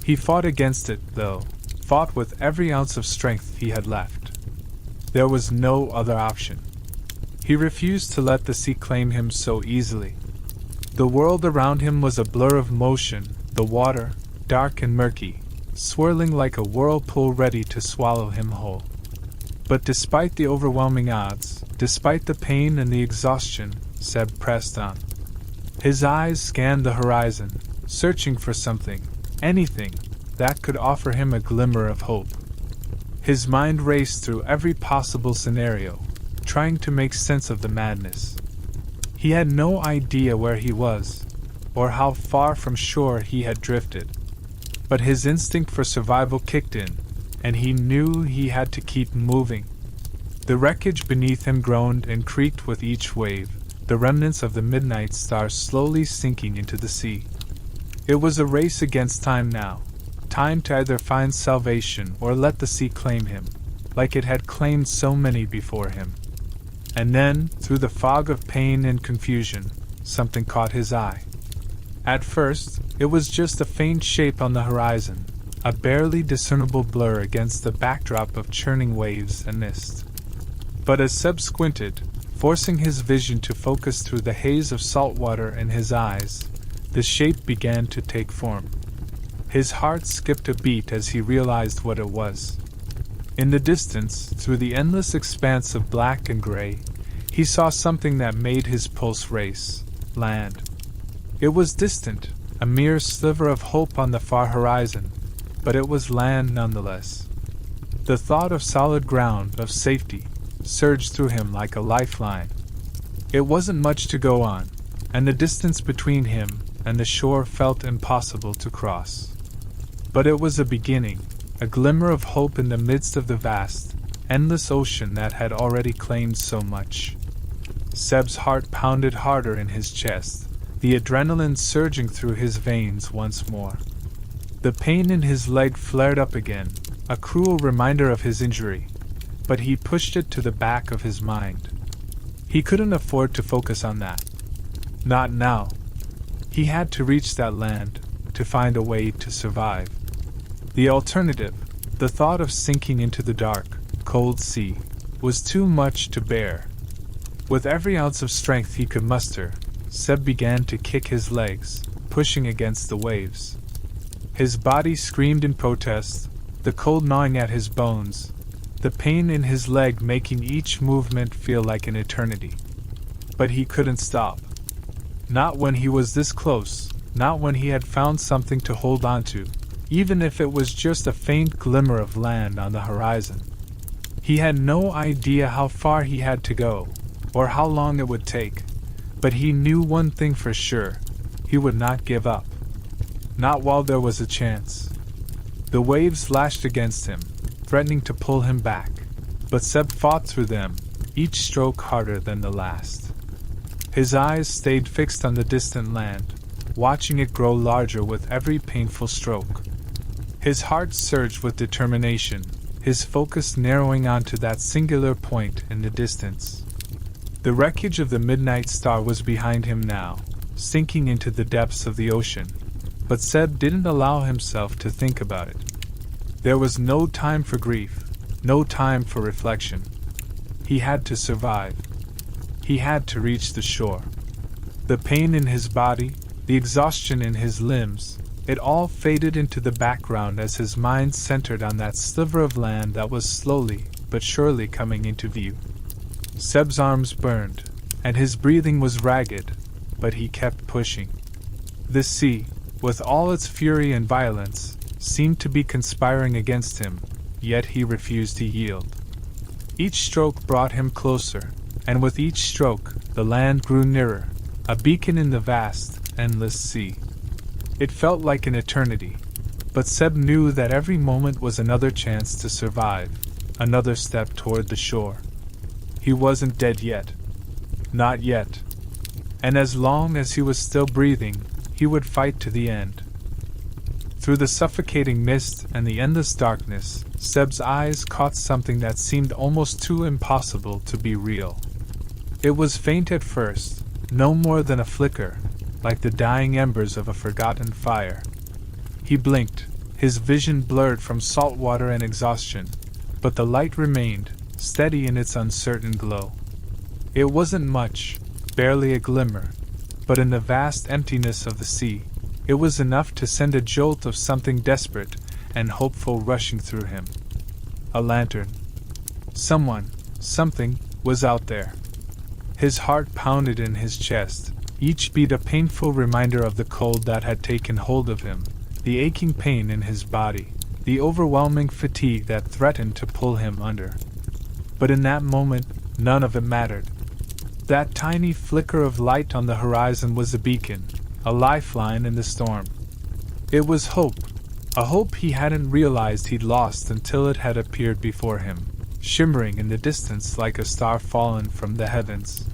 He fought against it, though, fought with every ounce of strength he had left. There was no other option. He refused to let the sea claim him so easily. The world around him was a blur of motion, the water, dark and murky, swirling like a whirlpool ready to swallow him whole. But despite the overwhelming odds, despite the pain and the exhaustion, Seb pressed on. His eyes scanned the horizon, searching for something, anything, that could offer him a glimmer of hope. His mind raced through every possible scenario, trying to make sense of the madness. He had no idea where he was, or how far from shore he had drifted. But his instinct for survival kicked in, and he knew he had to keep moving. The wreckage beneath him groaned and creaked with each wave, the remnants of the midnight stars slowly sinking into the sea. It was a race against time now, time to either find salvation or let the sea claim him, like it had claimed so many before him. And then, through the fog of pain and confusion, something caught his eye. At first, it was just a faint shape on the horizon, a barely discernible blur against the backdrop of churning waves and mist. But as Seb squinted, forcing his vision to focus through the haze of salt water in his eyes, the shape began to take form. His heart skipped a beat as he realized what it was. In the distance, through the endless expanse of black and gray, he saw something that made his pulse race: land. It was distant, a mere sliver of hope on the far horizon, but it was land nonetheless. The thought of solid ground, of safety, surged through him like a lifeline. It wasn't much to go on, and the distance between him and the shore felt impossible to cross. But it was a beginning, a glimmer of hope in the midst of the vast, endless ocean that had already claimed so much. Seb's heart pounded harder in his chest, the adrenaline surging through his veins once more. The pain in his leg flared up again, a cruel reminder of his injury, but he pushed it to the back of his mind. He couldn't afford to focus on that. Not now. He had to reach that land, to find a way to survive. The alternative, the thought of sinking into the dark, cold sea, was too much to bear. With every ounce of strength he could muster, Seb began to kick his legs, pushing against the waves. His body screamed in protest, the cold gnawing at his bones, the pain in his leg making each movement feel like an eternity. But he couldn't stop. Not when he was this close, not when he had found something to hold on to, even if it was just a faint glimmer of land on the horizon. He had no idea how far he had to go, or how long it would take, but he knew one thing for sure: he would not give up. Not while there was a chance. The waves lashed against him, threatening to pull him back, but Seb fought through them, each stroke harder than the last. His eyes stayed fixed on the distant land, watching it grow larger with every painful stroke. His heart surged with determination, his focus narrowing onto that singular point in the distance. The wreckage of the midnight star was behind him now, sinking into the depths of the ocean, but Seb didn't allow himself to think about it. There was no time for grief, no time for reflection. He had to survive. He had to reach the shore. The pain in his body, the exhaustion in his limbs, it all faded into the background as his mind centered on that sliver of land that was slowly but surely coming into view. Seb's arms burned, and his breathing was ragged, but he kept pushing. The sea, with all its fury and violence, seemed to be conspiring against him, yet he refused to yield. Each stroke brought him closer, and with each stroke, the land grew nearer, a beacon in the vast, endless sea. It felt like an eternity, but Seb knew that every moment was another chance to survive, another step toward the shore. He wasn't dead yet. Not yet. And as long as he was still breathing, he would fight to the end. Through the suffocating mist and the endless darkness, Seb's eyes caught something that seemed almost too impossible to be real. It was faint at first, no more than a flicker, like the dying embers of a forgotten fire. He blinked, his vision blurred from salt water and exhaustion, but the light remained, steady in its uncertain glow. It wasn't much, barely a glimmer, but in the vast emptiness of the sea, it was enough to send a jolt of something desperate and hopeful rushing through him. A lantern. Someone, something, was out there. His heart pounded in his chest, each beat a painful reminder of the cold that had taken hold of him, the aching pain in his body, the overwhelming fatigue that threatened to pull him under. But in that moment, none of it mattered. That tiny flicker of light on the horizon was a beacon, a lifeline in the storm. It was hope, a hope he hadn't realized he'd lost until it had appeared before him, shimmering in the distance like a star fallen from the heavens.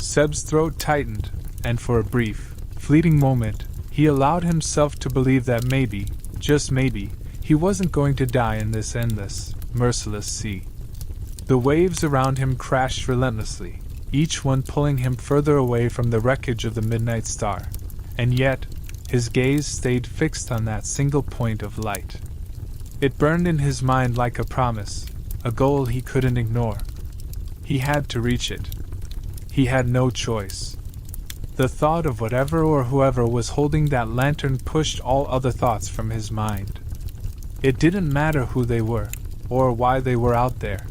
Seb's throat tightened, and for a brief, fleeting moment, he allowed himself to believe that maybe, just maybe, he wasn't going to die in this endless, merciless sea. The waves around him crashed relentlessly, each one pulling him further away from the wreckage of the midnight star, and yet, his gaze stayed fixed on that single point of light. It burned in his mind like a promise, a goal he couldn't ignore. He had to reach it. He had no choice. The thought of whatever or whoever was holding that lantern pushed all other thoughts from his mind. It didn't matter who they were, or why they were out there.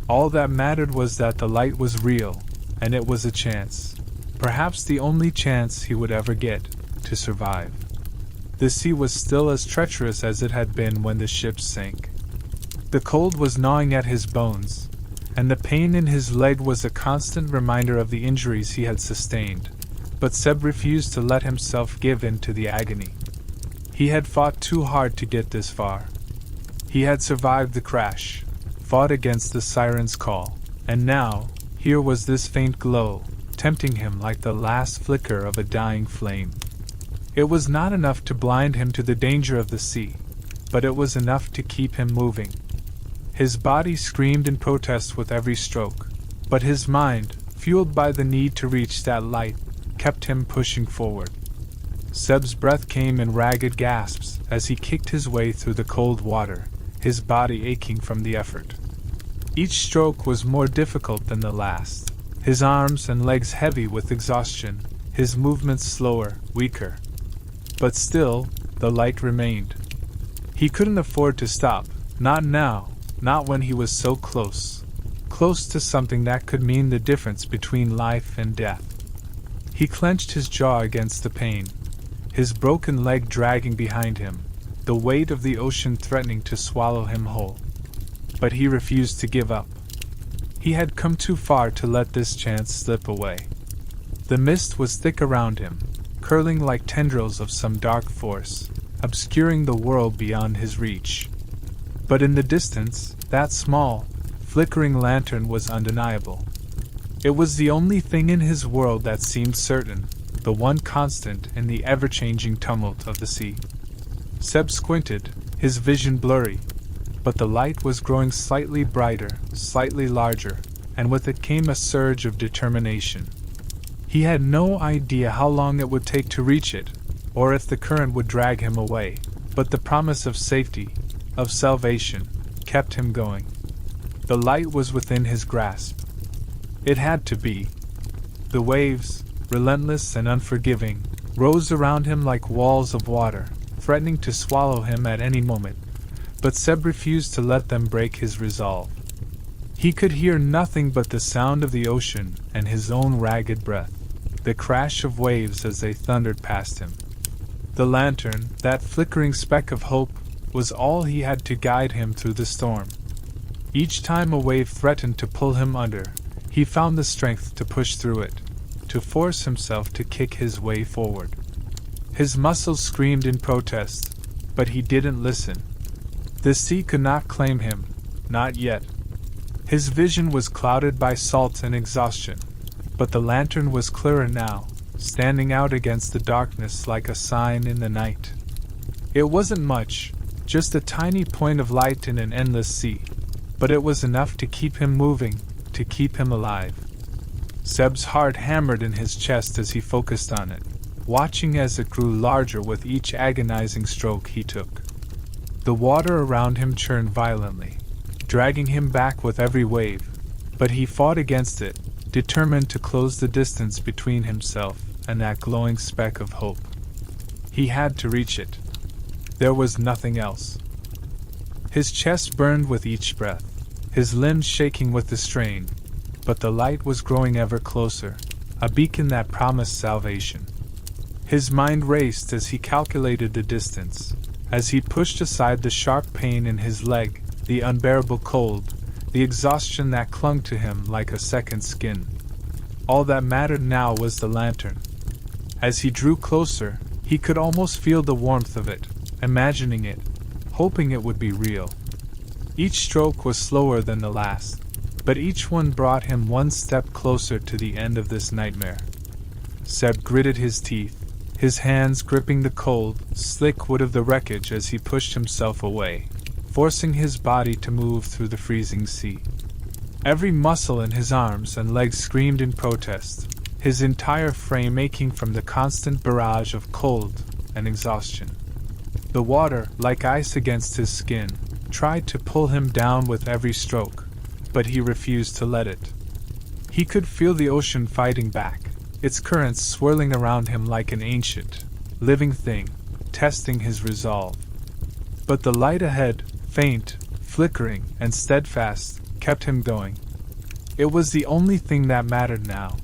All that mattered was that the light was real, and it was a chance, perhaps the only chance he would ever get, to survive. The sea was still as treacherous as it had been when the ship sank. The cold was gnawing at his bones, and the pain in his leg was a constant reminder of the injuries he had sustained, but Seb refused to let himself give in to the agony. He had fought too hard to get this far. He had survived the crash, fought against the siren's call, and now, here was this faint glow, tempting him like the last flicker of a dying flame. It was not enough to blind him to the danger of the sea, but it was enough to keep him moving. His body screamed in protest with every stroke, but his mind, fueled by the need to reach that light, kept him pushing forward. Seb's breath came in ragged gasps as he kicked his way through the cold water, his body aching from the effort. Each stroke was more difficult than the last, his arms and legs heavy with exhaustion, his movements slower, weaker. But still, the light remained. He couldn't afford to stop, not now, not when he was so close to something that could mean the difference between life and death. He clenched his jaw against the pain, his broken leg dragging behind him, the weight of the ocean threatening to swallow him whole. But he refused to give up. He had come too far to let this chance slip away. The mist was thick around him, curling like tendrils of some dark force, obscuring the world beyond his reach. But in the distance, that small, flickering lantern was undeniable. It was the only thing in his world that seemed certain, the one constant in the ever-changing tumult of the sea. Seb squinted, his vision blurry, but the light was growing slightly brighter, slightly larger, and with it came a surge of determination. He had no idea how long it would take to reach it, or if the current would drag him away, but the promise of safety, of salvation, kept him going. The light was within his grasp. It had to be. The waves, relentless and unforgiving, rose around him like walls of water, threatening to swallow him at any moment, but Seb refused to let them break his resolve. He could hear nothing but the sound of the ocean and his own ragged breath, the crash of waves as they thundered past him. The lantern, that flickering speck of hope, was all he had to guide him through the storm. Each time a wave threatened to pull him under, he found the strength to push through it, to force himself to kick his way forward. His muscles screamed in protest, but he didn't listen. The sea could not claim him, not yet. His vision was clouded by salt and exhaustion, but the lantern was clearer now, standing out against the darkness like a sign in the night. It wasn't much, just a tiny point of light in an endless sea, but it was enough to keep him moving, to keep him alive. Seb's heart hammered in his chest as he focused on it, watching as it grew larger with each agonizing stroke he took. The water around him churned violently, dragging him back with every wave, but he fought against it, determined to close the distance between himself and that glowing speck of hope. He had to reach it. There was nothing else. His chest burned with each breath, his limbs shaking with the strain, but the light was growing ever closer, a beacon that promised salvation. His mind raced as he calculated the distance, as he pushed aside the sharp pain in his leg, the unbearable cold, the exhaustion that clung to him like a second skin. All that mattered now was the lantern. As he drew closer, he could almost feel the warmth of it, imagining it, hoping it would be real. Each stroke was slower than the last, but each one brought him one step closer to the end of this nightmare. Seb gritted his teeth, his hands gripping the cold, slick wood of the wreckage as he pushed himself away, forcing his body to move through the freezing sea. Every muscle in his arms and legs screamed in protest, his entire frame aching from the constant barrage of cold and exhaustion. The water, like ice against his skin, tried to pull him down with every stroke, but he refused to let it. He could feel the ocean fighting back, its currents swirling around him like an ancient, living thing, testing his resolve. But the light ahead, faint, flickering, and steadfast, kept him going. It was the only thing that mattered now.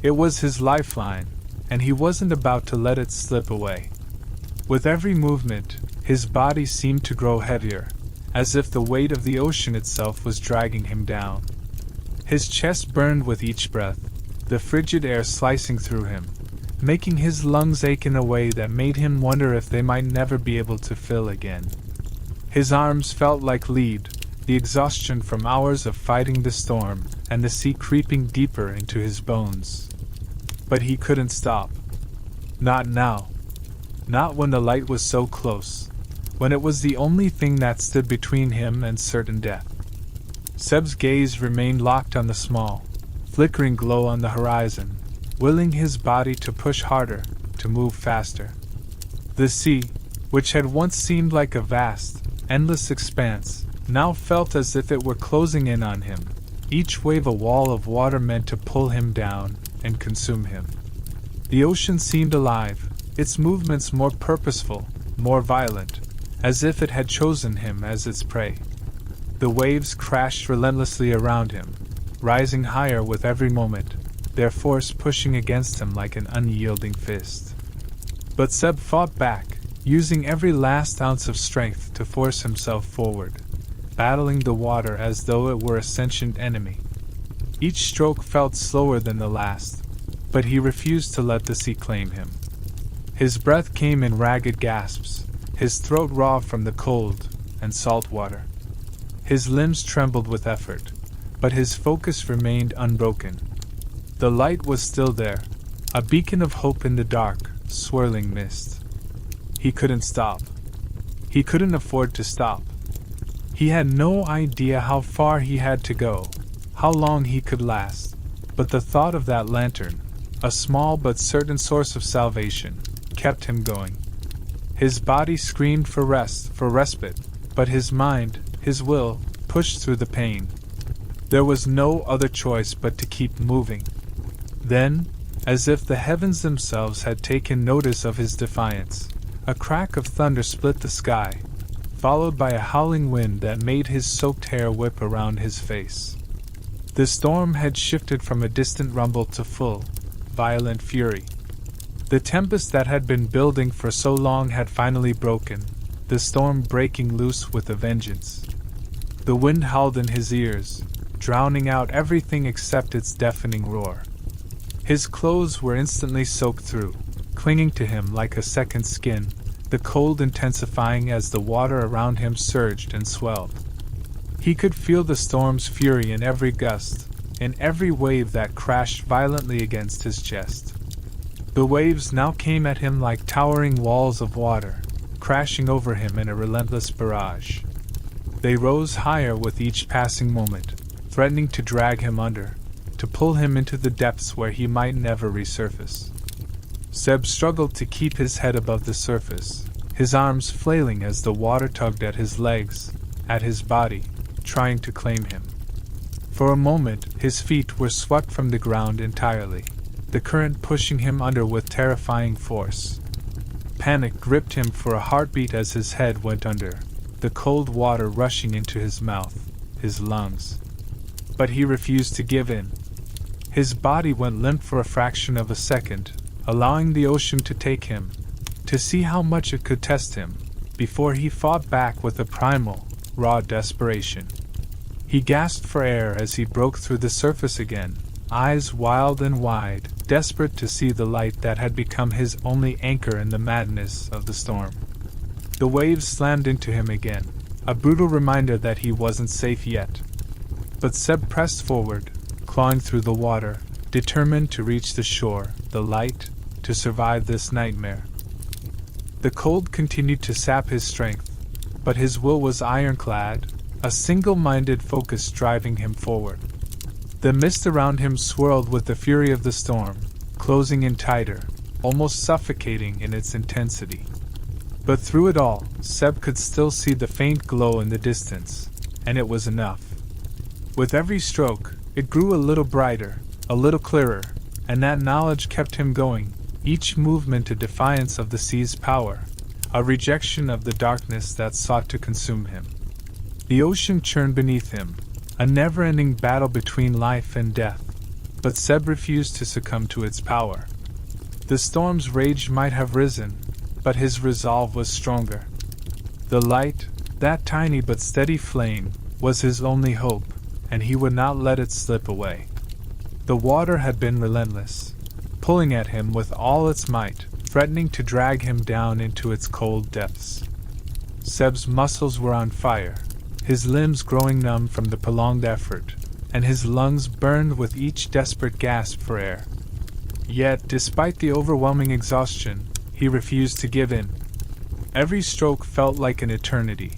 It was his lifeline, and he wasn't about to let it slip away. With every movement, his body seemed to grow heavier, as if the weight of the ocean itself was dragging him down. His chest burned with each breath, the frigid air slicing through him, making his lungs ache in a way that made him wonder if they might never be able to fill again. His arms felt like lead, the exhaustion from hours of fighting the storm and the sea creeping deeper into his bones. But he couldn't stop. Not now. Not when the light was so close, when it was the only thing that stood between him and certain death. Seb's gaze remained locked on the small, flickering glow on the horizon, willing his body to push harder, to move faster. The sea, which had once seemed like a vast, endless expanse, now felt as if it were closing in on him, each wave a wall of water meant to pull him down and consume him. The ocean seemed alive, its movements more purposeful, more violent, as if it had chosen him as its prey. The waves crashed relentlessly around him, rising higher with every moment, their force pushing against him like an unyielding fist. But Seb fought back, using every last ounce of strength to force himself forward, battling the water as though it were a sentient enemy. Each stroke felt slower than the last, but he refused to let the sea claim him. His breath came in ragged gasps, his throat raw from the cold and salt water. His limbs trembled with effort, but his focus remained unbroken. The light was still there, a beacon of hope in the dark, swirling mist. He couldn't stop. He couldn't afford to stop. He had no idea how far he had to go, how long he could last, but the thought of that lantern, a small but certain source of salvation, kept him going. His body screamed for rest, for respite, but his mind, his will, pushed through the pain. There was no other choice but to keep moving. Then, as if the heavens themselves had taken notice of his defiance, a crack of thunder split the sky, followed by a howling wind that made his soaked hair whip around his face. The storm had shifted from a distant rumble to full, violent fury. The tempest that had been building for so long had finally broken, the storm breaking loose with a vengeance. The wind howled in his ears, drowning out everything except its deafening roar. His clothes were instantly soaked through, clinging to him like a second skin, the cold intensifying as the water around him surged and swelled. He could feel the storm's fury in every gust, in every wave that crashed violently against his chest. The waves now came at him like towering walls of water, crashing over him in a relentless barrage. They rose higher with each passing moment, threatening to drag him under, to pull him into the depths where he might never resurface. Seb struggled to keep his head above the surface, his arms flailing as the water tugged at his legs, at his body, trying to claim him. For a moment, his feet were swept from the ground entirely, the current pushing him under with terrifying force. Panic gripped him for a heartbeat as his head went under, the cold water rushing into his mouth, his lungs. But he refused to give in. His body went limp for a fraction of a second, allowing the ocean to take him, to see how much it could test him, before he fought back with a primal, raw desperation. He gasped for air as he broke through the surface again, eyes wild and wide, desperate to see the light that had become his only anchor in the madness of the storm. The waves slammed into him again, a brutal reminder that he wasn't safe yet. But Seb pressed forward, clawing through the water, determined to reach the shore, the light, to survive this nightmare. The cold continued to sap his strength, but his will was ironclad, a single-minded focus driving him forward. The mist around him swirled with the fury of the storm, closing in tighter, almost suffocating in its intensity. But through it all, Seb could still see the faint glow in the distance, and it was enough. With every stroke, it grew a little brighter, a little clearer, and that knowledge kept him going, each movement a defiance of the sea's power, a rejection of the darkness that sought to consume him. The ocean churned beneath him, a never-ending battle between life and death, but Seb refused to succumb to its power. The storm's rage might have risen, but his resolve was stronger. The light, that tiny but steady flame, was his only hope, and he would not let it slip away. The water had been relentless, pulling at him with all its might, threatening to drag him down into its cold depths. Seb's muscles were on fire, his limbs growing numb from the prolonged effort, and his lungs burned with each desperate gasp for air. Yet, despite the overwhelming exhaustion, he refused to give in. Every stroke felt like an eternity,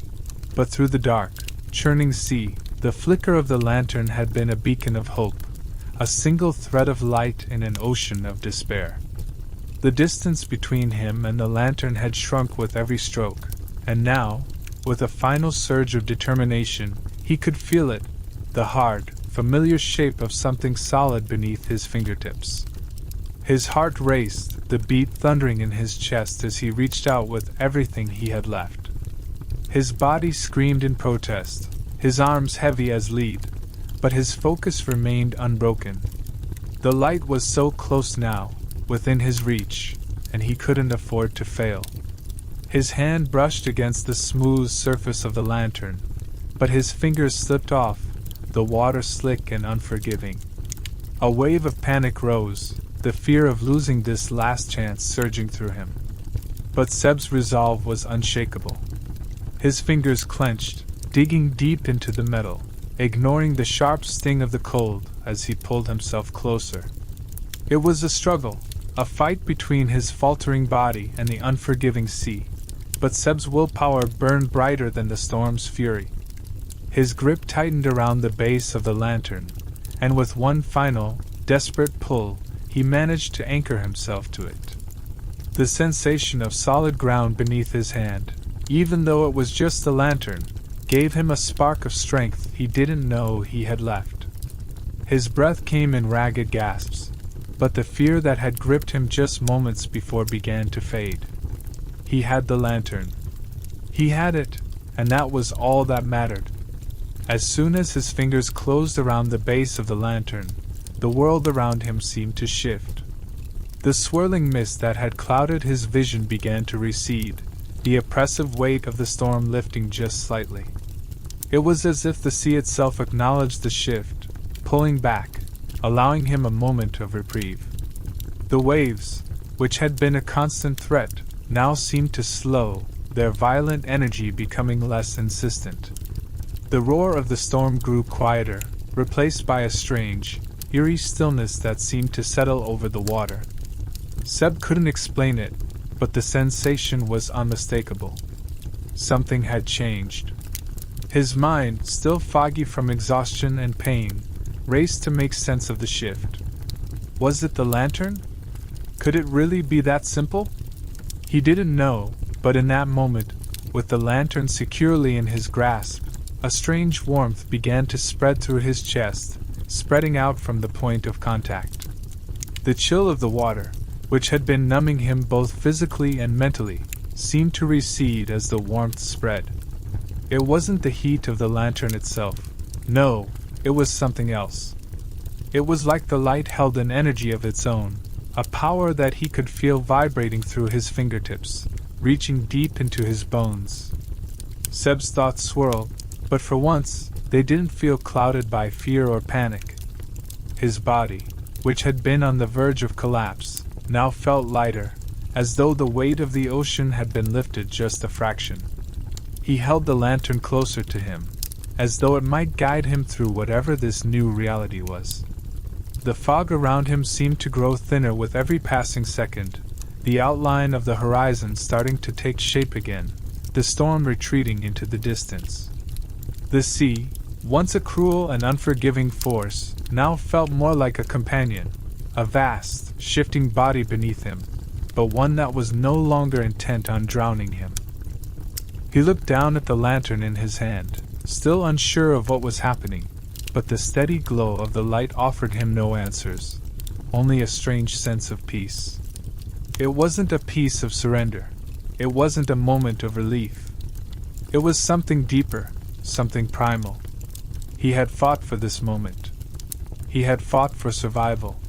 but through the dark, churning sea, the flicker of the lantern had been a beacon of hope, a single thread of light in an ocean of despair. The distance between him and the lantern had shrunk with every stroke, and now, with a final surge of determination, he could feel it, the hard, familiar shape of something solid beneath his fingertips. His heart raced, the beat thundering in his chest as he reached out with everything he had left. His body screamed in protest, his arms heavy as lead, but his focus remained unbroken. The light was so close now, within his reach, and he couldn't afford to fail. His hand brushed against the smooth surface of the lantern, but his fingers slipped off, the water slick and unforgiving. A wave of panic rose, the fear of losing this last chance surging through him. But Seb's resolve was unshakable. His fingers clenched, digging deep into the metal, ignoring the sharp sting of the cold as he pulled himself closer. It was a struggle, a fight between his faltering body and the unforgiving sea, but Seb's willpower burned brighter than the storm's fury. His grip tightened around the base of the lantern, and with one final, desperate pull, he managed to anchor himself to it. The sensation of solid ground beneath his hand, even though it was just the lantern, gave him a spark of strength he didn't know he had left. His breath came in ragged gasps, but the fear that had gripped him just moments before began to fade. He had the lantern. He had it, and that was all that mattered. As soon as his fingers closed around the base of the lantern, the world around him seemed to shift. The swirling mist that had clouded his vision began to recede, the oppressive weight of the storm lifting just slightly. It was as if the sea itself acknowledged the shift, pulling back, allowing him a moment of reprieve. The waves, which had been a constant threat, now seemed to slow, their violent energy becoming less insistent. The roar of the storm grew quieter, replaced by a strange, eerie stillness that seemed to settle over the water. Seb couldn't explain it, but the sensation was unmistakable. Something had changed. His mind, still foggy from exhaustion and pain, raced to make sense of the shift. Was it the lantern? Could it really be that simple? He didn't know, but in that moment, with the lantern securely in his grasp, a strange warmth began to spread through his chest, spreading out from the point of contact. The chill of the water, which had been numbing him both physically and mentally, seemed to recede as the warmth spread. It wasn't the heat of the lantern itself. No, it was something else. It was like the light held an energy of its own, a power that he could feel vibrating through his fingertips, reaching deep into his bones. Seb's thoughts swirled, but for once, they didn't feel clouded by fear or panic. His body, which had been on the verge of collapse, now felt lighter, as though the weight of the ocean had been lifted just a fraction. He held the lantern closer to him, as though it might guide him through whatever this new reality was. The fog around him seemed to grow thinner with every passing second, the outline of the horizon starting to take shape again, the storm retreating into the distance. The sea, once a cruel and unforgiving force, now felt more like a companion, a vast, shifting body beneath him, but one that was no longer intent on drowning him. He looked down at the lantern in his hand, still unsure of what was happening, but the steady glow of the light offered him no answers, only a strange sense of peace. It wasn't a peace of surrender. It wasn't a moment of relief. It was something deeper, something primal. He had fought for this moment. He had fought for survival.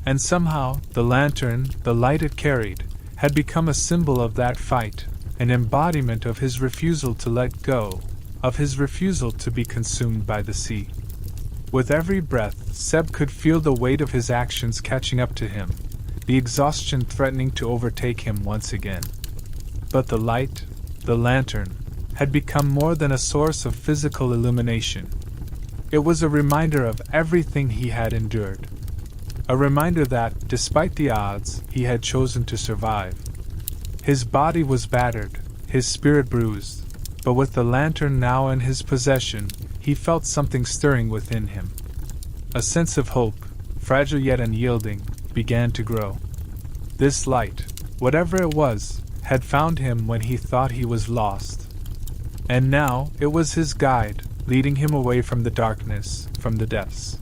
And somehow, the lantern, the light it carried, had become a symbol of that fight, an embodiment of his refusal to let go, of his refusal to be consumed by the sea. With every breath, Seb could feel the weight of his actions catching up to him, the exhaustion threatening to overtake him once again. But the light, the lantern, had become more than a source of physical illumination. It was a reminder of everything he had endured. A reminder that, despite the odds, he had chosen to survive. His body was battered, his spirit bruised, but with the lantern now in his possession, he felt something stirring within him. A sense of hope, fragile yet unyielding, began to grow. This light, whatever it was, had found him when he thought he was lost. And now it was his guide, leading him away from the darkness, from the depths.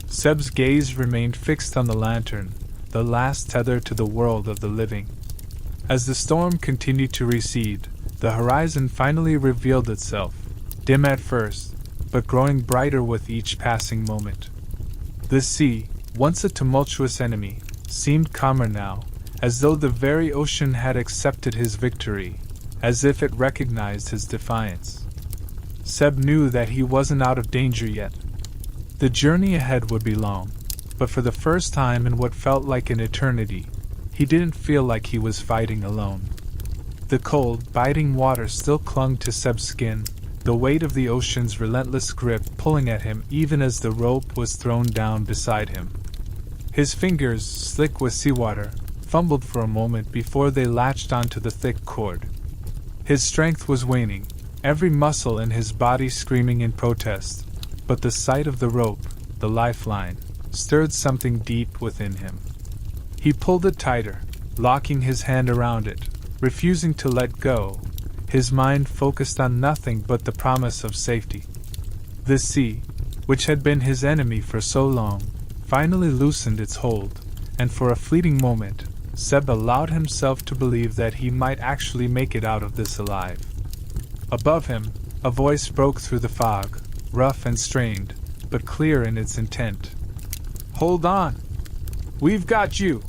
Seb's gaze remained fixed on the lantern, the last tether to the world of the living. As the storm continued to recede, the horizon finally revealed itself, dim at first, but growing brighter with each passing moment. The sea, once a tumultuous enemy, seemed calmer now, as though the very ocean had accepted his victory, as if it recognized his defiance. Seb knew that he wasn't out of danger yet. The journey ahead would be long, but for the first time in what felt like an eternity, he didn't feel like he was fighting alone. The cold, biting water still clung to Seb's skin, the weight of the ocean's relentless grip pulling at him even as the rope was thrown down beside him. His fingers, slick with seawater, fumbled for a moment before they latched onto the thick cord. His strength was waning, every muscle in his body screaming in protest, but the sight of the rope, the lifeline, stirred something deep within him. He pulled it tighter, locking his hand around it, refusing to let go, his mind focused on nothing but the promise of safety. The sea, which had been his enemy for so long, finally loosened its hold, and for a fleeting moment, Seb allowed himself to believe that he might actually make it out of this alive. Above him, a voice broke through the fog, rough and strained, but clear in its intent. "Hold on! We've got you!"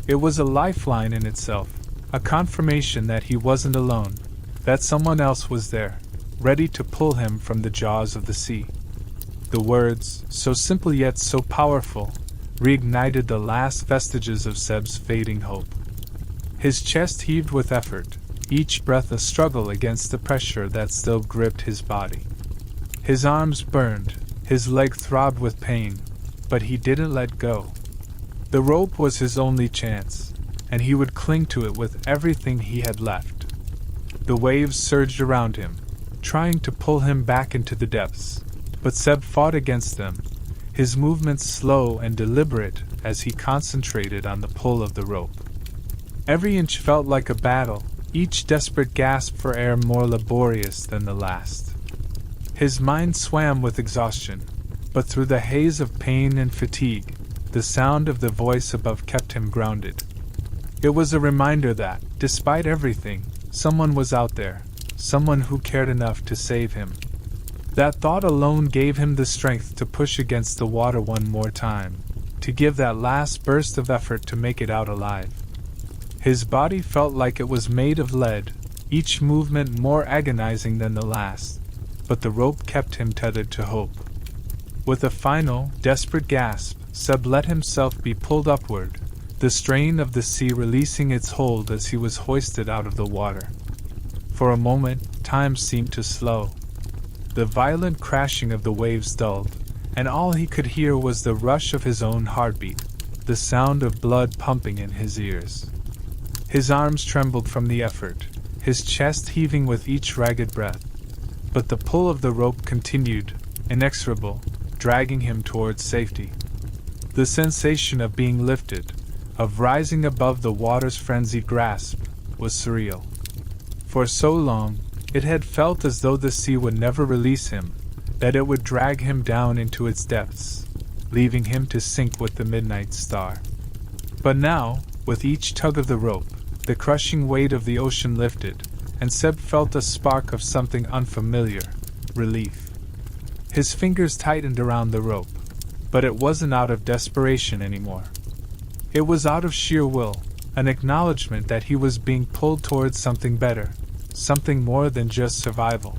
It was a lifeline in itself, a confirmation that he wasn't alone, that someone else was there, ready to pull him from the jaws of the sea. The words, so simple yet so powerful, reignited the last vestiges of Seb's fading hope. His chest heaved with effort, each breath a struggle against the pressure that still gripped his body. His arms burned, his leg throbbed with pain, but he didn't let go. The rope was his only chance. and he would cling to it with everything he had left. The waves surged around him, trying to pull him back into the depths, but Seb fought against them, his movements slow and deliberate as he concentrated on the pull of the rope. Every inch felt like a battle, each desperate gasp for air more laborious than the last. His mind swam with exhaustion, but through the haze of pain and fatigue, the sound of the voice above kept him grounded. It was a reminder that, despite everything, someone was out there, someone who cared enough to save him. That thought alone gave him the strength to push against the water one more time, to give that last burst of effort to make it out alive. His body felt like it was made of lead, each movement more agonizing than the last, but the rope kept him tethered to hope. With a final, desperate gasp, Seb let himself be pulled upward, the strain of the sea releasing its hold as he was hoisted out of the water. For a moment, time seemed to slow. The violent crashing of the waves dulled, and all he could hear was the rush of his own heartbeat, the sound of blood pumping in his ears. His arms trembled from the effort, his chest heaving with each ragged breath. But the pull of the rope continued, inexorable, dragging him towards safety. The sensation of being lifted, of rising above the water's frenzied grasp, was surreal. For so long, it had felt as though the sea would never release him, that it would drag him down into its depths, leaving him to sink with the midnight star. But now, with each tug of the rope, the crushing weight of the ocean lifted, and Seb felt a spark of something unfamiliar, relief. His fingers tightened around the rope, but it wasn't out of desperation anymore. It was out of sheer will, an acknowledgement that he was being pulled towards something better, something more than just survival.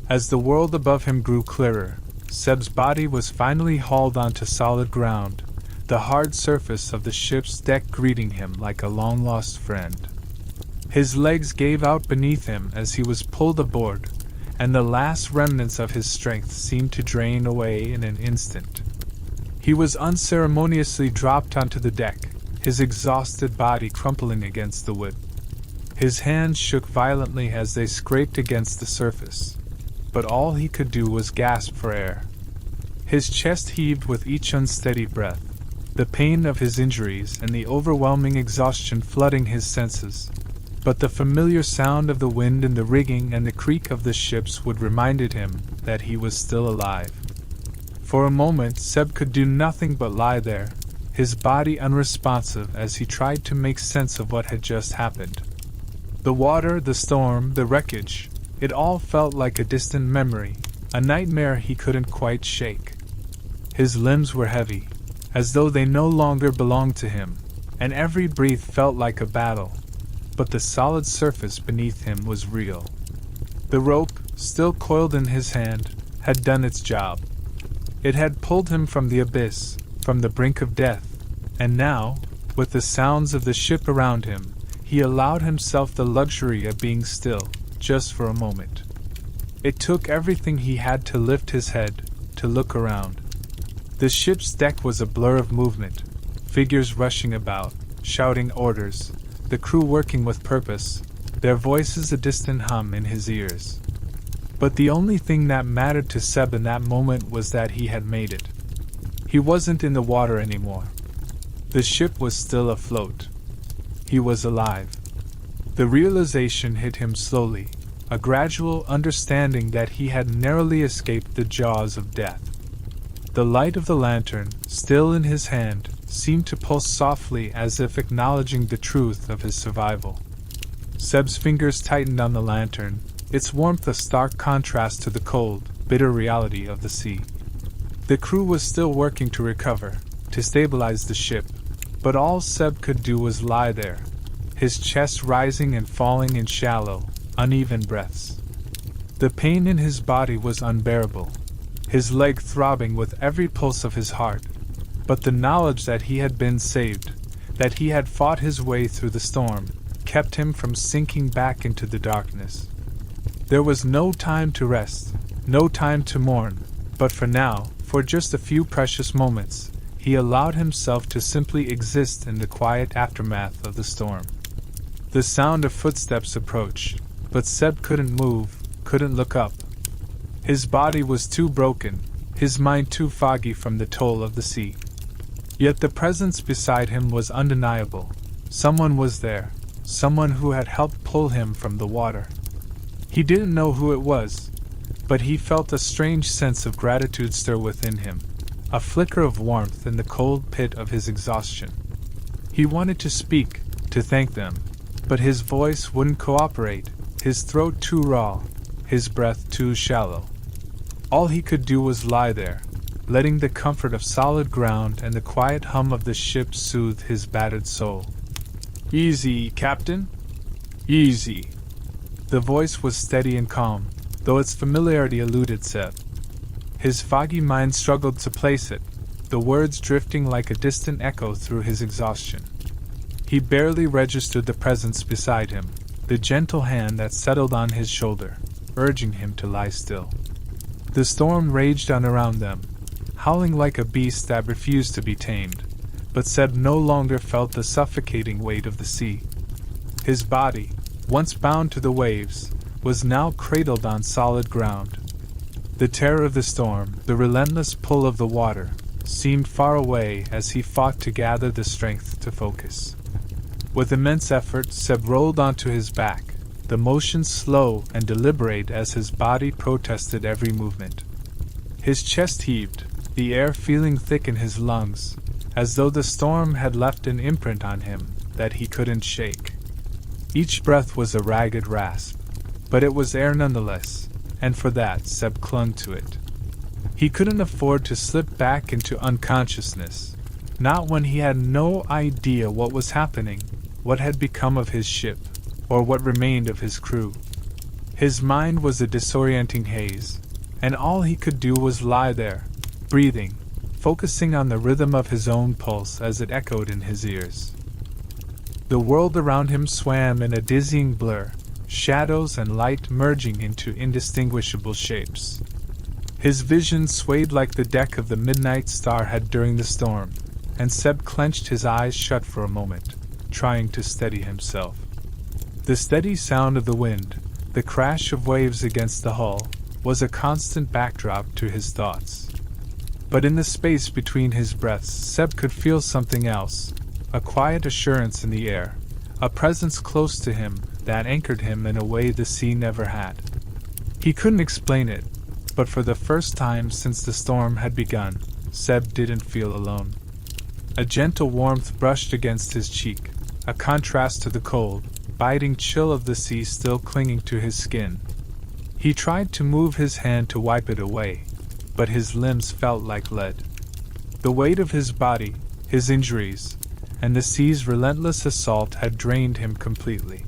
As the world above him grew clearer, Seb's body was finally hauled onto solid ground, the hard surface of the ship's deck greeting him like a long-lost friend. His legs gave out beneath him as he was pulled aboard, and the last remnants of his strength seemed to drain away in an instant. He was unceremoniously dropped onto the deck, his exhausted body crumpling against the wood. His hands shook violently as they scraped against the surface, but all he could do was gasp for air. His chest heaved with each unsteady breath, the pain of his injuries and the overwhelming exhaustion flooding his senses. But the familiar sound of the wind in the rigging and the creak of the ships would reminded him that he was still alive. For a moment Seb could do nothing but lie there, his body unresponsive as he tried to make sense of what had just happened. The water, the storm, the wreckage, it all felt like a distant memory, a nightmare he couldn't quite shake. His limbs were heavy, as though they no longer belonged to him, and every breath felt like a battle. But the solid surface beneath him was real. The rope, still coiled in his hand, had done its job. It had pulled him from the abyss, from the brink of death, and now, with the sounds of the ship around him, he allowed himself the luxury of being still, just for a moment. It took everything he had to lift his head, to look around. The ship's deck was a blur of movement, figures rushing about, shouting orders, the crew working with purpose, their voices a distant hum in his ears. But the only thing that mattered to Seb in that moment was that he had made it. He wasn't in the water anymore. The ship was still afloat. He was alive. The realization hit him slowly, a gradual understanding that he had narrowly escaped the jaws of death. The light of the lantern, still in his hand, seemed to pulse softly as if acknowledging the truth of his survival. Seb's fingers tightened on the lantern, its warmth a stark contrast to the cold, bitter reality of the sea. The crew was still working to recover, to stabilize the ship, but all Seb could do was lie there, his chest rising and falling in shallow, uneven breaths. The pain in his body was unbearable, his leg throbbing with every pulse of his heart, but the knowledge that he had been saved, that he had fought his way through the storm, kept him from sinking back into the darkness. There was no time to rest, no time to mourn, but for now, for just a few precious moments, he allowed himself to simply exist in the quiet aftermath of the storm. The sound of footsteps approached, but Seb couldn't move, couldn't look up. His body was too broken, his mind too foggy from the toll of the sea. Yet the presence beside him was undeniable. Someone was there, someone who had helped pull him from the water. He didn't know who it was, but he felt a strange sense of gratitude stir within him, a flicker of warmth in the cold pit of his exhaustion. He wanted to speak, to thank them, but his voice wouldn't cooperate, his throat too raw, his breath too shallow. All he could do was lie there, letting the comfort of solid ground and the quiet hum of the ship soothe his battered soul. "Easy, Captain. Easy." The voice was steady and calm, though its familiarity eluded Seb. His foggy mind struggled to place it, the words drifting like a distant echo through his exhaustion. He barely registered the presence beside him, the gentle hand that settled on his shoulder, urging him to lie still. The storm raged on around them, howling like a beast that refused to be tamed, but Seb no longer felt the suffocating weight of the sea. His body, once bound to the waves, was now cradled on solid ground. The terror of the storm, the relentless pull of the water, seemed far away as he fought to gather the strength to focus. With immense effort, Seb rolled onto his back, the motion slow and deliberate as his body protested every movement. His chest heaved, the air feeling thick in his lungs, as though the storm had left an imprint on him that he couldn't shake. Each breath was a ragged rasp, but it was air nonetheless, and for that Seb clung to it. He couldn't afford to slip back into unconsciousness, not when he had no idea what was happening, what had become of his ship, or what remained of his crew. His mind was a disorienting haze, and all he could do was lie there, breathing, focusing on the rhythm of his own pulse as it echoed in his ears. The world around him swam in a dizzying blur, shadows and light merging into indistinguishable shapes. His vision swayed like the deck of the Midnight Star had during the storm, and Seb clenched his eyes shut for a moment, trying to steady himself. The steady sound of the wind, the crash of waves against the hull, was a constant backdrop to his thoughts. But in the space between his breaths, Seb could feel something else, a quiet assurance in the air, a presence close to him that anchored him in a way the sea never had. He couldn't explain it, but for the first time since the storm had begun, Seb didn't feel alone. A gentle warmth brushed against his cheek, a contrast to the cold, biting chill of the sea still clinging to his skin. He tried to move his hand to wipe it away, but his limbs felt like lead. The weight of his body, his injuries, and the sea's relentless assault had drained him completely.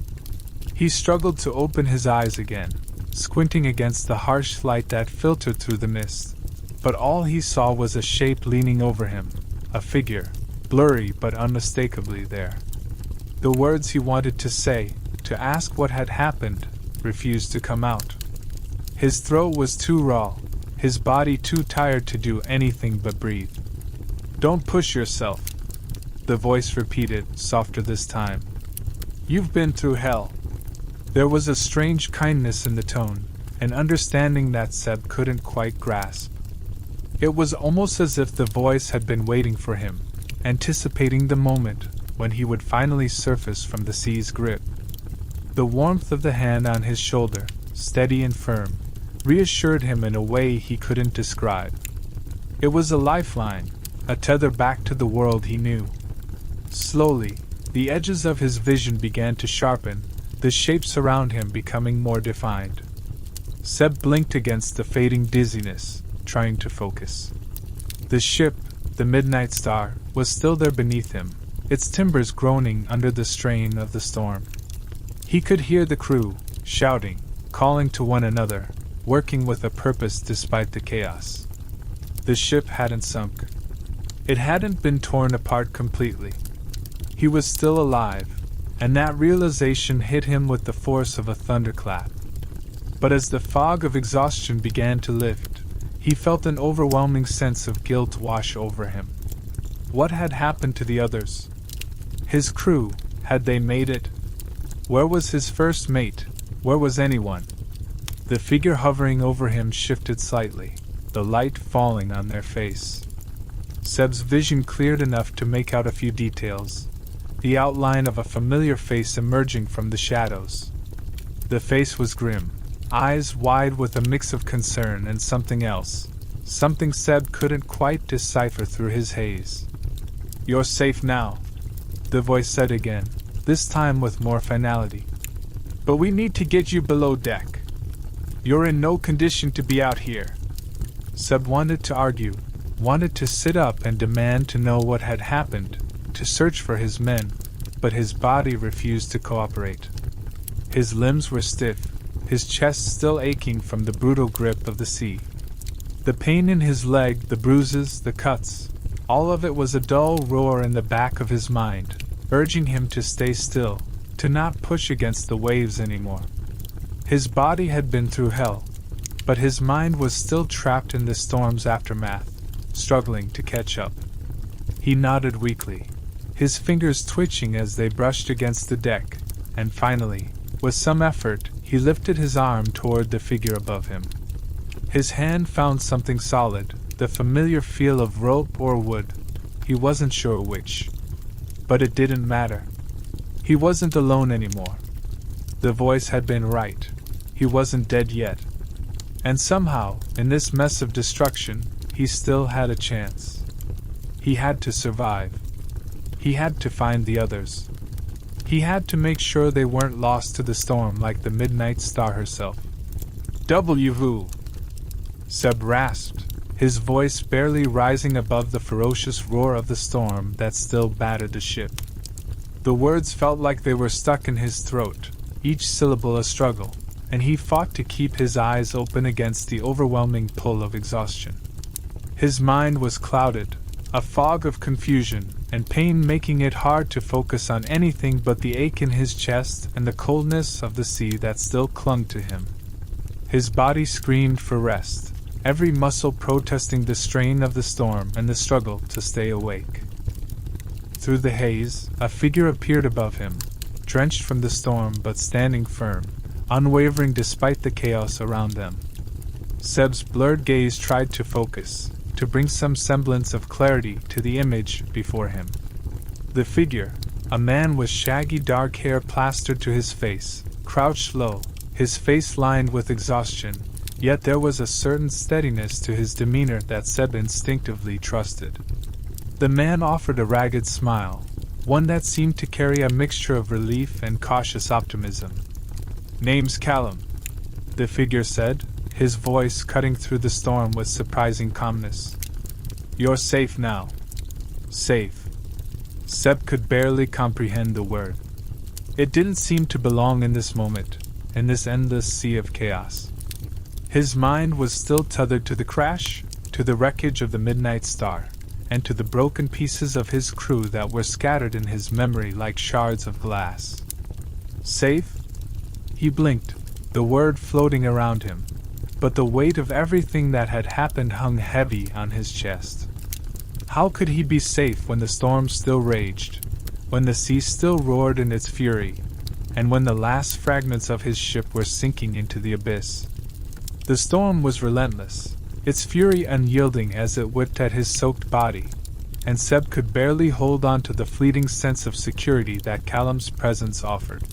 He struggled to open his eyes again, squinting against the harsh light that filtered through the mist, but all he saw was a shape leaning over him, a figure, blurry but unmistakably there. The words he wanted to say, to ask what had happened, refused to come out. His throat was too raw, his body too tired to do anything but breathe. "Don't push yourself," the voice repeated, softer this time. "You've been through hell." There was a strange kindness in the tone, an understanding that Seb couldn't quite grasp. It was almost as if the voice had been waiting for him, anticipating the moment when he would finally surface from the sea's grip. The warmth of the hand on his shoulder, steady and firm, reassured him in a way he couldn't describe. It was a lifeline, a tether back to the world he knew. Slowly, the edges of his vision began to sharpen, the shapes around him becoming more defined. Seb blinked against the fading dizziness, trying to focus. The ship, the Midnight Star, was still there beneath him, its timbers groaning under the strain of the storm. He could hear the crew, shouting, calling to one another, working with a purpose despite the chaos. The ship hadn't sunk. It hadn't been torn apart completely. He was still alive, and that realization hit him with the force of a thunderclap. But as the fog of exhaustion began to lift, he felt an overwhelming sense of guilt wash over him. What had happened to the others? His crew, had they made it? Where was his first mate? Where was anyone? The figure hovering over him shifted slightly, the light falling on their face. Seb's vision cleared enough to make out a few details, the outline of a familiar face emerging from the shadows. The face was grim, eyes wide with a mix of concern and something else, something Seb couldn't quite decipher through his haze. "You're safe now," the voice said again, this time with more finality. "But we need to get you below deck. You're in no condition to be out here." Seb wanted to argue, wanted to sit up and demand to know what had happened, to search for his men, but his body refused to cooperate. His limbs were stiff, his chest still aching from the brutal grip of the sea. The pain in his leg, the bruises, the cuts, all of it was a dull roar in the back of his mind, urging him to stay still, to not push against the waves anymore. His body had been through hell, but his mind was still trapped in the storm's aftermath, struggling to catch up. He nodded weakly, his fingers twitching as they brushed against the deck, and finally, with some effort, he lifted his arm toward the figure above him. His hand found something solid, the familiar feel of rope or wood. He wasn't sure which. But it didn't matter. He wasn't alone anymore. The voice had been right. He wasn't dead yet. And somehow, in this mess of destruction, he still had a chance. He had to survive. He had to find the others. He had to make sure they weren't lost to the storm like the Midnight Star herself. "W-who?" Seb rasped, his voice barely rising above the ferocious roar of the storm that still battered the ship. The words felt like they were stuck in his throat, each syllable a struggle, and he fought to keep his eyes open against the overwhelming pull of exhaustion. His mind was clouded, a fog of confusion and pain making it hard to focus on anything but the ache in his chest and the coldness of the sea that still clung to him. His body screamed for rest, every muscle protesting the strain of the storm and the struggle to stay awake. Through the haze, a figure appeared above him, drenched from the storm but standing firm, unwavering despite the chaos around them. Seb's blurred gaze tried to focus, to bring some semblance of clarity to the image before him. The figure, a man with shaggy dark hair plastered to his face, crouched low, his face lined with exhaustion, yet there was a certain steadiness to his demeanor that Seb instinctively trusted. The man offered a ragged smile, one that seemed to carry a mixture of relief and cautious optimism. "Name's Callum," the figure said, his voice cutting through the storm with surprising calmness. "You're safe now." Safe. Seb could barely comprehend the word. It didn't seem to belong in this moment, in this endless sea of chaos. His mind was still tethered to the crash, to the wreckage of the Midnight Star, and to the broken pieces of his crew that were scattered in his memory like shards of glass. Safe? He blinked, the word floating around him, but the weight of everything that had happened hung heavy on his chest. How could he be safe when the storm still raged, when the sea still roared in its fury, and when the last fragments of his ship were sinking into the abyss? The storm was relentless, its fury unyielding as it whipped at his soaked body, and Seb could barely hold on to the fleeting sense of security that Callum's presence offered.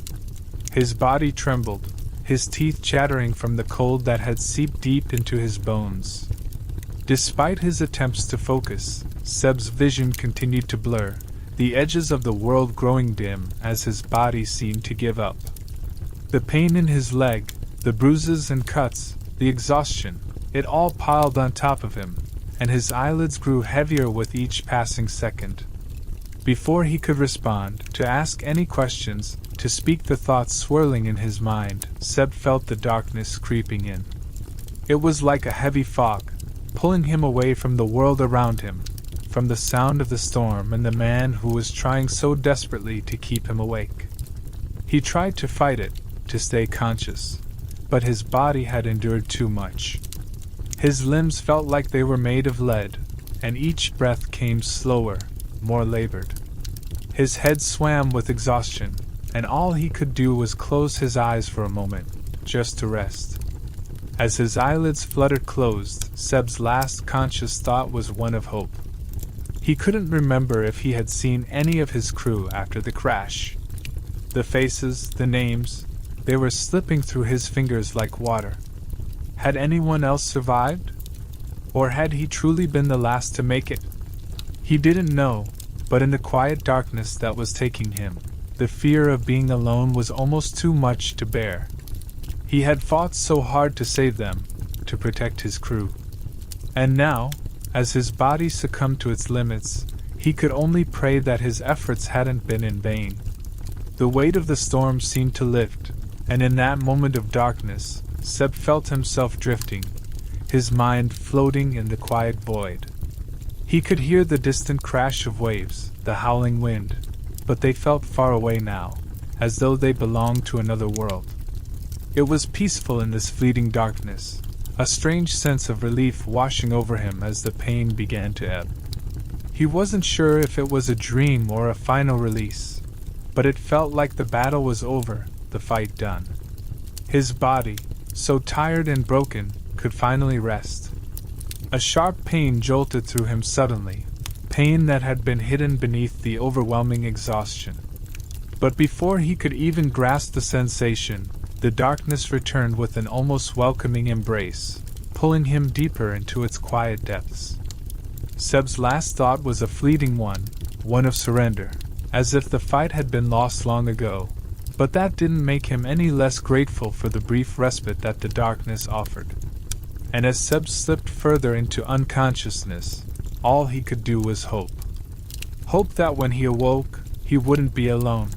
His body trembled, his teeth chattering from the cold that had seeped deep into his bones. Despite his attempts to focus, Seb's vision continued to blur, the edges of the world growing dim as his body seemed to give up. The pain in his leg, the bruises and cuts, the exhaustion, it all piled on top of him, and his eyelids grew heavier with each passing second. Before he could respond, to ask any questions, to speak the thoughts swirling in his mind, Seb felt the darkness creeping in. It was like a heavy fog, pulling him away from the world around him, from the sound of the storm and the man who was trying so desperately to keep him awake. He tried to fight it, to stay conscious, but his body had endured too much. His limbs felt like they were made of lead, and each breath came slower, more labored. His head swam with exhaustion, and all he could do was close his eyes for a moment, just to rest. As his eyelids fluttered closed, Seb's last conscious thought was one of hope. He couldn't remember if he had seen any of his crew after the crash. The faces, the names, they were slipping through his fingers like water. Had anyone else survived? Or had he truly been the last to make it? He didn't know, but in the quiet darkness that was taking him, the fear of being alone was almost too much to bear. He had fought so hard to save them, to protect his crew. And now, as his body succumbed to its limits, he could only pray that his efforts hadn't been in vain. The weight of the storm seemed to lift, and in that moment of darkness, Seb felt himself drifting, his mind floating in the quiet void. He could hear the distant crash of waves, the howling wind, but they felt far away now, as though they belonged to another world. It was peaceful in this fleeting darkness, a strange sense of relief washing over him as the pain began to ebb. He wasn't sure if it was a dream or a final release, but it felt like the battle was over, the fight done. His body, so tired and broken, could finally rest. A sharp pain jolted through him suddenly, pain that had been hidden beneath the overwhelming exhaustion. But before he could even grasp the sensation, the darkness returned with an almost welcoming embrace, pulling him deeper into its quiet depths. Seb's last thought was a fleeting one of surrender, as if the fight had been lost long ago, but that didn't make him any less grateful for the brief respite that the darkness offered. And as Seb slipped further into unconsciousness, all he could do was hope. Hope that when he awoke, he wouldn't be alone.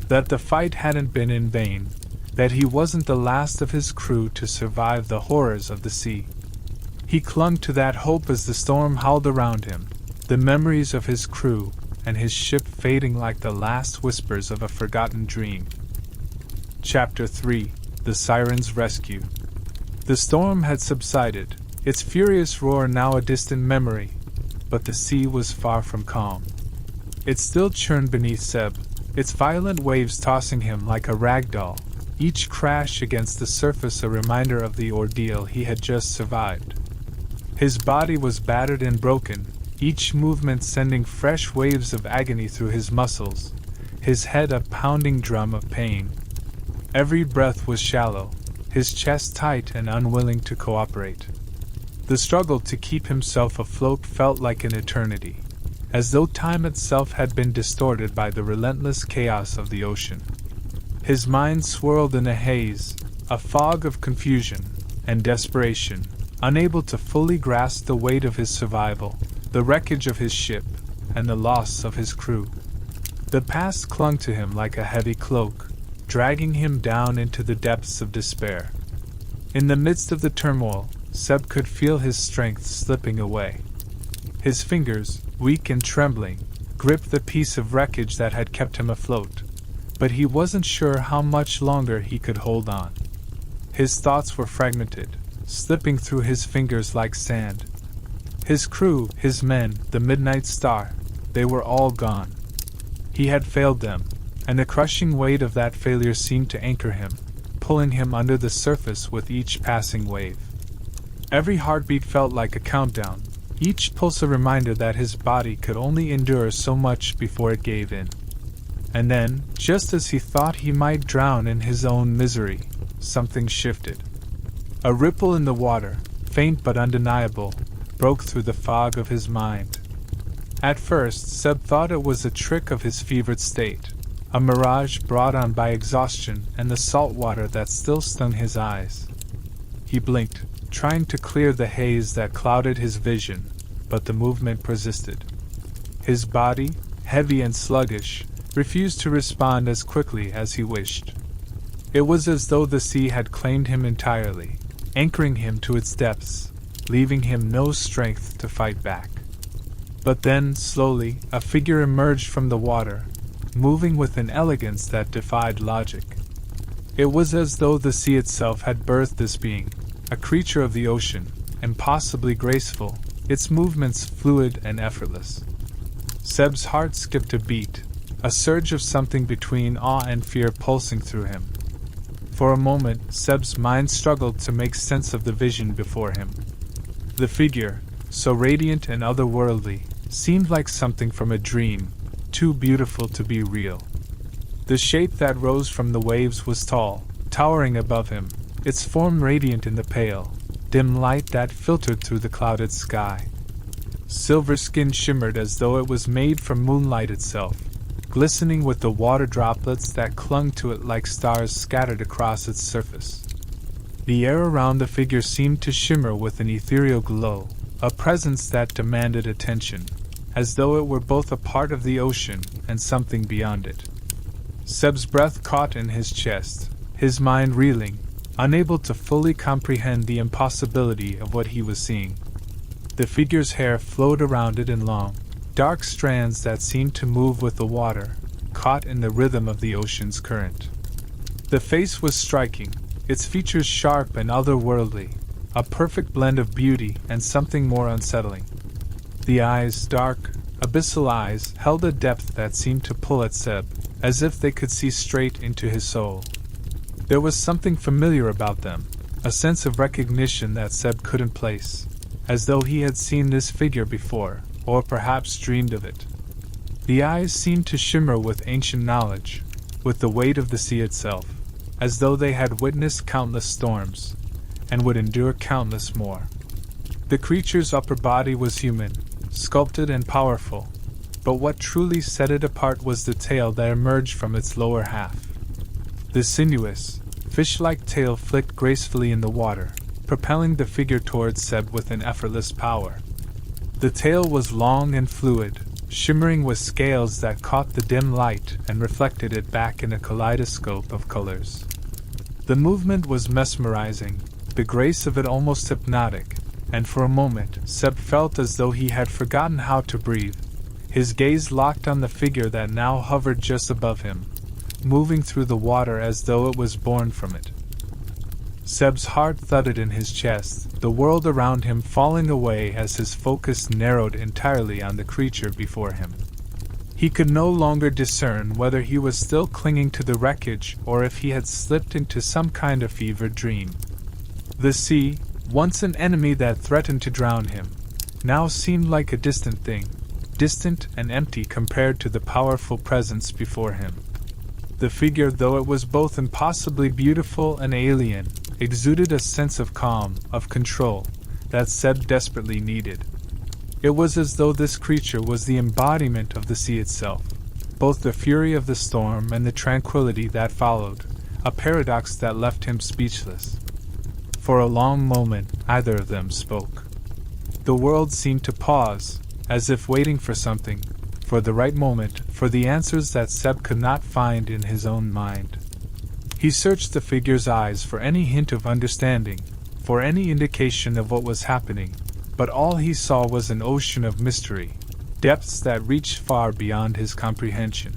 That the fight hadn't been in vain. That he wasn't the last of his crew to survive the horrors of the sea. He clung to that hope as the storm howled around him, the memories of his crew and his ship fading like the last whispers of a forgotten dream. Chapter 3: The Siren's Rescue. The storm had subsided, its furious roar now a distant memory, but the sea was far from calm. It still churned beneath Seb, its violent waves tossing him like a rag doll, each crash against the surface a reminder of the ordeal he had just survived. His body was battered and broken, each movement sending fresh waves of agony through his muscles, his head a pounding drum of pain. Every breath was shallow, his chest tight and unwilling to cooperate. The struggle to keep himself afloat felt like an eternity, as though time itself had been distorted by the relentless chaos of the ocean. His mind swirled in a haze, a fog of confusion and desperation, unable to fully grasp the weight of his survival, the wreckage of his ship, and the loss of his crew. The past clung to him like a heavy cloak, dragging him down into the depths of despair. In the midst of the turmoil, Seb could feel his strength slipping away. His fingers, weak and trembling, gripped the piece of wreckage that had kept him afloat, but he wasn't sure how much longer he could hold on. His thoughts were fragmented, slipping through his fingers like sand. His crew, his men, the Midnight Star, they were all gone. He had failed them, and the crushing weight of that failure seemed to anchor him, pulling him under the surface with each passing wave. Every heartbeat felt like a countdown, each pulse a reminder that his body could only endure so much before it gave in. And then, just as he thought he might drown in his own misery, something shifted. A ripple in the water, faint but undeniable, broke through the fog of his mind. At first, Seb thought it was a trick of his fevered state, a mirage brought on by exhaustion and the salt water that still stung his eyes. He blinked, trying to clear the haze that clouded his vision, but the movement persisted. His body, heavy and sluggish, refused to respond as quickly as he wished. It was as though the sea had claimed him entirely, anchoring him to its depths, leaving him no strength to fight back. But then, slowly, a figure emerged from the water, moving with an elegance that defied logic. It was as though the sea itself had birthed this being, a creature of the ocean, impossibly graceful, its movements fluid and effortless. Seb's heart skipped a beat, a surge of something between awe and fear pulsing through him. For a moment, Seb's mind struggled to make sense of the vision before him. The figure, so radiant and otherworldly, seemed like something from a dream, too beautiful to be real. The shape that rose from the waves was tall, towering above him, its form radiant in the pale, dim light that filtered through the clouded sky. Silver skin shimmered as though it was made from moonlight itself, glistening with the water droplets that clung to it like stars scattered across its surface. The air around the figure seemed to shimmer with an ethereal glow, a presence that demanded attention, as though it were both a part of the ocean and something beyond it. Seb's breath caught in his chest, his mind reeling, unable to fully comprehend the impossibility of what he was seeing. The figure's hair flowed around it in long, dark strands that seemed to move with the water, caught in the rhythm of the ocean's current. The face was striking, its features sharp and otherworldly, a perfect blend of beauty and something more unsettling. The eyes, dark, abyssal eyes, held a depth that seemed to pull at Seb, as if they could see straight into his soul. There was something familiar about them, a sense of recognition that Seb couldn't place, as though he had seen this figure before, or perhaps dreamed of it. The eyes seemed to shimmer with ancient knowledge, with the weight of the sea itself, as though they had witnessed countless storms, and would endure countless more. The creature's upper body was human, sculpted and powerful, but what truly set it apart was the tail that emerged from its lower half. The sinuous, fish-like tail flicked gracefully in the water, propelling the figure towards Seb with an effortless power. The tail was long and fluid, shimmering with scales that caught the dim light and reflected it back in a kaleidoscope of colors. The movement was mesmerizing, the grace of it almost hypnotic, and for a moment Seb felt as though he had forgotten how to breathe, his gaze locked on the figure that now hovered just above him, moving through the water as though it was born from it. Seb's heart thudded in his chest, the world around him falling away as his focus narrowed entirely on the creature before him. He could no longer discern whether he was still clinging to the wreckage or if he had slipped into some kind of fevered dream. The sea, once an enemy that threatened to drown him, now seemed like a distant thing, distant and empty compared to the powerful presence before him. The figure, though it was both impossibly beautiful and alien, exuded a sense of calm, of control, that Seb desperately needed. It was as though this creature was the embodiment of the sea itself, both the fury of the storm and the tranquility that followed, a paradox that left him speechless. For a long moment, neither of them spoke. The world seemed to pause, as if waiting for something, for the right moment, for the answers that Seb could not find in his own mind. He searched the figure's eyes for any hint of understanding, for any indication of what was happening, but all he saw was an ocean of mystery, depths that reached far beyond his comprehension.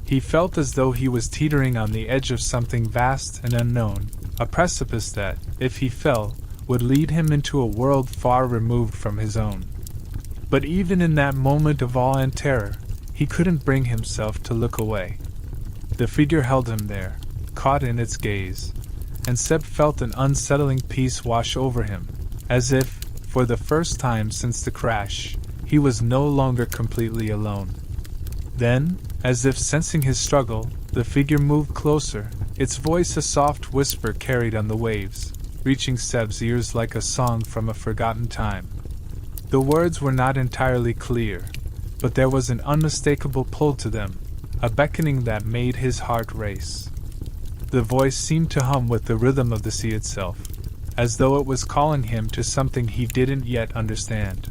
He felt as though he was teetering on the edge of something vast and unknown, a precipice that, if he fell, would lead him into a world far removed from his own. But even in that moment of awe and terror, he couldn't bring himself to look away. The figure held him there, caught in its gaze, and Seb felt an unsettling peace wash over him, as if, for the first time since the crash, he was no longer completely alone. Then, as if sensing his struggle, the figure moved closer, its voice a soft whisper carried on the waves, reaching Seb's ears like a song from a forgotten time. The words were not entirely clear, but there was an unmistakable pull to them, a beckoning that made his heart race. The voice seemed to hum with the rhythm of the sea itself, as though it was calling him to something he didn't yet understand.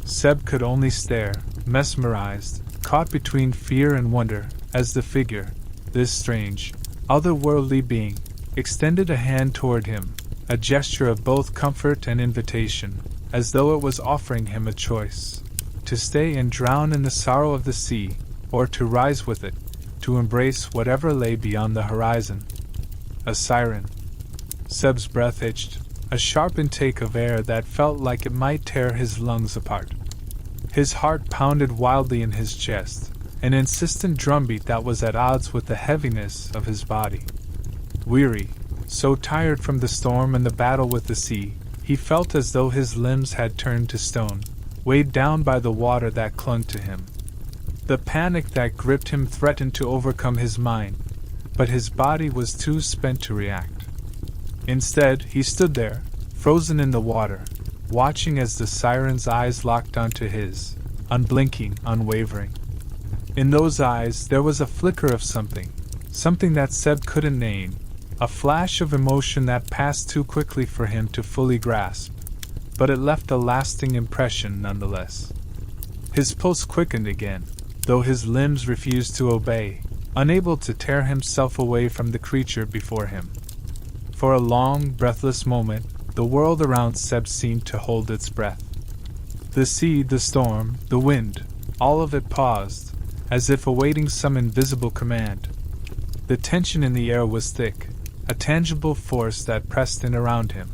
Seb could only stare, mesmerized, caught between fear and wonder, as the figure, this strange, otherworldly being, extended a hand toward him, a gesture of both comfort and invitation, as though it was offering him a choice: to stay and drown in the sorrow of the sea, or to rise with it, to embrace whatever lay beyond the horizon. A siren. Seb's breath hitched, a sharp intake of air that felt like it might tear his lungs apart. His heart pounded wildly in his chest, an insistent drumbeat that was at odds with the heaviness of his body. Weary, so tired from the storm and the battle with the sea, he felt as though his limbs had turned to stone, weighed down by the water that clung to him. The panic that gripped him threatened to overcome his mind, but his body was too spent to react. Instead, he stood there, frozen in the water, watching as the siren's eyes locked onto his, unblinking, unwavering. In those eyes there was a flicker of something that Seb couldn't name, a flash of emotion that passed too quickly for him to fully grasp, but it left a lasting impression nonetheless. His pulse quickened again, though his limbs refused to obey, unable to tear himself away from the creature before him. For a long, breathless moment, the world around Seb seemed to hold its breath. The sea, the storm, the wind, all of it paused, as if awaiting some invisible command. The tension in the air was thick, a tangible force that pressed in around him.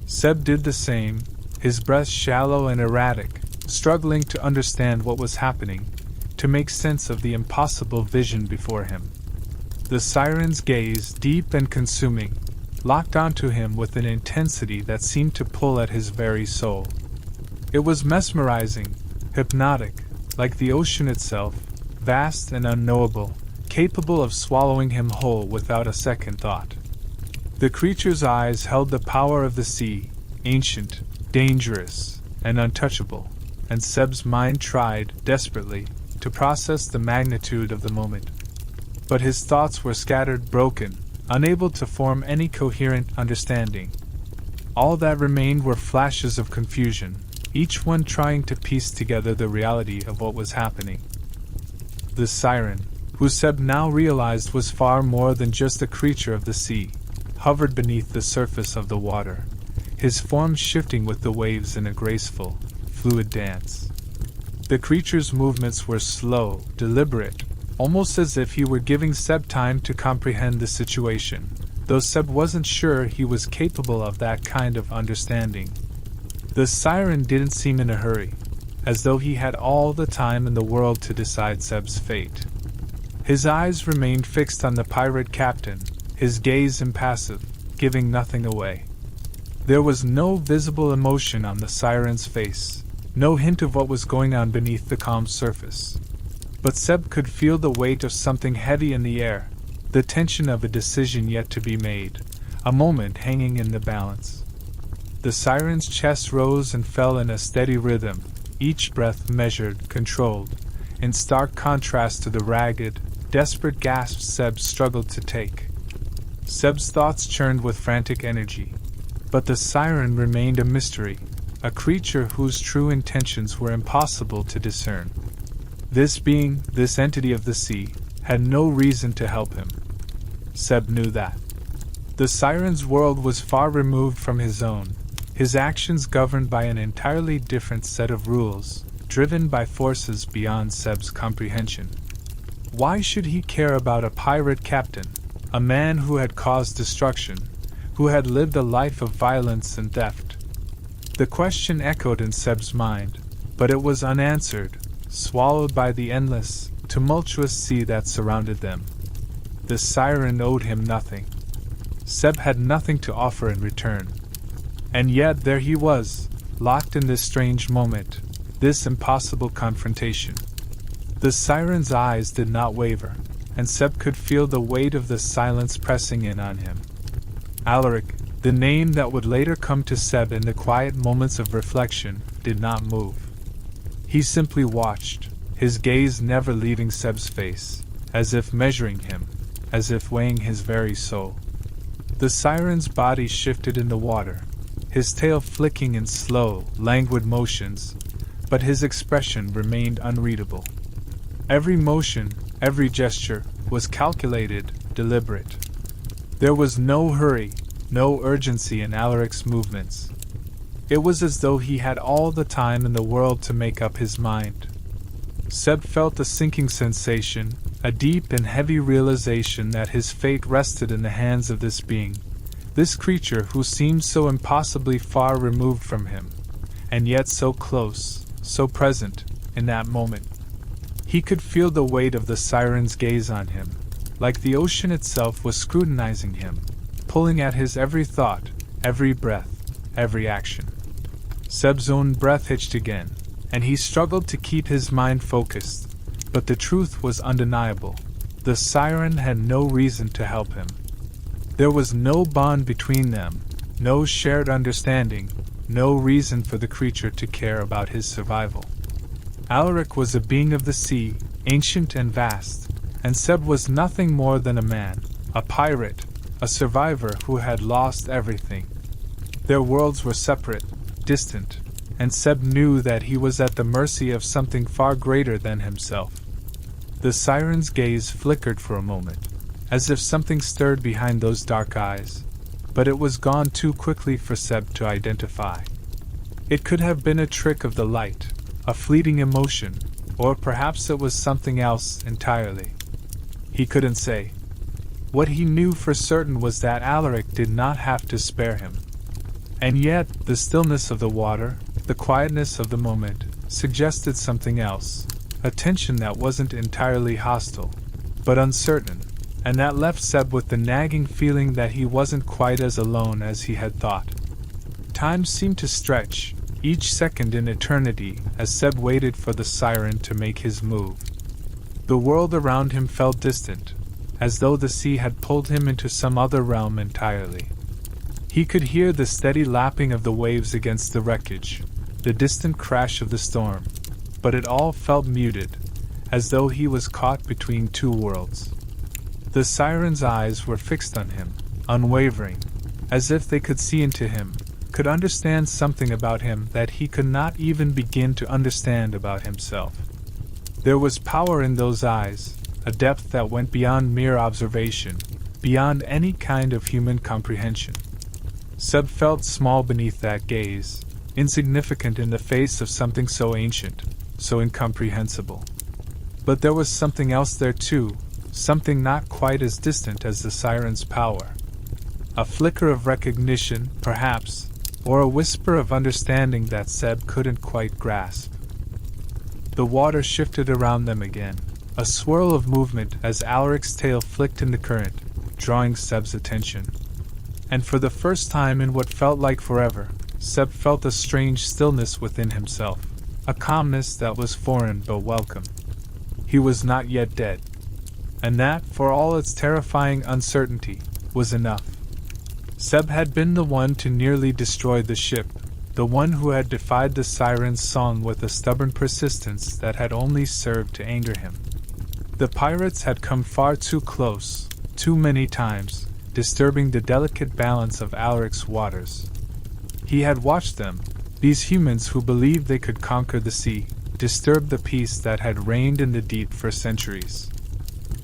Seb did the same, his breath shallow and erratic, struggling to understand what was happening, to make sense of the impossible vision before him. The siren's gaze, deep and consuming, locked onto him with an intensity that seemed to pull at his very soul. It was mesmerizing, hypnotic, like the ocean itself, vast and unknowable, capable of swallowing him whole without a second thought. The creature's eyes held the power of the sea, ancient, dangerous, and untouchable, and Seb's mind tried, desperately, to process the magnitude of the moment. But his thoughts were scattered, broken, unable to form any coherent understanding. All that remained were flashes of confusion, each one trying to piece together the reality of what was happening. The siren, who Seb now realized was far more than just a creature of the sea, hovered beneath the surface of the water, his form shifting with the waves in a graceful, fluid dance. The creature's movements were slow, deliberate, almost as if he were giving Seb time to comprehend the situation, though Seb wasn't sure he was capable of that kind of understanding. The siren didn't seem in a hurry, as though he had all the time in the world to decide Seb's fate. His eyes remained fixed on the pirate captain, his gaze impassive, giving nothing away. There was no visible emotion on the siren's face, no hint of what was going on beneath the calm surface. But Seb could feel the weight of something heavy in the air, the tension of a decision yet to be made, a moment hanging in the balance. The siren's chest rose and fell in a steady rhythm, each breath measured, controlled, in stark contrast to the ragged, desperate gasps Seb struggled to take. Seb's thoughts churned with frantic energy, but the siren remained a mystery, a creature whose true intentions were impossible to discern. This being, this entity of the sea, had no reason to help him. Seb knew that. The siren's world was far removed from his own, his actions governed by an entirely different set of rules, driven by forces beyond Seb's comprehension. Why should he care about a pirate captain, a man who had caused destruction, who had lived a life of violence and theft? The question echoed in Seb's mind, but it was unanswered, swallowed by the endless, tumultuous sea that surrounded them. The siren owed him nothing. Seb had nothing to offer in return. And yet there he was, locked in this strange moment, this impossible confrontation. The siren's eyes did not waver, and Seb could feel the weight of the silence pressing in on him. Alaric, the name that would later come to Seb in the quiet moments of reflection, did not move. He simply watched, his gaze never leaving Seb's face, as if measuring him, as if weighing his very soul. The siren's body shifted in the water, his tail flicking in slow, languid motions, but his expression remained unreadable. Every motion, every gesture, was calculated, deliberate. There was no hurry, no urgency in Alaric's movements. It was as though he had all the time in the world to make up his mind. Seb felt a sinking sensation, a deep and heavy realization that his fate rested in the hands of this being, this creature who seemed so impossibly far removed from him, and yet so close, so present, in that moment. He could feel the weight of the siren's gaze on him, like the ocean itself was scrutinizing him, pulling at his every thought, every breath, every action. Seb's own breath hitched again, and he struggled to keep his mind focused, but the truth was undeniable. The siren had no reason to help him. There was no bond between them, no shared understanding, no reason for the creature to care about his survival. Alaric was a being of the sea, ancient and vast, and Seb was nothing more than a man, a pirate, a survivor who had lost everything. Their worlds were separate, distant, and Seb knew that he was at the mercy of something far greater than himself. The siren's gaze flickered for a moment, as if something stirred behind those dark eyes, but it was gone too quickly for Seb to identify. It could have been a trick of the light, a fleeting emotion, or perhaps it was something else entirely. He couldn't say. What he knew for certain was that Alaric did not have to spare him. And yet, the stillness of the water, the quietness of the moment, suggested something else, a tension that wasn't entirely hostile, but uncertain, and that left Seb with the nagging feeling that he wasn't quite as alone as he had thought. Time seemed to stretch, each second an eternity, as Seb waited for the siren to make his move. The world around him felt distant, as though the sea had pulled him into some other realm entirely. He could hear the steady lapping of the waves against the wreckage, the distant crash of the storm, but it all felt muted, as though he was caught between two worlds. The siren's eyes were fixed on him, unwavering, as if they could see into him, could understand something about him that he could not even begin to understand about himself. There was power in those eyes, a depth that went beyond mere observation, beyond any kind of human comprehension. Seb felt small beneath that gaze, insignificant in the face of something so ancient, so incomprehensible. But there was something else there too, something not quite as distant as the siren's power. A flicker of recognition, perhaps, or a whisper of understanding that Seb couldn't quite grasp. The water shifted around them again, a swirl of movement as Alaric's tail flicked in the current, drawing Seb's attention. And for the first time in what felt like forever, Seb felt a strange stillness within himself, a calmness that was foreign but welcome. He was not yet dead. And that, for all its terrifying uncertainty, was enough. Seb had been the one to nearly destroy the ship, the one who had defied the siren's song with a stubborn persistence that had only served to anger him. The pirates had come far too close, too many times, disturbing the delicate balance of Alaric's waters. He had watched them, these humans who believed they could conquer the sea, disturb the peace that had reigned in the deep for centuries.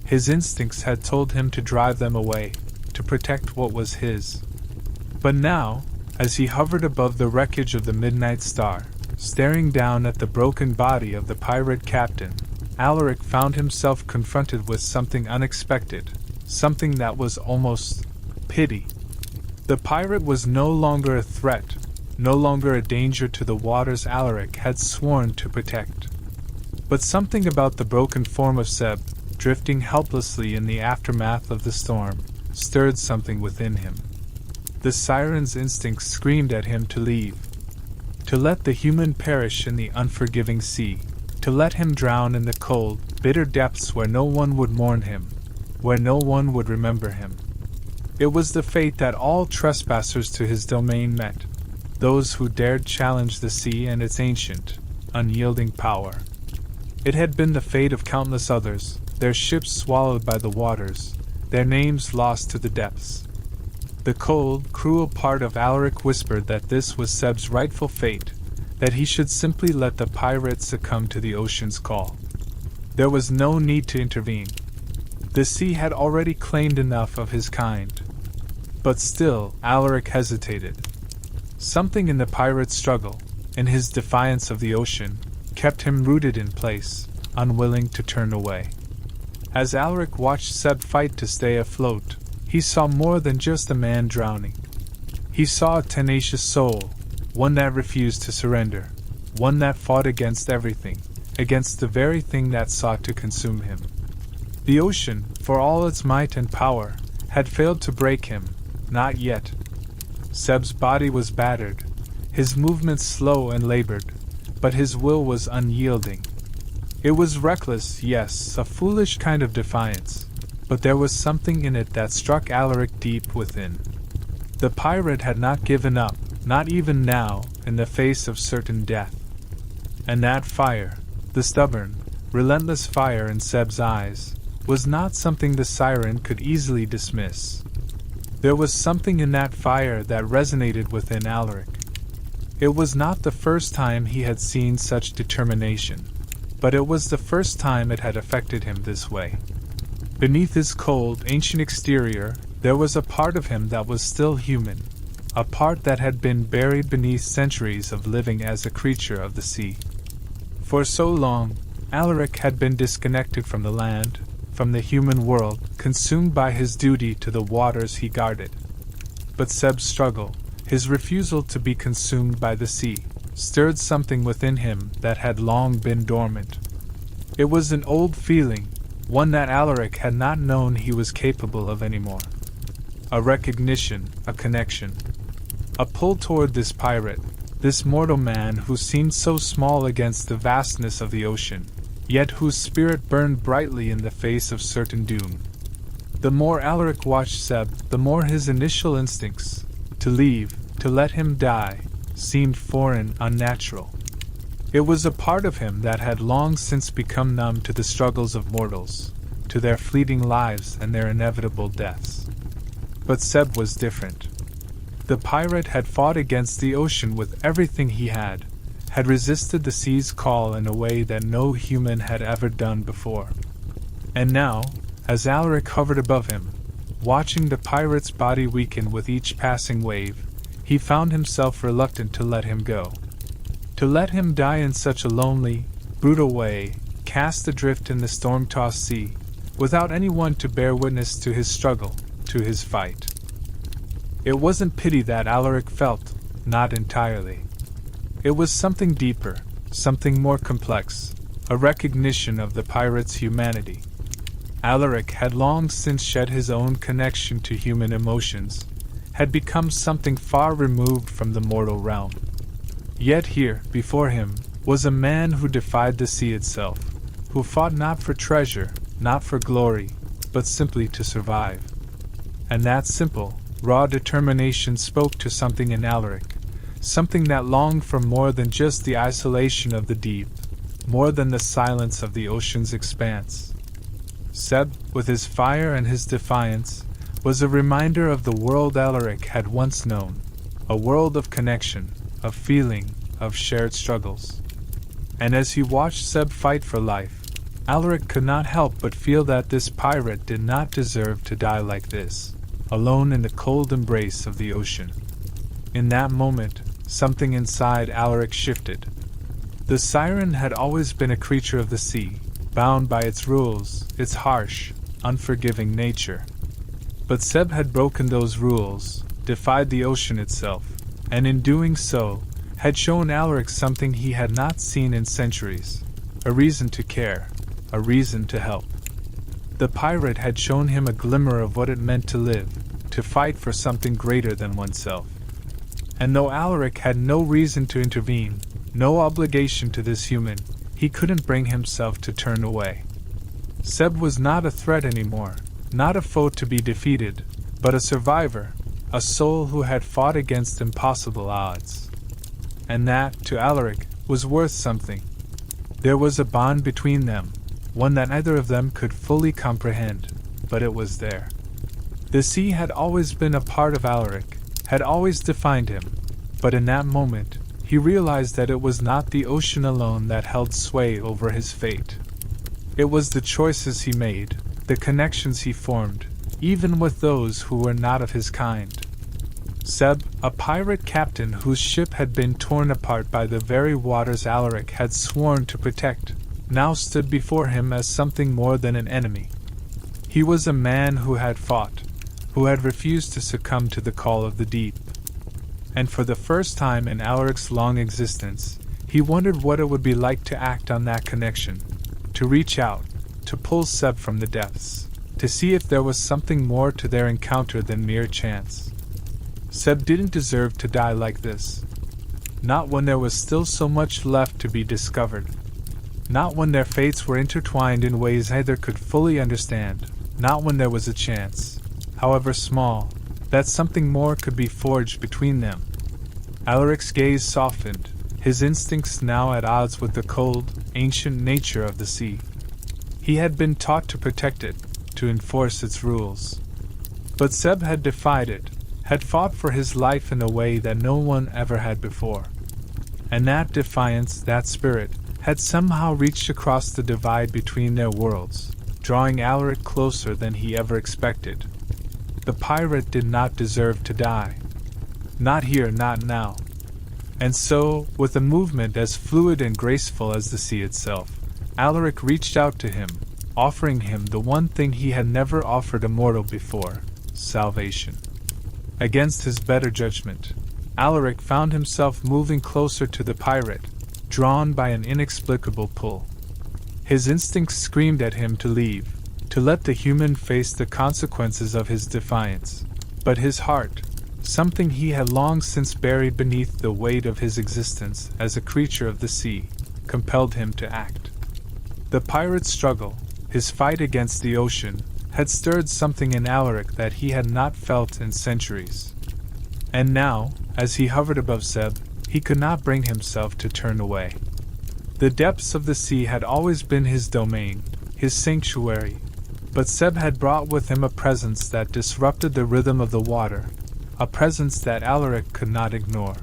His instincts had told him to drive them away, to protect what was his. But now, as he hovered above the wreckage of the Midnight Star, staring down at the broken body of the pirate captain, Alaric found himself confronted with something unexpected, something that was almost pity. The pirate was no longer a threat, no longer a danger to the waters Alaric had sworn to protect. But something about the broken form of Seb, drifting helplessly in the aftermath of the storm, stirred something within him. The siren's instincts screamed at him to leave, to let the human perish in the unforgiving sea, to let him drown in the cold, bitter depths where no one would mourn him, where no one would remember him. It was the fate that all trespassers to his domain met, those who dared challenge the sea and its ancient, unyielding power. It had been the fate of countless others, their ships swallowed by the waters, their names lost to the depths. The cold, cruel part of Alaric whispered that this was Seb's rightful fate, that he should simply let the pirates succumb to the ocean's call. There was no need to intervene. The sea had already claimed enough of his kind. But still, Alaric hesitated. Something in the pirate's struggle, in his defiance of the ocean, kept him rooted in place, unwilling to turn away. As Alaric watched Seb fight to stay afloat, he saw more than just a man drowning. He saw a tenacious soul, one that refused to surrender. one that fought against everything, against the very thing that sought to consume him. The ocean, for all its might and power, had failed to break him, not yet. Seb's body was battered, his movements slow and labored, but his will was unyielding. It was reckless, yes, a foolish kind of defiance, but there was something in it that struck Alaric deep within. The pirate had not given up, not even now, in the face of certain death. And that fire, the stubborn, relentless fire in Seb's eyes, was not something the siren could easily dismiss. There was something in that fire that resonated within Alaric. It was not the first time he had seen such determination, but it was the first time it had affected him this way. Beneath his cold, ancient exterior, there was a part of him that was still human, a part that had been buried beneath centuries of living as a creature of the sea. For so long, Alaric had been disconnected from the land, from the human world, consumed by his duty to the waters he guarded. But Seb's struggle, his refusal to be consumed by the sea, stirred something within him that had long been dormant. It was an old feeling, one that Alaric had not known he was capable of anymore. A recognition, a connection. A pull toward this pirate, this mortal man who seemed so small against the vastness of the ocean, yet whose spirit burned brightly in the face of certain doom. The more Alaric watched Seb, the more his initial instincts, to leave, to let him die, seemed foreign, unnatural. It was a part of him that had long since become numb to the struggles of mortals, to their fleeting lives and their inevitable deaths. But Seb was different. The pirate had fought against the ocean with everything he had resisted the sea's call in a way that no human had ever done before. And now, as Alaric hovered above him, watching the pirate's body weaken with each passing wave, he found himself reluctant to let him go. To let him die in such a lonely, brutal way, cast adrift in the storm-tossed sea, without anyone to bear witness to his struggle, to his fight. It wasn't pity that Alaric felt, not entirely. It was something deeper, something more complex, a recognition of the pirate's humanity. Alaric had long since shed his own connection to human emotions, had become something far removed from the mortal realm. Yet here, before him, was a man who defied the sea itself, who fought not for treasure, not for glory, but simply to survive. And that simple, raw determination spoke to something in Alaric, something that longed for more than just the isolation of the deep, more than the silence of the ocean's expanse. Seb, with his fire and his defiance, was a reminder of the world Alaric had once known, a world of connection, of feeling, of shared struggles. And as he watched Seb fight for life, Alaric could not help but feel that this pirate did not deserve to die like this, alone in the cold embrace of the ocean. In that moment, something inside Alaric shifted. The siren had always been a creature of the sea, bound by its rules, its harsh, unforgiving nature. But Seb had broken those rules, defied the ocean itself, and in doing so, had shown Alaric something he had not seen in centuries, a reason to care, a reason to help. The pirate had shown him a glimmer of what it meant to live, to fight for something greater than oneself. And though Alaric had no reason to intervene, no obligation to this human, he couldn't bring himself to turn away. Seb was not a threat anymore, not a foe to be defeated, but a survivor, a soul who had fought against impossible odds. And that, to Alaric, was worth something. There was a bond between them, one that neither of them could fully comprehend, but it was there. The sea had always been a part of Alaric, had always defined him, but in that moment, he realized that it was not the ocean alone that held sway over his fate. It was the choices he made, the connections he formed, even with those who were not of his kind. Seb, a pirate captain whose ship had been torn apart by the very waters Alaric had sworn to protect, now stood before him as something more than an enemy. He was a man who had fought, who had refused to succumb to the call of the deep. And for the first time in Alaric's long existence, He wondered what it would be like to act on that connection, to reach out, to pull Seb from the depths, to see if there was something more to their encounter than mere chance. Seb didn't deserve to die like this. Not when there was still so much left to be discovered. Not when their fates were intertwined in ways either could fully understand. Not when there was a chance, however small, that something more could be forged between them. Alaric's gaze softened, his instincts now at odds with the cold, ancient nature of the sea. He had been taught to protect it, to enforce its rules. But Seb had defied it, had fought for his life in a way that no one ever had before. And that defiance, that spirit, had somehow reached across the divide between their worlds, drawing Alaric closer than he ever expected. The pirate did not deserve to die. Not here, not now. And so, with a movement as fluid and graceful as the sea itself, Alaric reached out to him, offering him the one thing he had never offered a mortal before: salvation. Against his better judgment, Alaric found himself moving closer to the pirate, drawn by an inexplicable pull. His instincts screamed at him to leave, to let the human face the consequences of his defiance. But his heart, something he had long since buried beneath the weight of his existence as a creature of the sea, compelled him to act. The pirate's struggle, his fight against the ocean, had stirred something in Alaric that he had not felt in centuries. And now, as he hovered above Seb, he could not bring himself to turn away. The depths of the sea had always been his domain, his sanctuary, but Seb had brought with him a presence that disrupted the rhythm of the water, a presence that Alaric could not ignore.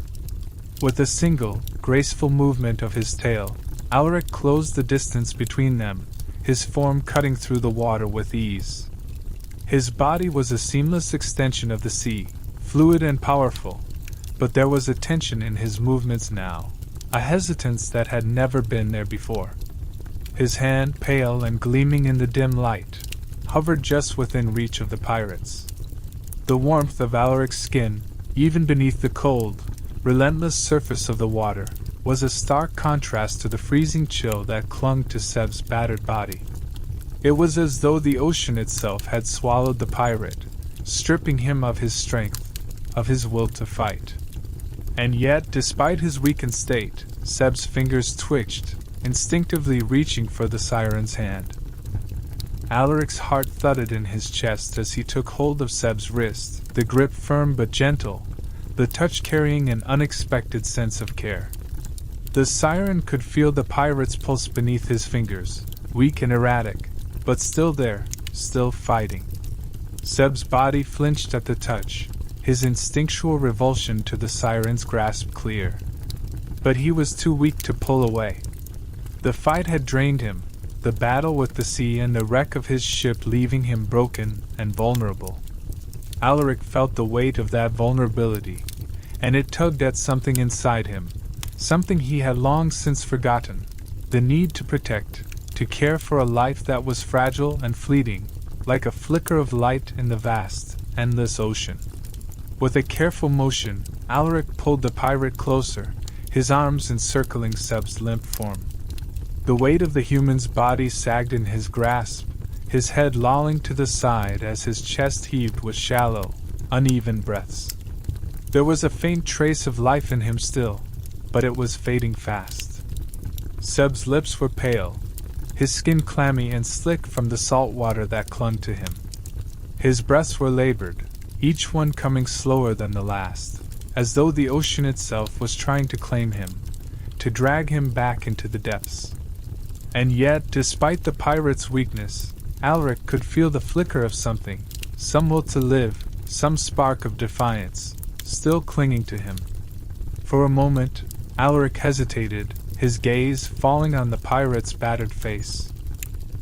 With a single, graceful movement of his tail, Alaric closed the distance between them, his form cutting through the water with ease. His body was a seamless extension of the sea, fluid and powerful, but there was a tension in his movements now, a hesitance that had never been there before. His hand, pale and gleaming in the dim light, hovered just within reach of the pirate's. The warmth of Alaric's skin, even beneath the cold, relentless surface of the water, was a stark contrast to the freezing chill that clung to Seb's battered body. It was as though the ocean itself had swallowed the pirate, stripping him of his strength, of his will to fight. And yet, despite his weakened state, Seb's fingers twitched, instinctively reaching for the siren's hand. Alaric's heart thudded in his chest as he took hold of Seb's wrist, the grip firm but gentle, the touch carrying an unexpected sense of care. The siren could feel the pirate's pulse beneath his fingers, weak and erratic, but still there, still fighting. Seb's body flinched at the touch, his instinctual revulsion to the siren's grasp clear. But he was too weak to pull away. The fight had drained him, the battle with the sea and the wreck of his ship leaving him broken and vulnerable. Alaric felt the weight of that vulnerability, and it tugged at something inside him, something he had long since forgotten, the need to protect, to care for a life that was fragile and fleeting, like a flicker of light in the vast, endless ocean. With a careful motion, Alaric pulled the pirate closer, his arms encircling Seb's limp form. The weight of the human's body sagged in his grasp, his head lolling to the side as his chest heaved with shallow, uneven breaths. There was a faint trace of life in him still, but it was fading fast. Seb's lips were pale, his skin clammy and slick from the salt water that clung to him. His breaths were labored, each one coming slower than the last, as though the ocean itself was trying to claim him, to drag him back into the depths. And yet, despite the pirate's weakness, Alaric could feel the flicker of something, some will to live, some spark of defiance, still clinging to him. For a moment, Alaric hesitated, his gaze falling on the pirate's battered face.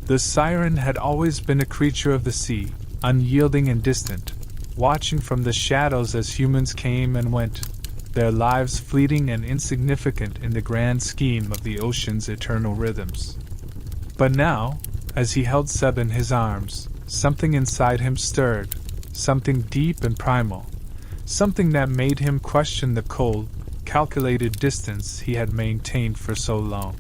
The siren had always been a creature of the sea, unyielding and distant, watching from the shadows as humans came and went, their lives fleeting and insignificant in the grand scheme of the ocean's eternal rhythms. But now, as he held Seb in his arms, something inside him stirred, something deep and primal, something that made him question the cold, calculated distance he had maintained for so long.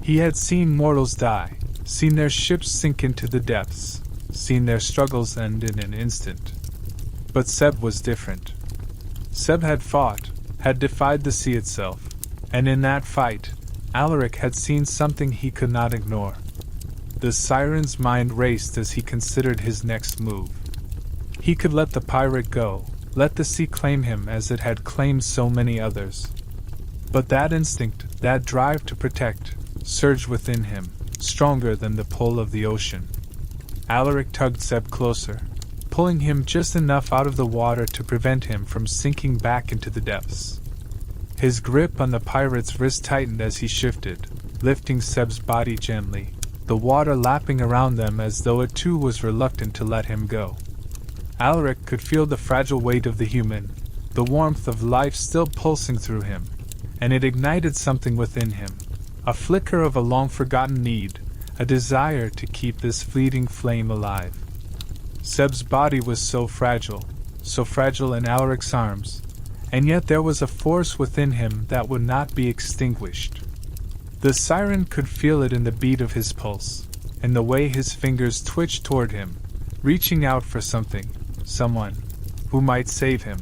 He had seen mortals die, seen their ships sink into the depths, seen their struggles end in an instant. But Seb was different. Seb had fought, had defied the sea itself, and in that fight, Alaric had seen something he could not ignore. The siren's mind raced as he considered his next move. He could let the pirate go, let the sea claim him as it had claimed so many others. But that instinct, that drive to protect, surged within him, stronger than the pull of the ocean. Alaric tugged Seb closer, pulling him just enough out of the water to prevent him from sinking back into the depths. His grip on the pirate's wrist tightened as he shifted, lifting Seb's body gently, the water lapping around them as though it too was reluctant to let him go. Alaric could feel the fragile weight of the human, the warmth of life still pulsing through him, and it ignited something within him, a flicker of a long-forgotten need, a desire to keep this fleeting flame alive. Seb's body was so fragile in Alaric's arms, and yet there was a force within him that would not be extinguished. The siren could feel it in the beat of his pulse, in the way his fingers twitched toward him, reaching out for something, someone, who might save him.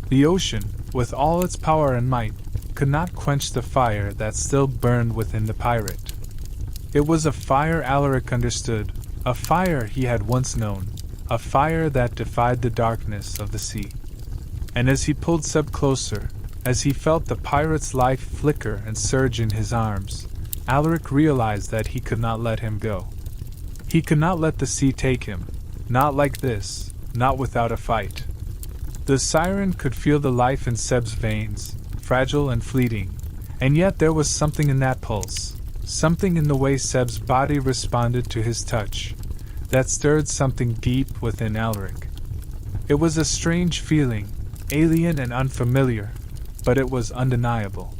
The ocean, with all its power and might, could not quench the fire that still burned within the pirate. It was a fire Alaric understood, a fire he had once known, a fire that defied the darkness of the sea. And as he pulled Seb closer, as he felt the pirate's life flicker and surge in his arms, Alaric realized that he could not let him go. He could not let the sea take him, not like this, not without a fight. The siren could feel the life in Seb's veins, fragile and fleeting, and yet there was something in that pulse, something in the way Seb's body responded to his touch, that stirred something deep within Alaric. It was a strange feeling, alien and unfamiliar, but it was undeniable.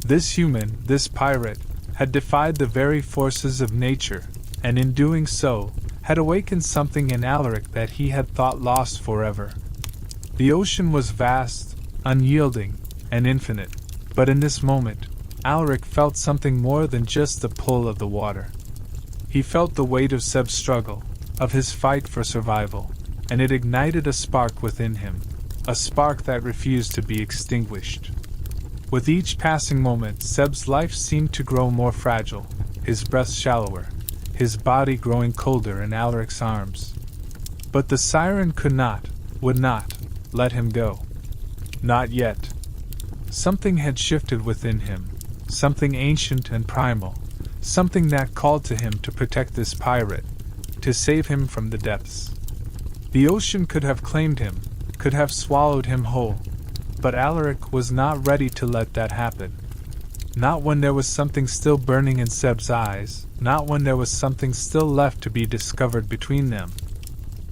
This human, this pirate, had defied the very forces of nature, and in doing so, had awakened something in Alaric that he had thought lost forever. The ocean was vast, unyielding, and infinite, but in this moment, Alaric felt something more than just the pull of the water. He felt the weight of Seb's struggle, of his fight for survival, and it ignited a spark within him, a spark that refused to be extinguished. With each passing moment, Seb's life seemed to grow more fragile, his breath shallower, his body growing colder in Alaric's arms. But the siren could not, would not, let him go. Not yet. Something had shifted within him, something ancient and primal, something that called to him to protect this pirate, to save him from the depths. The ocean could have claimed him, could have swallowed him whole, but Alaric was not ready to let that happen. Not when there was something still burning in Seb's eyes, not when there was something still left to be discovered between them.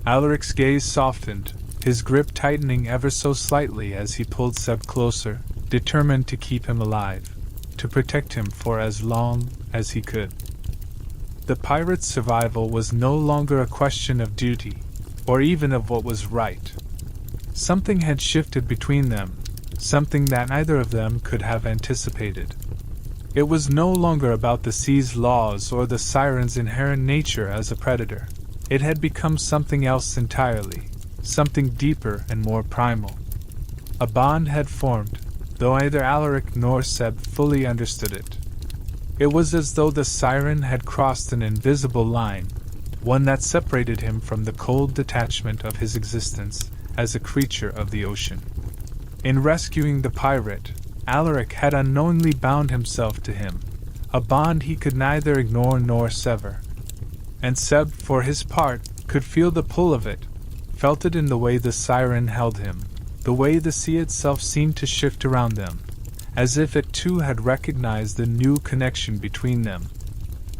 Alaric's gaze softened, his grip tightening ever so slightly as he pulled Seb closer, determined to keep him alive, to protect him for as long as he could. The pirate's survival was no longer a question of duty, or even of what was right. Something had shifted between them, something that neither of them could have anticipated. It was no longer about the sea's laws or the siren's inherent nature as a predator. It had become something else entirely, something deeper and more primal. A bond had formed, though neither Alaric nor Seb fully understood it. It was as though the siren had crossed an invisible line, one that separated him from the cold detachment of his existence as a creature of the ocean. In rescuing the pirate, Alaric had unknowingly bound himself to him, a bond he could neither ignore nor sever. And Seb, for his part, could feel the pull of it, felt it in the way the siren held him, the way the sea itself seemed to shift around them, as if it too had recognized the new connection between them.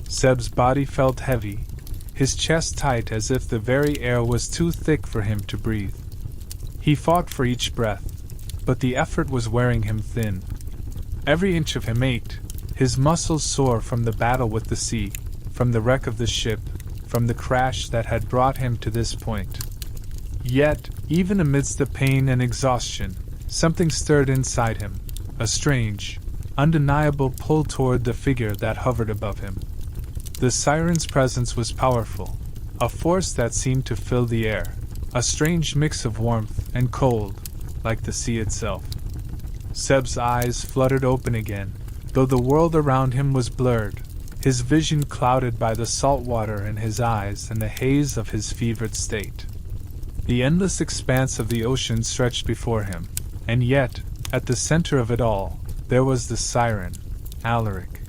Seb's body felt heavy, his chest tight as if the very air was too thick for him to breathe. He fought for each breath, but the effort was wearing him thin. Every inch of him ached, his muscles sore from the battle with the sea, from the wreck of the ship, from the crash that had brought him to this point. Yet, even amidst the pain and exhaustion, something stirred inside him, a strange, undeniable pull toward the figure that hovered above him. The siren's presence was powerful, a force that seemed to fill the air, a strange mix of warmth and cold, like the sea itself. Seb's eyes fluttered open again, though the world around him was blurred, his vision clouded by the salt water in his eyes and the haze of his fevered state. The endless expanse of the ocean stretched before him, and yet, at the center of it all, there was the siren, Alaric.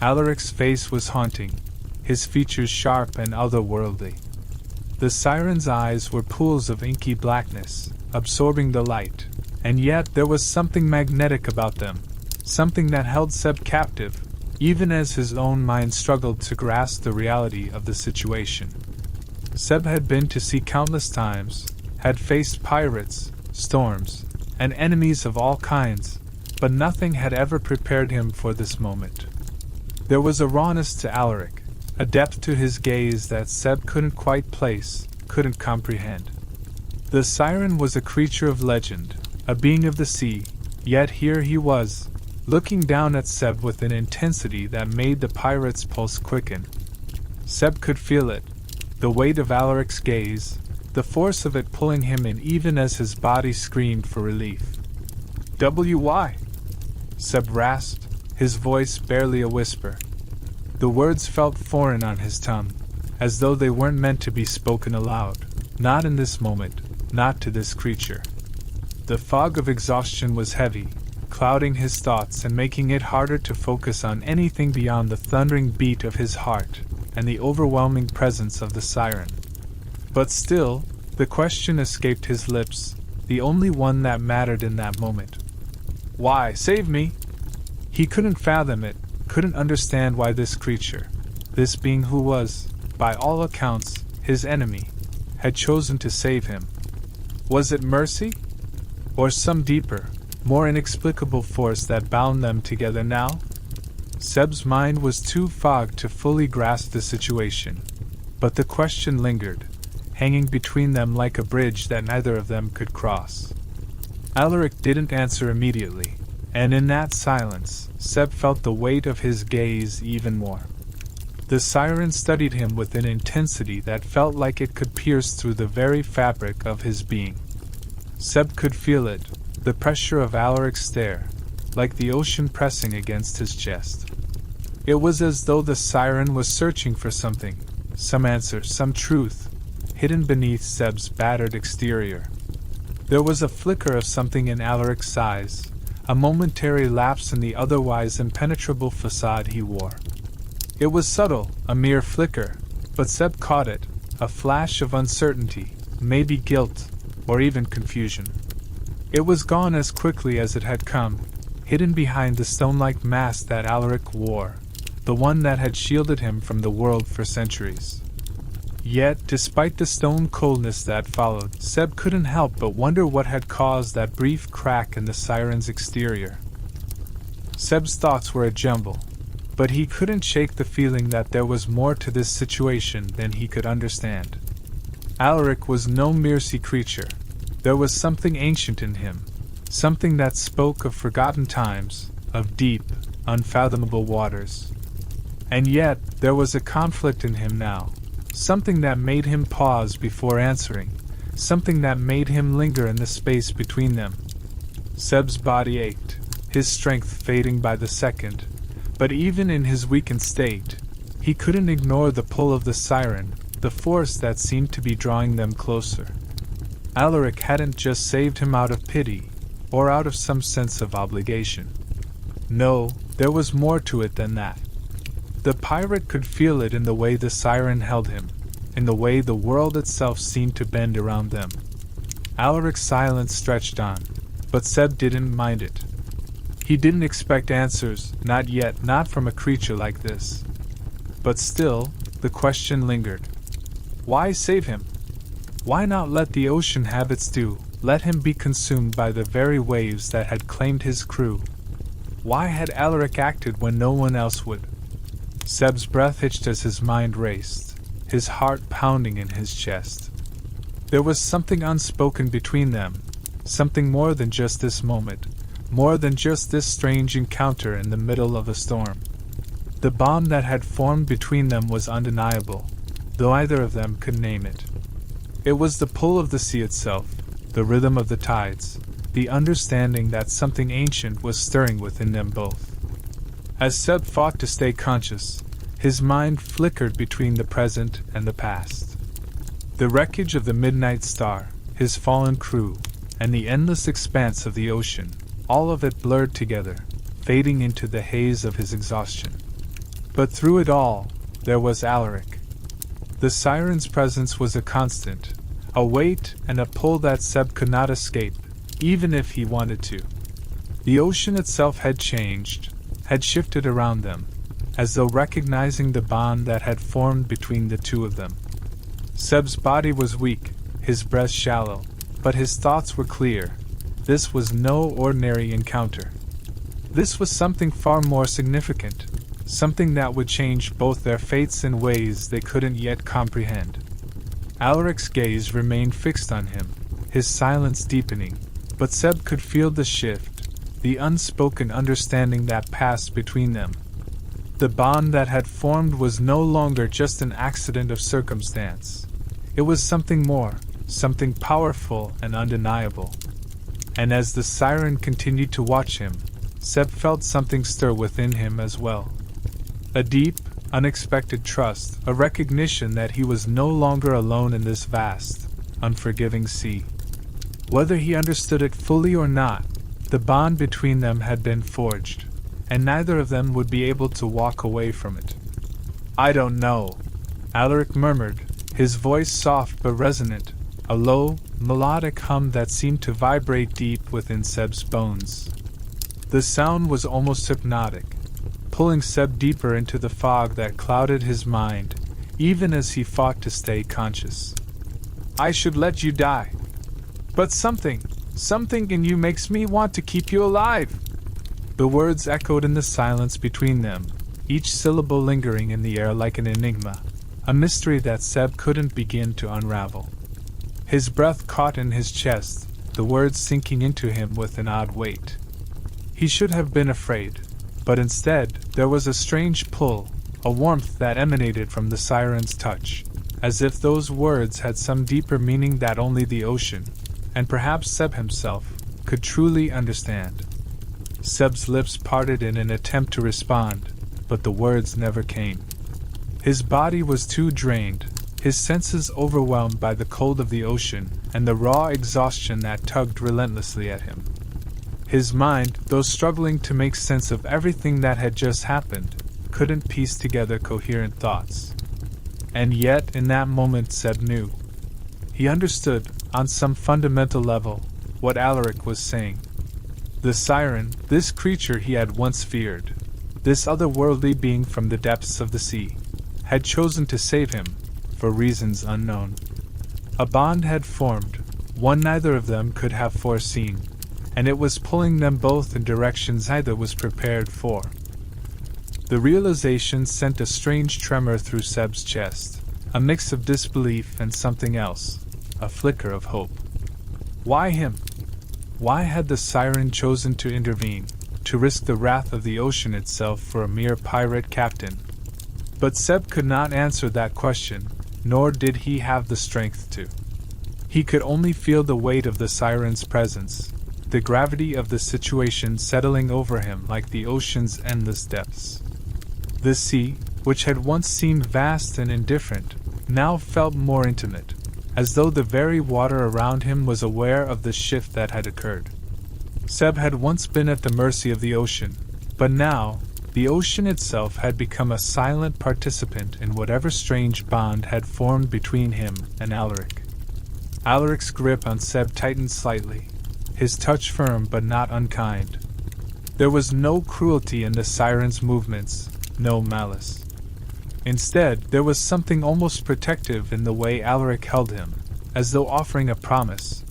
Alaric's face was haunting, his features sharp and otherworldly. The siren's eyes were pools of inky blackness, absorbing the light, and yet there was something magnetic about them, something that held Seb captive, even as his own mind struggled to grasp the reality of the situation. Seb had been to sea countless times, had faced pirates, storms, and enemies of all kinds, but nothing had ever prepared him for this moment. There was a rawness to Alaric, a depth to his gaze that Seb couldn't quite place, couldn't comprehend. The siren was a creature of legend, a being of the sea, yet here he was, looking down at Seb with an intensity that made the pirate's pulse quicken. Seb could feel it, the weight of Alaric's gaze, the force of it pulling him in even as his body screamed for relief. "Why?" Seb rasped, his voice barely a whisper. The words felt foreign on his tongue, as though they weren't meant to be spoken aloud, not in this moment, not to this creature. The fog of exhaustion was heavy, clouding his thoughts and making it harder to focus on anything beyond the thundering beat of his heart and the overwhelming presence of the siren. But still, the question escaped his lips, the only one that mattered in that moment. "Why, save me?" He couldn't fathom it, couldn't understand why this creature, this being who was, by all accounts, his enemy, had chosen to save him. Was it mercy? Or some deeper, more inexplicable force that bound them together now? Seb's mind was too fogged to fully grasp the situation, but the question lingered, hanging between them like a bridge that neither of them could cross. Alaric didn't answer immediately, and in that silence, Seb felt the weight of his gaze even more. The siren studied him with an intensity that felt like it could pierce through the very fabric of his being. Seb could feel it, the pressure of Alaric's stare, like the ocean pressing against his chest. It was as though the siren was searching for something, some answer, some truth, hidden beneath Seb's battered exterior. There was a flicker of something in Alaric's eyes, a momentary lapse in the otherwise impenetrable facade he wore. It was subtle, a mere flicker, but Seb caught it, a flash of uncertainty, maybe guilt, or even confusion. It was gone as quickly as it had come, hidden behind the stone-like mask that Alaric wore, the one that had shielded him from the world for centuries. Yet, despite the stone coldness that followed, Seb couldn't help but wonder what had caused that brief crack in the siren's exterior. Seb's thoughts were a jumble, but he couldn't shake the feeling that there was more to this situation than he could understand. Alaric was no mere sea creature. There was something ancient in him, something that spoke of forgotten times, of deep, unfathomable waters. And yet, there was a conflict in him now, something that made him pause before answering, something that made him linger in the space between them. Seb's body ached, his strength fading by the second, but even in his weakened state, he couldn't ignore the pull of the siren, the force that seemed to be drawing them closer. Alaric hadn't just saved him out of pity, or out of some sense of obligation. No, there was more to it than that. The pirate could feel it in the way the siren held him, in the way the world itself seemed to bend around them. Alaric's silence stretched on, but Seb didn't mind it. He didn't expect answers, not yet, not from a creature like this. But still, the question lingered. Why save him? Why not let the ocean have its due, let him be consumed by the very waves that had claimed his crew? Why had Alaric acted when no one else would? Seb's breath hitched as his mind raced, his heart pounding in his chest. There was something unspoken between them, something more than just this moment, more than just this strange encounter in the middle of a storm. The bond that had formed between them was undeniable, though either of them could name it. It was the pull of the sea itself, the rhythm of the tides, the understanding that something ancient was stirring within them both. As Seb fought to stay conscious, his mind flickered between the present and the past. The wreckage of the Midnight Star, his fallen crew, and the endless expanse of the ocean, all of it blurred together, fading into the haze of his exhaustion. But through it all, there was Alaric. The siren's presence was a constant, a weight and a pull that Seb could not escape, even if he wanted to. The ocean itself had changed, had shifted around them, as though recognizing the bond that had formed between the two of them. Seb's body was weak, his breath shallow, but his thoughts were clear. This was no ordinary encounter. This was something far more significant, something that would change both their fates in ways they couldn't yet comprehend. Alaric's gaze remained fixed on him, his silence deepening, but Seb could feel the shift, the unspoken understanding that passed between them. The bond that had formed was no longer just an accident of circumstance. It was something more, something powerful and undeniable. And as the siren continued to watch him, Seb felt something stir within him as well. A deep, unexpected trust, a recognition that he was no longer alone in this vast, unforgiving sea. Whether he understood it fully or not, the bond between them had been forged, and neither of them would be able to walk away from it. "I don't know," Alaric murmured, his voice soft but resonant, a low, melodic hum that seemed to vibrate deep within Seb's bones. The sound was almost hypnotic, pulling Seb deeper into the fog that clouded his mind, even as he fought to stay conscious. "I should let you die. But something in you makes me want to keep you alive." The words echoed in the silence between them, each syllable lingering in the air like an enigma, a mystery that Seb couldn't begin to unravel. His breath caught in his chest, the words sinking into him with an odd weight. He should have been afraid, but instead there was a strange pull, a warmth that emanated from the siren's touch, as if those words had some deeper meaning that only the ocean, and perhaps Seb himself, could truly understand. Seb's lips parted in an attempt to respond, but the words never came. His body was too drained, his senses overwhelmed by the cold of the ocean and the raw exhaustion that tugged relentlessly at him. His mind, though struggling to make sense of everything that had just happened, couldn't piece together coherent thoughts. And yet, in that moment, Seb knew. He understood, on some fundamental level, what Alaric was saying. The siren, this creature he had once feared, this otherworldly being from the depths of the sea, had chosen to save him, for reasons unknown. A bond had formed, one neither of them could have foreseen, and it was pulling them both in directions neither was prepared for. The realization sent a strange tremor through Seb's chest, a mix of disbelief and something else, a flicker of hope. Why him? Why had the siren chosen to intervene, to risk the wrath of the ocean itself for a mere pirate captain? But Seb could not answer that question, nor did he have the strength to. He could only feel the weight of the siren's presence, the gravity of the situation settling over him like the ocean's endless depths. The sea, which had once seemed vast and indifferent, now felt more intimate, as though the very water around him was aware of the shift that had occurred. Seb had once been at the mercy of the ocean, but now, the ocean itself had become a silent participant in whatever strange bond had formed between him and Alaric. Alaric's grip on Seb tightened slightly, his touch firm but not unkind. There was no cruelty in the siren's movements, no malice. Instead, there was something almost protective in the way Alaric held him, as though offering a promise,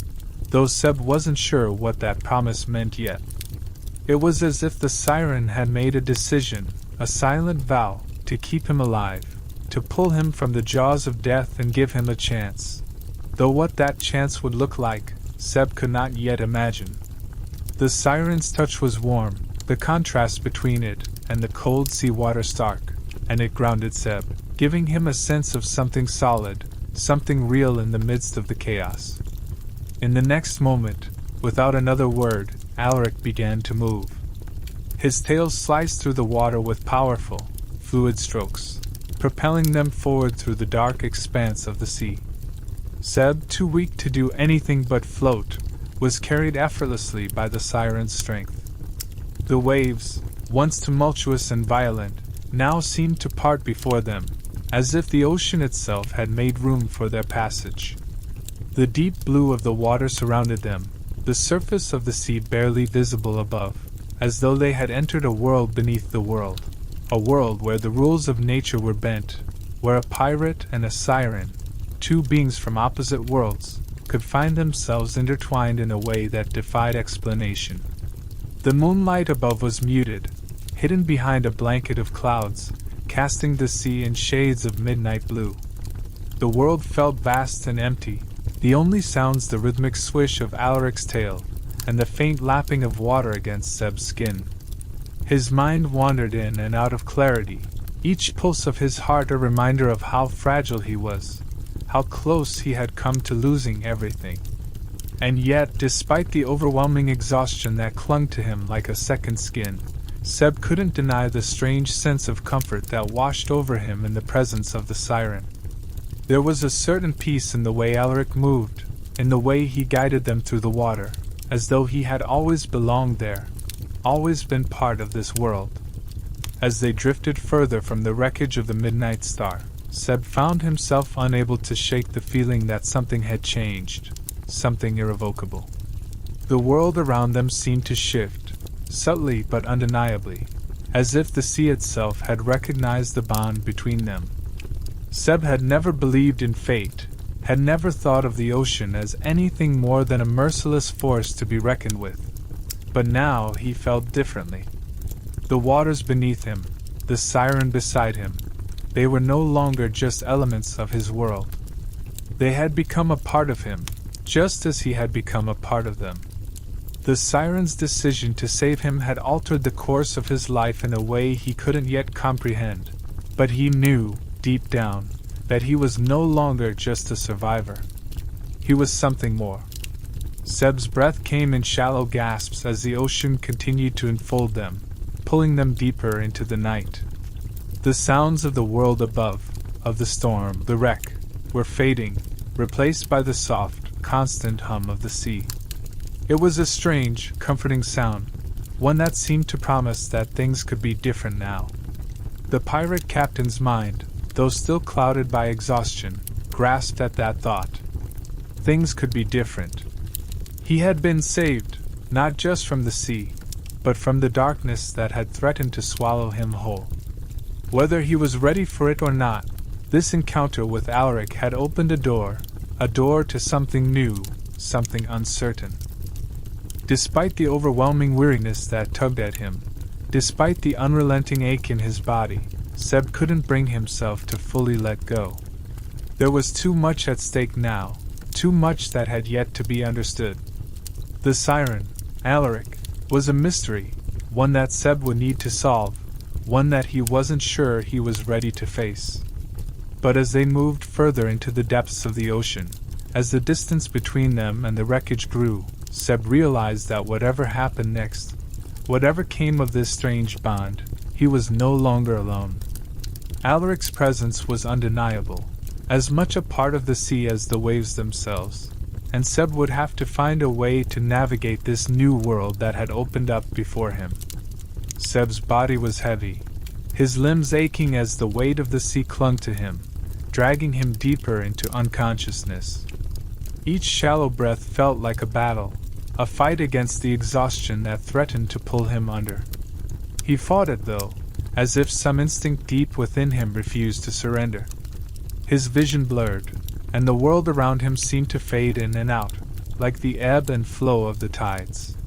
though Seb wasn't sure what that promise meant yet. It was as if the siren had made a decision, a silent vow, to keep him alive, to pull him from the jaws of death and give him a chance. Though what that chance would look like, Seb could not yet imagine. The siren's touch was warm, the contrast between it and the cold sea water stark, and it grounded Seb, giving him a sense of something solid, something real in the midst of the chaos. In the next moment, without another word, Alaric began to move. His tail sliced through the water with powerful, fluid strokes, propelling them forward through the dark expanse of the sea. Seb, too weak to do anything but float, was carried effortlessly by the siren's strength. The waves, once tumultuous and violent, now seemed to part before them, as if the ocean itself had made room for their passage. The deep blue of the water surrounded them, the surface of the sea barely visible above, as though they had entered a world beneath the world, a world where the rules of nature were bent, where a pirate and a siren, two beings from opposite worlds, could find themselves intertwined in a way that defied explanation. The moonlight above was muted, hidden behind a blanket of clouds, casting the sea in shades of midnight blue. The world felt vast and empty, the only sounds the rhythmic swish of Alaric's tail, and the faint lapping of water against Seb's skin. His mind wandered in and out of clarity, each pulse of his heart a reminder of how fragile he was, how close he had come to losing everything. And yet, despite the overwhelming exhaustion that clung to him like a second skin, Seb couldn't deny the strange sense of comfort that washed over him in the presence of the siren. There was a certain peace in the way Alaric moved, in the way he guided them through the water, as though he had always belonged there, always been part of this world. As they drifted further from the wreckage of the Midnight Star, Seb found himself unable to shake the feeling that something had changed, something irrevocable. The world around them seemed to shift, subtly but undeniably, as if the sea itself had recognized the bond between them. Seb had never believed in fate, had never thought of the ocean as anything more than a merciless force to be reckoned with. But now he felt differently. The waters beneath him, the siren beside him, they were no longer just elements of his world. They had become a part of him, just as he had become a part of them. The siren's decision to save him had altered the course of his life in a way he couldn't yet comprehend, but he knew, deep down, that he was no longer just a survivor. He was something more. Seb's breath came in shallow gasps as the ocean continued to enfold them, pulling them deeper into the night. The sounds of the world above, of the storm, the wreck, were fading, replaced by the soft, constant hum of the sea. It was a strange, comforting sound, one that seemed to promise that things could be different now. The pirate captain's mind, though still clouded by exhaustion, grasped at that thought. Things could be different. He had been saved, not just from the sea, but from the darkness that had threatened to swallow him whole. Whether he was ready for it or not, this encounter with Alaric had opened a door to something new, something uncertain. Despite the overwhelming weariness that tugged at him, despite the unrelenting ache in his body, Seb couldn't bring himself to fully let go. There was too much at stake now, too much that had yet to be understood. The siren, Alaric, was a mystery, one that Seb would need to solve, one that he wasn't sure he was ready to face. But as they moved further into the depths of the ocean, as the distance between them and the wreckage grew, Seb realized that whatever happened next, whatever came of this strange bond, he was no longer alone. Alaric's presence was undeniable, as much a part of the sea as the waves themselves, and Seb would have to find a way to navigate this new world that had opened up before him. Seb's body was heavy, his limbs aching as the weight of the sea clung to him, dragging him deeper into unconsciousness. Each shallow breath felt like a battle, a fight against the exhaustion that threatened to pull him under. He fought it, though, as if some instinct deep within him refused to surrender. His vision blurred, and the world around him seemed to fade in and out, like the ebb and flow of the tides.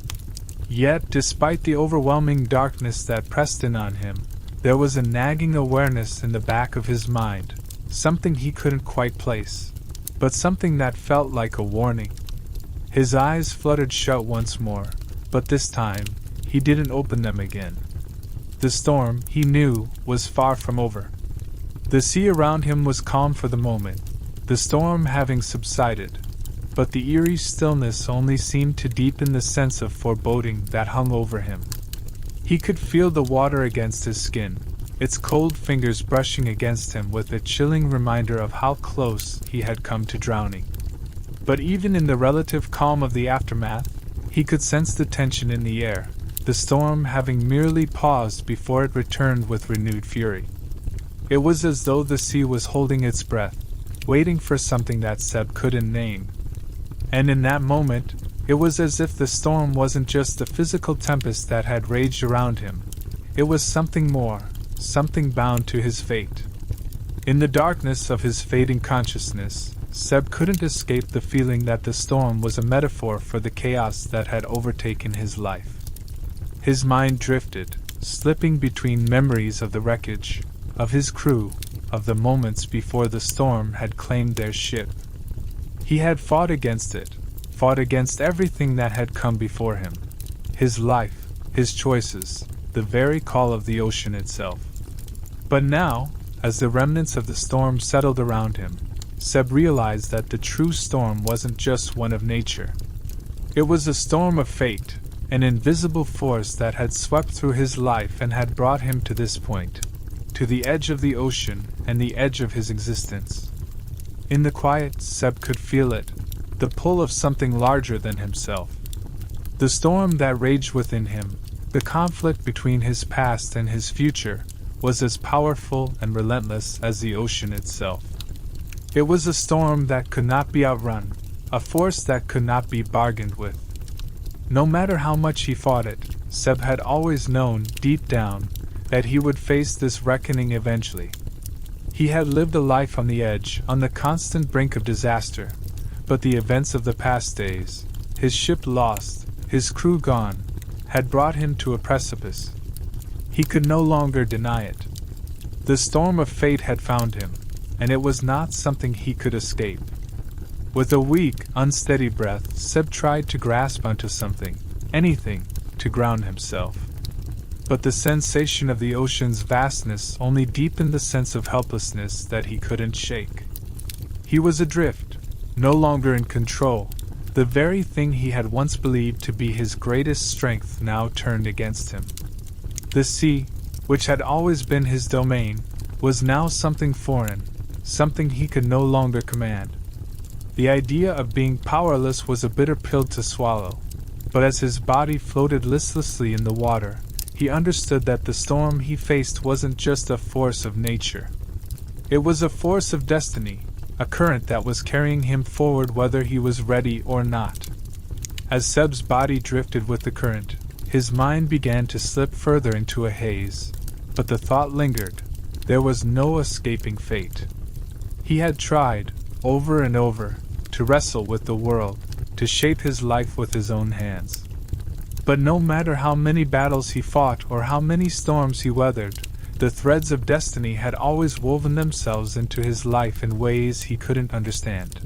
Yet, despite the overwhelming darkness that pressed in on him, there was a nagging awareness in the back of his mind, something he couldn't quite place, but something that felt like a warning. His eyes fluttered shut once more, but this time, he didn't open them again. The storm, he knew, was far from over. The sea around him was calm for the moment, the storm having subsided, but the eerie stillness only seemed to deepen the sense of foreboding that hung over him. He could feel the water against his skin, its cold fingers brushing against him with a chilling reminder of how close he had come to drowning. But even in the relative calm of the aftermath, he could sense the tension in the air, the storm having merely paused before it returned with renewed fury. It was as though the sea was holding its breath, waiting for something that Seb couldn't name. And in that moment, it was as if the storm wasn't just the physical tempest that had raged around him. It was something more, something bound to his fate. In the darkness of his fading consciousness, Seb couldn't escape the feeling that the storm was a metaphor for the chaos that had overtaken his life. His mind drifted, slipping between memories of the wreckage, of his crew, of the moments before the storm had claimed their ship. He had fought against it, fought against everything that had come before him. His life, his choices, the very call of the ocean itself. But now, as the remnants of the storm settled around him, Seb realized that the true storm wasn't just one of nature. It was a storm of fate, an invisible force that had swept through his life and had brought him to this point, to the edge of the ocean and the edge of his existence. In the quiet, Seb could feel it, the pull of something larger than himself. The storm that raged within him, the conflict between his past and his future, was as powerful and relentless as the ocean itself. It was a storm that could not be outrun, a force that could not be bargained with. No matter how much he fought it, Seb had always known, deep down, that he would face this reckoning eventually. He had lived a life on the edge, on the constant brink of disaster, but the events of the past days, his ship lost, his crew gone, had brought him to a precipice. He could no longer deny it. The storm of fate had found him, and it was not something he could escape. With a weak, unsteady breath, Seb tried to grasp onto something, anything, to ground himself. But the sensation of the ocean's vastness only deepened the sense of helplessness that he couldn't shake. He was adrift, no longer in control. The very thing he had once believed to be his greatest strength now turned against him. The sea, which had always been his domain, was now something foreign, something he could no longer command. The idea of being powerless was a bitter pill to swallow, but as his body floated listlessly in the water, he understood that the storm he faced wasn't just a force of nature. It was a force of destiny, a current that was carrying him forward whether he was ready or not. As Seb's body drifted with the current, his mind began to slip further into a haze, but the thought lingered. There was no escaping fate. He had tried, over and over, to wrestle with the world, to shape his life with his own hands. But no matter how many battles he fought or how many storms he weathered, the threads of destiny had always woven themselves into his life in ways he couldn't understand.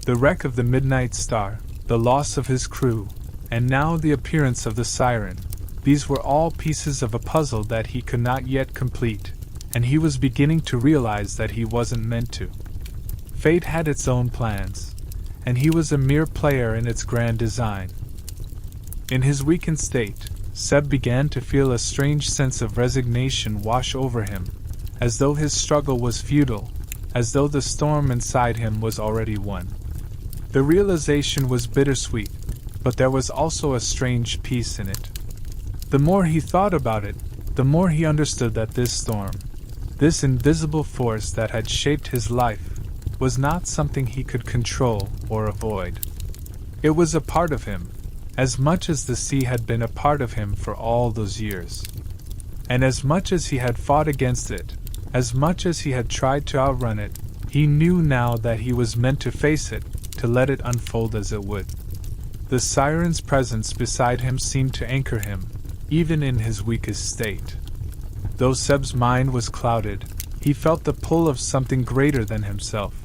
The wreck of the Midnight Star, the loss of his crew, and now the appearance of the siren, these were all pieces of a puzzle that he could not yet complete, and he was beginning to realize that he wasn't meant to. Fate had its own plans, and he was a mere player in its grand design. In his weakened state, Seb began to feel a strange sense of resignation wash over him, as though his struggle was futile, as though the storm inside him was already won. The realization was bittersweet, but there was also a strange peace in it. The more he thought about it, the more he understood that this storm, this invisible force that had shaped his life, was not something he could control or avoid. It was a part of him, as much as the sea had been a part of him for all those years. And as much as he had fought against it, as much as he had tried to outrun it, he knew now that he was meant to face it, to let it unfold as it would. The siren's presence beside him seemed to anchor him, even in his weakest state. Though Seb's mind was clouded, he felt the pull of something greater than himself,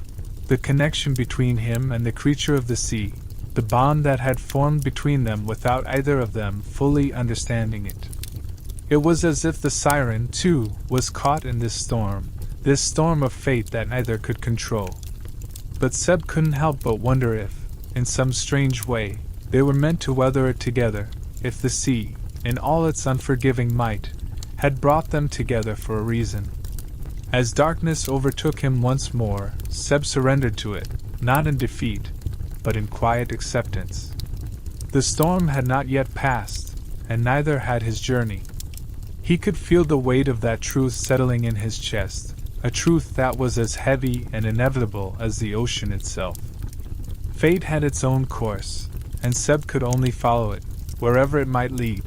the connection between him and the creature of the sea, the bond that had formed between them without either of them fully understanding it. It was as if the siren, too, was caught in this storm of fate that neither could control. But Seb couldn't help but wonder if, in some strange way, they were meant to weather it together, if the sea, in all its unforgiving might, had brought them together for a reason. As darkness overtook him once more, Seb surrendered to it, not in defeat, but in quiet acceptance. The storm had not yet passed, and neither had his journey. He could feel the weight of that truth settling in his chest, a truth that was as heavy and inevitable as the ocean itself. Fate had its own course, and Seb could only follow it, wherever it might lead.